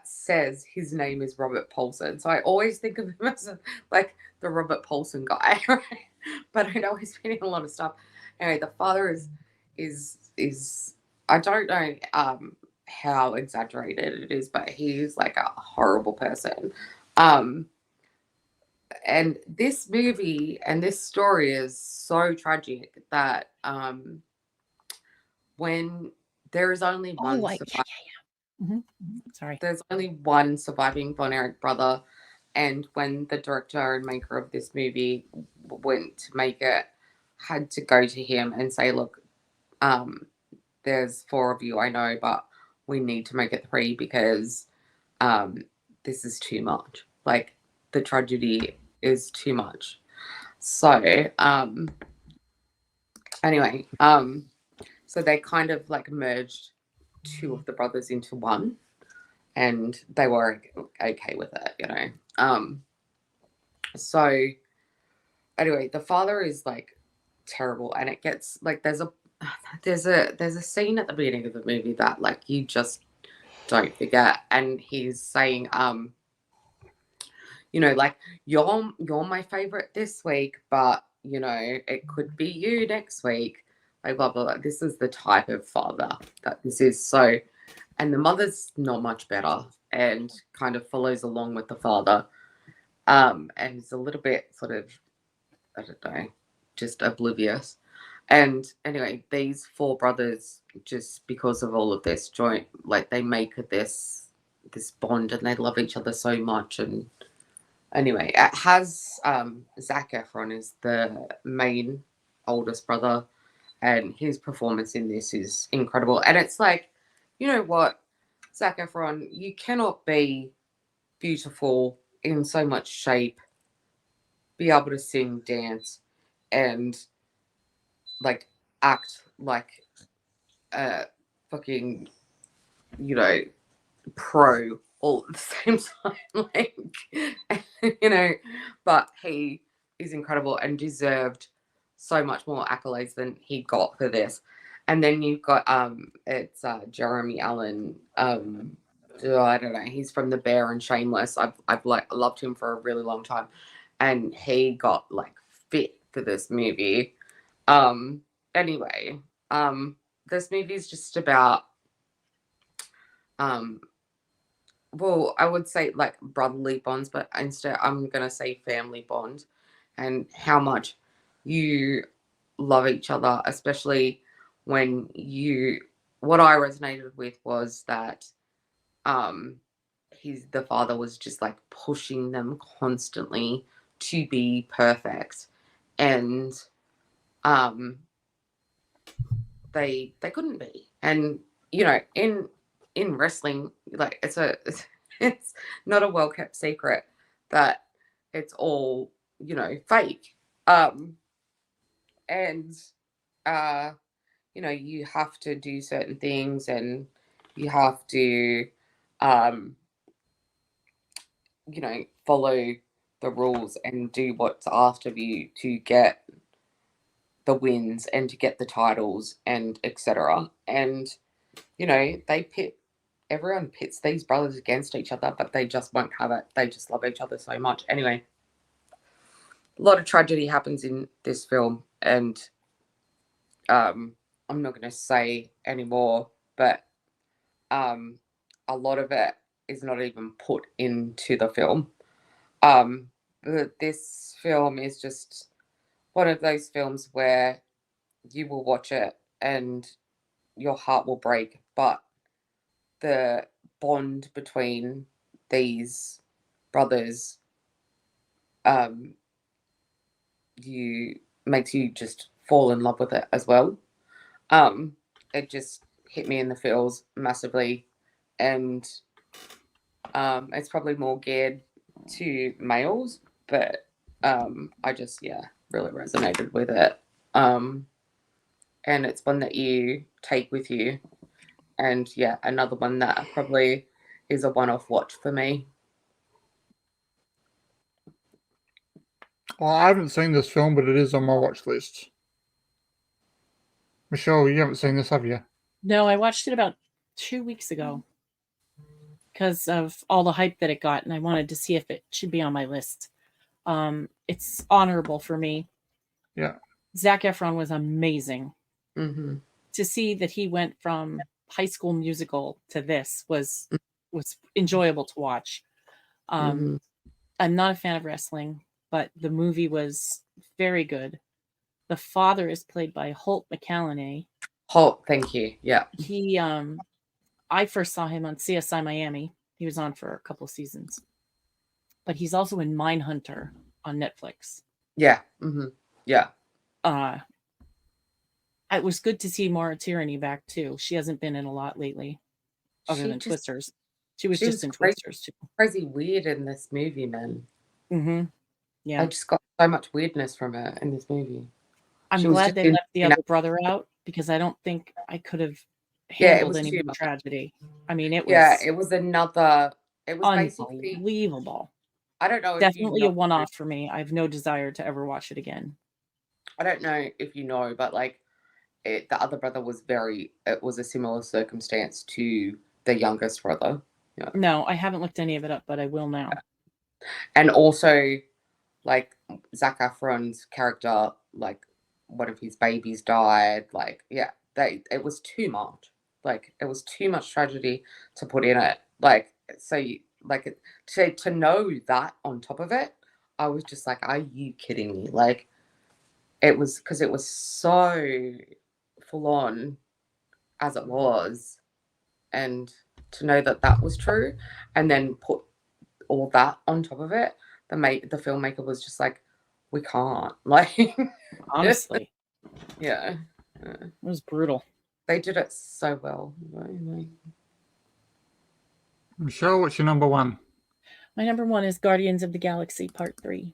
says his name is Robert Paulson. So I always think of him as like the Robert Paulson guy, right? But I know he's been in a lot of stuff. Anyway, the father is I don't know how exaggerated it is, but he's like a horrible person. And this movie and this story is so tragic that when there is only one Sorry. there's only one surviving Von Erich brother, and when the director and maker of this movie went to make it, had to go to him and say, look, there's 4 of you, I know, but we need to make it 3 because this is too much. Like, the tragedy is too much. So anyway, so they kind of like merged 2 of the brothers into one, and they were okay with it, So anyway, the father is like terrible, and it gets like there's a scene at the beginning of the movie that like you just don't forget, and he's saying like you're my favorite this week, but it could be you next week, like blah blah blah. This is the type of father that this is. So, and the mother's not much better and kind of follows along with the father, and is a little bit sort of, I don't know, just oblivious. And anyway, these four brothers, just because of all of this joint, like they make this bond, and they love each other so much. And anyway, it has Zac Efron is the main oldest brother, and his performance in this is incredible. And it's like, you know what, Zac Efron, you cannot be beautiful in so much shape, be able to sing, dance, and like act like a fucking, pro all at the same time. Like, but he is incredible and deserved so much more accolades than he got for this. And then you've got it's Jeremy Allen. I don't know. He's from The Bear and Shameless. I've loved him for a really long time, and he got like fit for this movie. Anyway, this movie is just about well, I would say like brotherly bonds, but instead I'm gonna say family bond, and how much you love each other, especially when what I resonated with was that the father was just like pushing them constantly to be perfect, and they couldn't be. And in wrestling, like it's not a well kept secret that it's all fake, and you have to do certain things, and you have to follow the rules and do what's asked of you to get the wins and to get the titles and etc. And everyone pits these brothers against each other, but they just won't have it. They just love each other so much. Anyway, a lot of tragedy happens in this film, and I'm not going to say anymore, but a lot of it is not even put into the film. This film is just one of those films where you will watch it and your heart will break, but the bond between these brothers makes you just fall in love with it as well. It just hit me in the feels massively, and it's probably more geared to males, but I just really resonated with it, and it's one that you take with you. And another one that probably is a one-off watch for me. Well, I haven't seen this film, but it is on my watch list. Michelle, you haven't seen this, have you? No, I watched it about 2 weeks ago because of all the hype that it got, and I wanted to see if it should be on my list. It's honorable for me. Yeah. Zac Efron was amazing. Mm-hmm. To see that he went from High School Musical to this was enjoyable to watch. I'm not a fan of wrestling, but the movie was very good. The father is played by Holt McCallany. Holt, thank you. Yeah. He I first saw him on CSI Miami. He was on for a couple of seasons. But he's also in Mindhunter on Netflix. Yeah. Mm-hmm. Yeah. It was good to see Maura Tierney back too. She hasn't been in a lot lately, other than Twisters. She was just in Twisters too. Crazy weird in this movie, man. Mm-hmm. Yeah. I just got so much weirdness from her in this movie. I'm glad they left the other brother out, because I don't think I could have handled any more tragedy. I mean, it was it was another. It was basically unbelievable. I don't know. Definitely a one-off for me. I have no desire to ever watch it again. I don't know if you know, but like the other brother was it was a similar circumstance to the youngest brother. Yeah. No, I haven't looked any of it up, but I will now. And also, like, Zac Efron's character, like, one of his babies died. Like, yeah, it was too much. Like, it was too much tragedy to put in it. Like, so, like, to know that on top of it, I was just like, are you kidding me? Like, it was, because it was so full on as it was. And to know that that was true, and then put all that on top of it, the filmmaker was just like, we can't. Like, Honestly, yeah. it was brutal. They did it so well. Like, Michelle, what's your number one? My number one is Guardians of the Galaxy Part 3,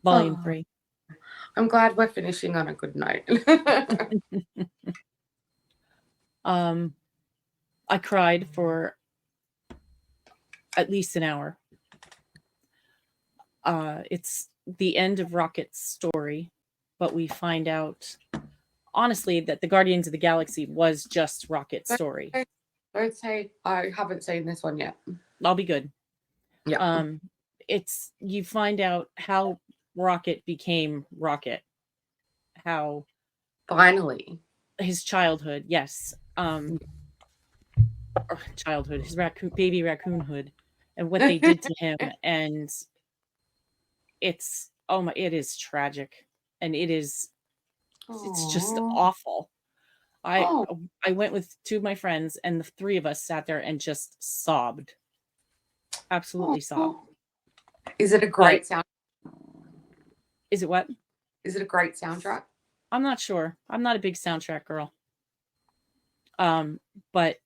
Volume Oh. 3. I'm glad we're finishing on a good note. I cried for at least an hour. It's the end of Rocket's story, but we find out, honestly, that the Guardians of the Galaxy was just Rocket's story. Don't say I haven't seen this one yet. I'll be good. Yeah. It's, you find out how Rocket became Rocket, how Finally. his childhood, yes, childhood, his baby raccoonhood, and what they did to him, and it's, oh my, it is tragic, and it's just awful. I went with two of my friends, and the three of us sat there and just sobbed, absolutely sobbed. Is it a great sound? Is it what? Is it a great soundtrack? I'm not sure. I'm not a big soundtrack girl. But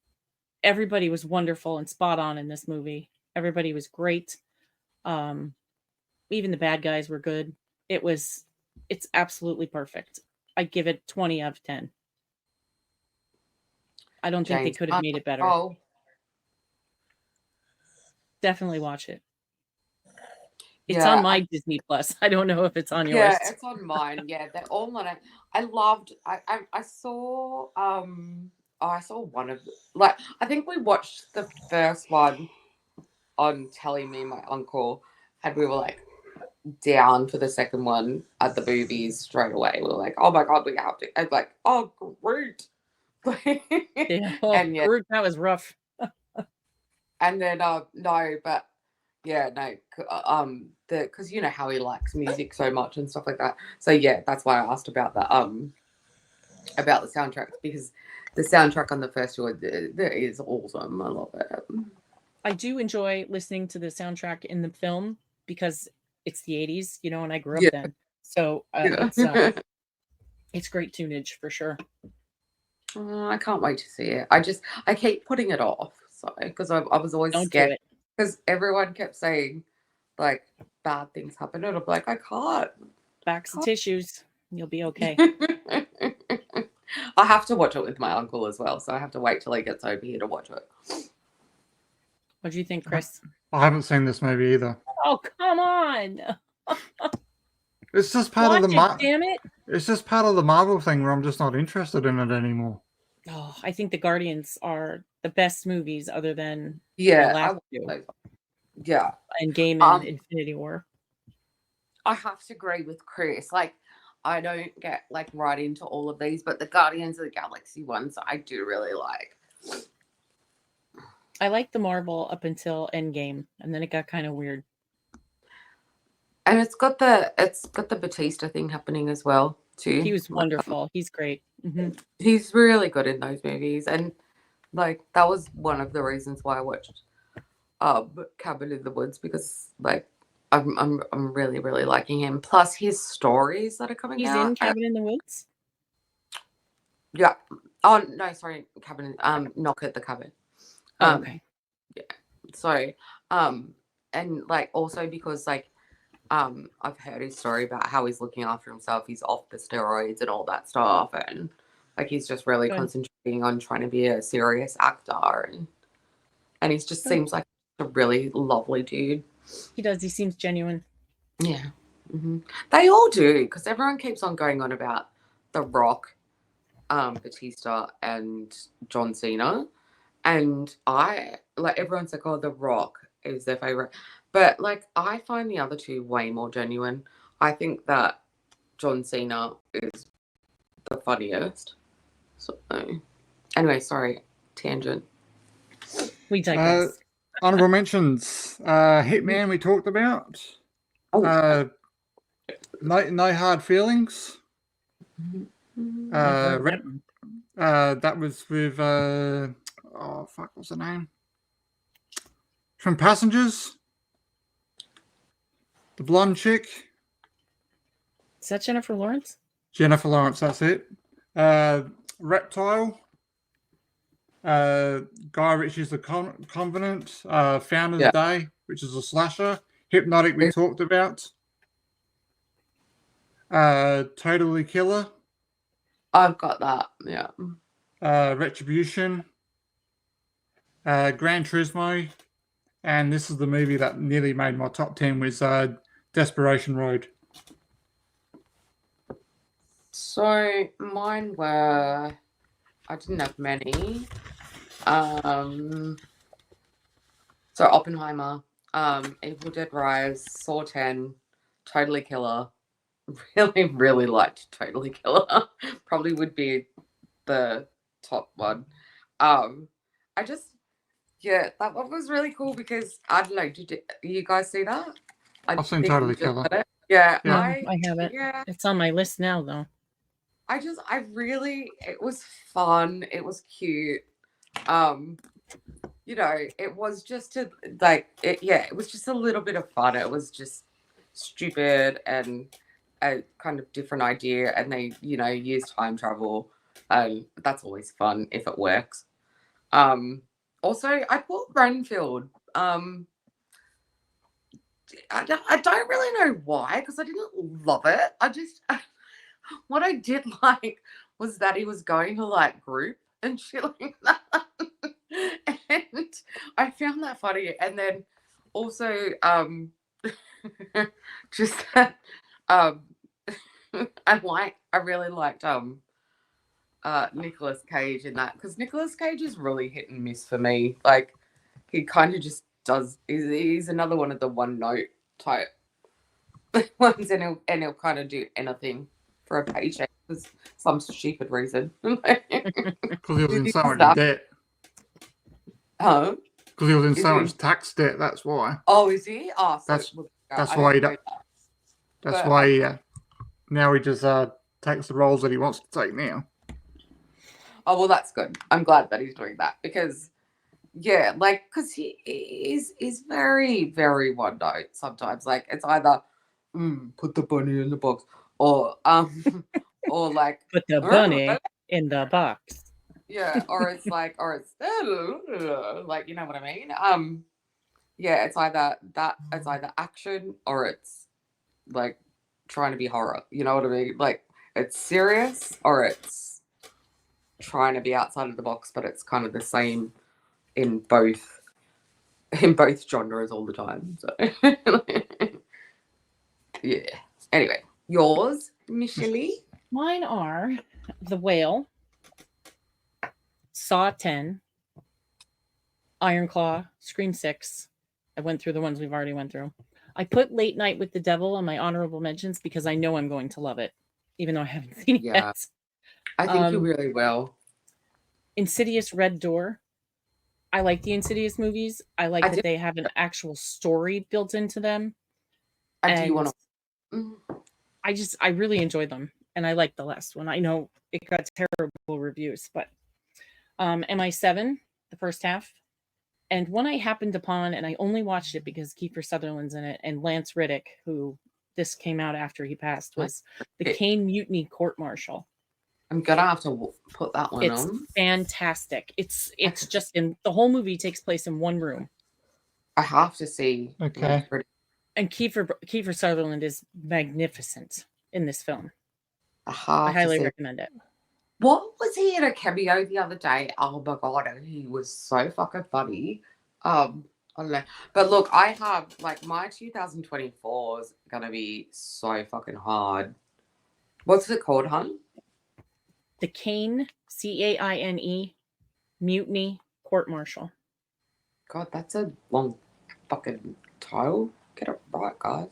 everybody was wonderful and spot on in this movie. Everybody was great. Even the bad guys were good. It's absolutely perfect. I give it 20 out of 10. I don't think they could have made it better. Oh. Definitely watch it. It's on my Disney Plus. I don't know if it's on yours. Yeah, it's on mine. Yeah, they're all on it. I saw I saw one of like, I think we watched the first one on telly, me and my uncle, and we were like down for the second one at the movies straight away. We were like, oh my god, we have to. And like, oh Groot. Yeah, And yeah, Groot, that was rough. and then no, but yeah, no, because you know how he likes music so much and stuff like that. So yeah, that's why I asked about the soundtracks, because the soundtrack on the first one is awesome. I love it. I do enjoy listening to the soundtrack in the film because it's the 80s, you know, and I grew up then. So it's great tunage for sure. I can't wait to see it. I keep putting it off, so because I was always scared, because everyone kept saying like bad things happen, and I'm like, I can't. Backs and tissues, you'll be okay. I have to watch it with my uncle as well, so I have to wait till he gets over here to watch it. What do you think, Chris? I haven't seen this movie either. Oh, come on! It's just part of the damn it! It's just part of the Marvel thing where I'm just not interested in it anymore. Oh, I think the Guardians are the best movies, other than yeah, the last two. Yeah, Endgame and Infinity War. I have to agree with Chris. Like, I don't get like right into all of these, but the Guardians of the Galaxy ones I do really like. I like the Marvel up until Endgame, and then it got kind of weird. And it's got the Batista thing happening as well too. He was wonderful. He's great. Mm-hmm. He's really good in those movies, and like that was one of the reasons why I watched Cabin in the Woods, because like I'm really really liking him. Plus his stories that are coming out. He's in Cabin in the Woods. Yeah. Oh no, sorry, Cabin. Knock at the Cabin. Okay. Yeah. So, and like also because like, I've heard his story about how he's looking after himself. He's off the steroids and all that stuff, and like he's just really concentrating on trying to be a serious actor, and he just seems like a really lovely dude. He does. He seems genuine. Yeah. They all do, because everyone keeps on going on about The Rock, Batista, and John Cena. And I, like, everyone's like, oh, The Rock is their favorite. But, like, I find the other two way more genuine. I think that John Cena is the funniest. So, anyway, sorry, tangent. We digress. Honorable mentions. Hitman we talked about. Oh, No Hard Feelings. I've heard that. That was with what's the name? From Passengers. The blonde chick. Is that Jennifer Lawrence? Jennifer Lawrence, that's it. Reptile. Guy Ritchie's The Covenant. Founders Day, which is a slasher. Hypnotic we talked about. Totally Killer. I've got that, yeah. Retribution. Gran Turismo. And this is the movie that nearly made my top 10 was Desperation Road. So mine were, I didn't have many. So Oppenheimer, Evil Dead Rise, Saw 10, Totally Killer. Really, really liked Totally Killer. Probably would be the top one. That one was really cool because I don't know, did you guys see that? I've seen Totally Killer. Yeah, No, I haven't. Yeah. It's on my list now, though. It was fun. It was cute. It was just it was just a little bit of fun. It was just stupid and a kind of different idea. And they, use time travel. That's always fun if it works. Also, I put Renfield. I don't really know why, because I didn't love it. What I did like was that he was going to like group and shit like that. And I found that funny. And then also just that I really liked Nicolas Cage in that, because Nicolas Cage is really hit and miss for me. Like, he kind of just does, he's another one of the one note type ones, and he'll kind of do anything for a paycheck for some stupid reason. Because he was in so much debt. Huh? Because he was in so much tax debt, that's why. Oh, is he? Oh, so that's why he does. That's why now he just takes the roles that he wants to take now. Oh, well, that's good. I'm glad that he's doing that, because because he is very, very one note sometimes. Like, it's either put the bunny in the box, or or like put the bunny in the box. Yeah, or it's like, like, you know what I mean? It's either action, or it's like trying to be horror. You know what I mean? Like, it's serious, or it's trying to be outside of the box, but it's kind of the same in both genres all the time. So yeah. Anyway, yours, Michelle? Mine are The Whale, Saw 10, Iron Claw, Scream 6. I went through the ones we've already went through. I put Late Night with the Devil on my honorable mentions because I know I'm going to love it, even though I haven't seen it yet. I think you really will. Insidious Red Door. I like the Insidious movies. I like that they have an actual story built into them. I really enjoyed them. And I like the last one. I know it got terrible reviews, but MI7, the first half. And one I happened upon, and I only watched it because Kiefer Sutherland's in it, and Lance Riddick, who this came out after he passed, was the Kane Mutiny Court Martial. I'm gonna have to put that one on. It's fantastic. It's just the whole movie takes place in one room. I have to see. Okay. And Kiefer Sutherland is magnificent in this film. I I highly recommend it. What was he in a cameo the other day? Oh my god, he was so fucking funny. I don't know. But look, I have like my 2024 is gonna be so fucking hard. What's it called, hun? The Caine, Caine, Mutiny Court Martial. God, that's a long fucking title. Get it right, guys.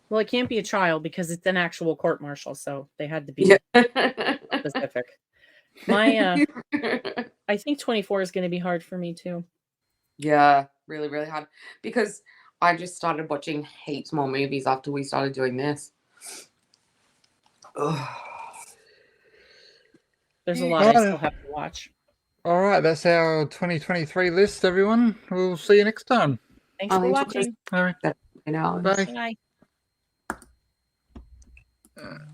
Well, it can't be a trial because it's an actual court martial, so they had to be Yeah. specific. My I think 24 is going to be hard for me too. Yeah, really, really hard. Because I just started watching heaps more movies after we started doing this. Ugh. There's a lot I still have to watch. All right, that's our 2023 list, everyone. We'll see you next time. Thanks for Thanks for watching. All right, You know. bye. Bye.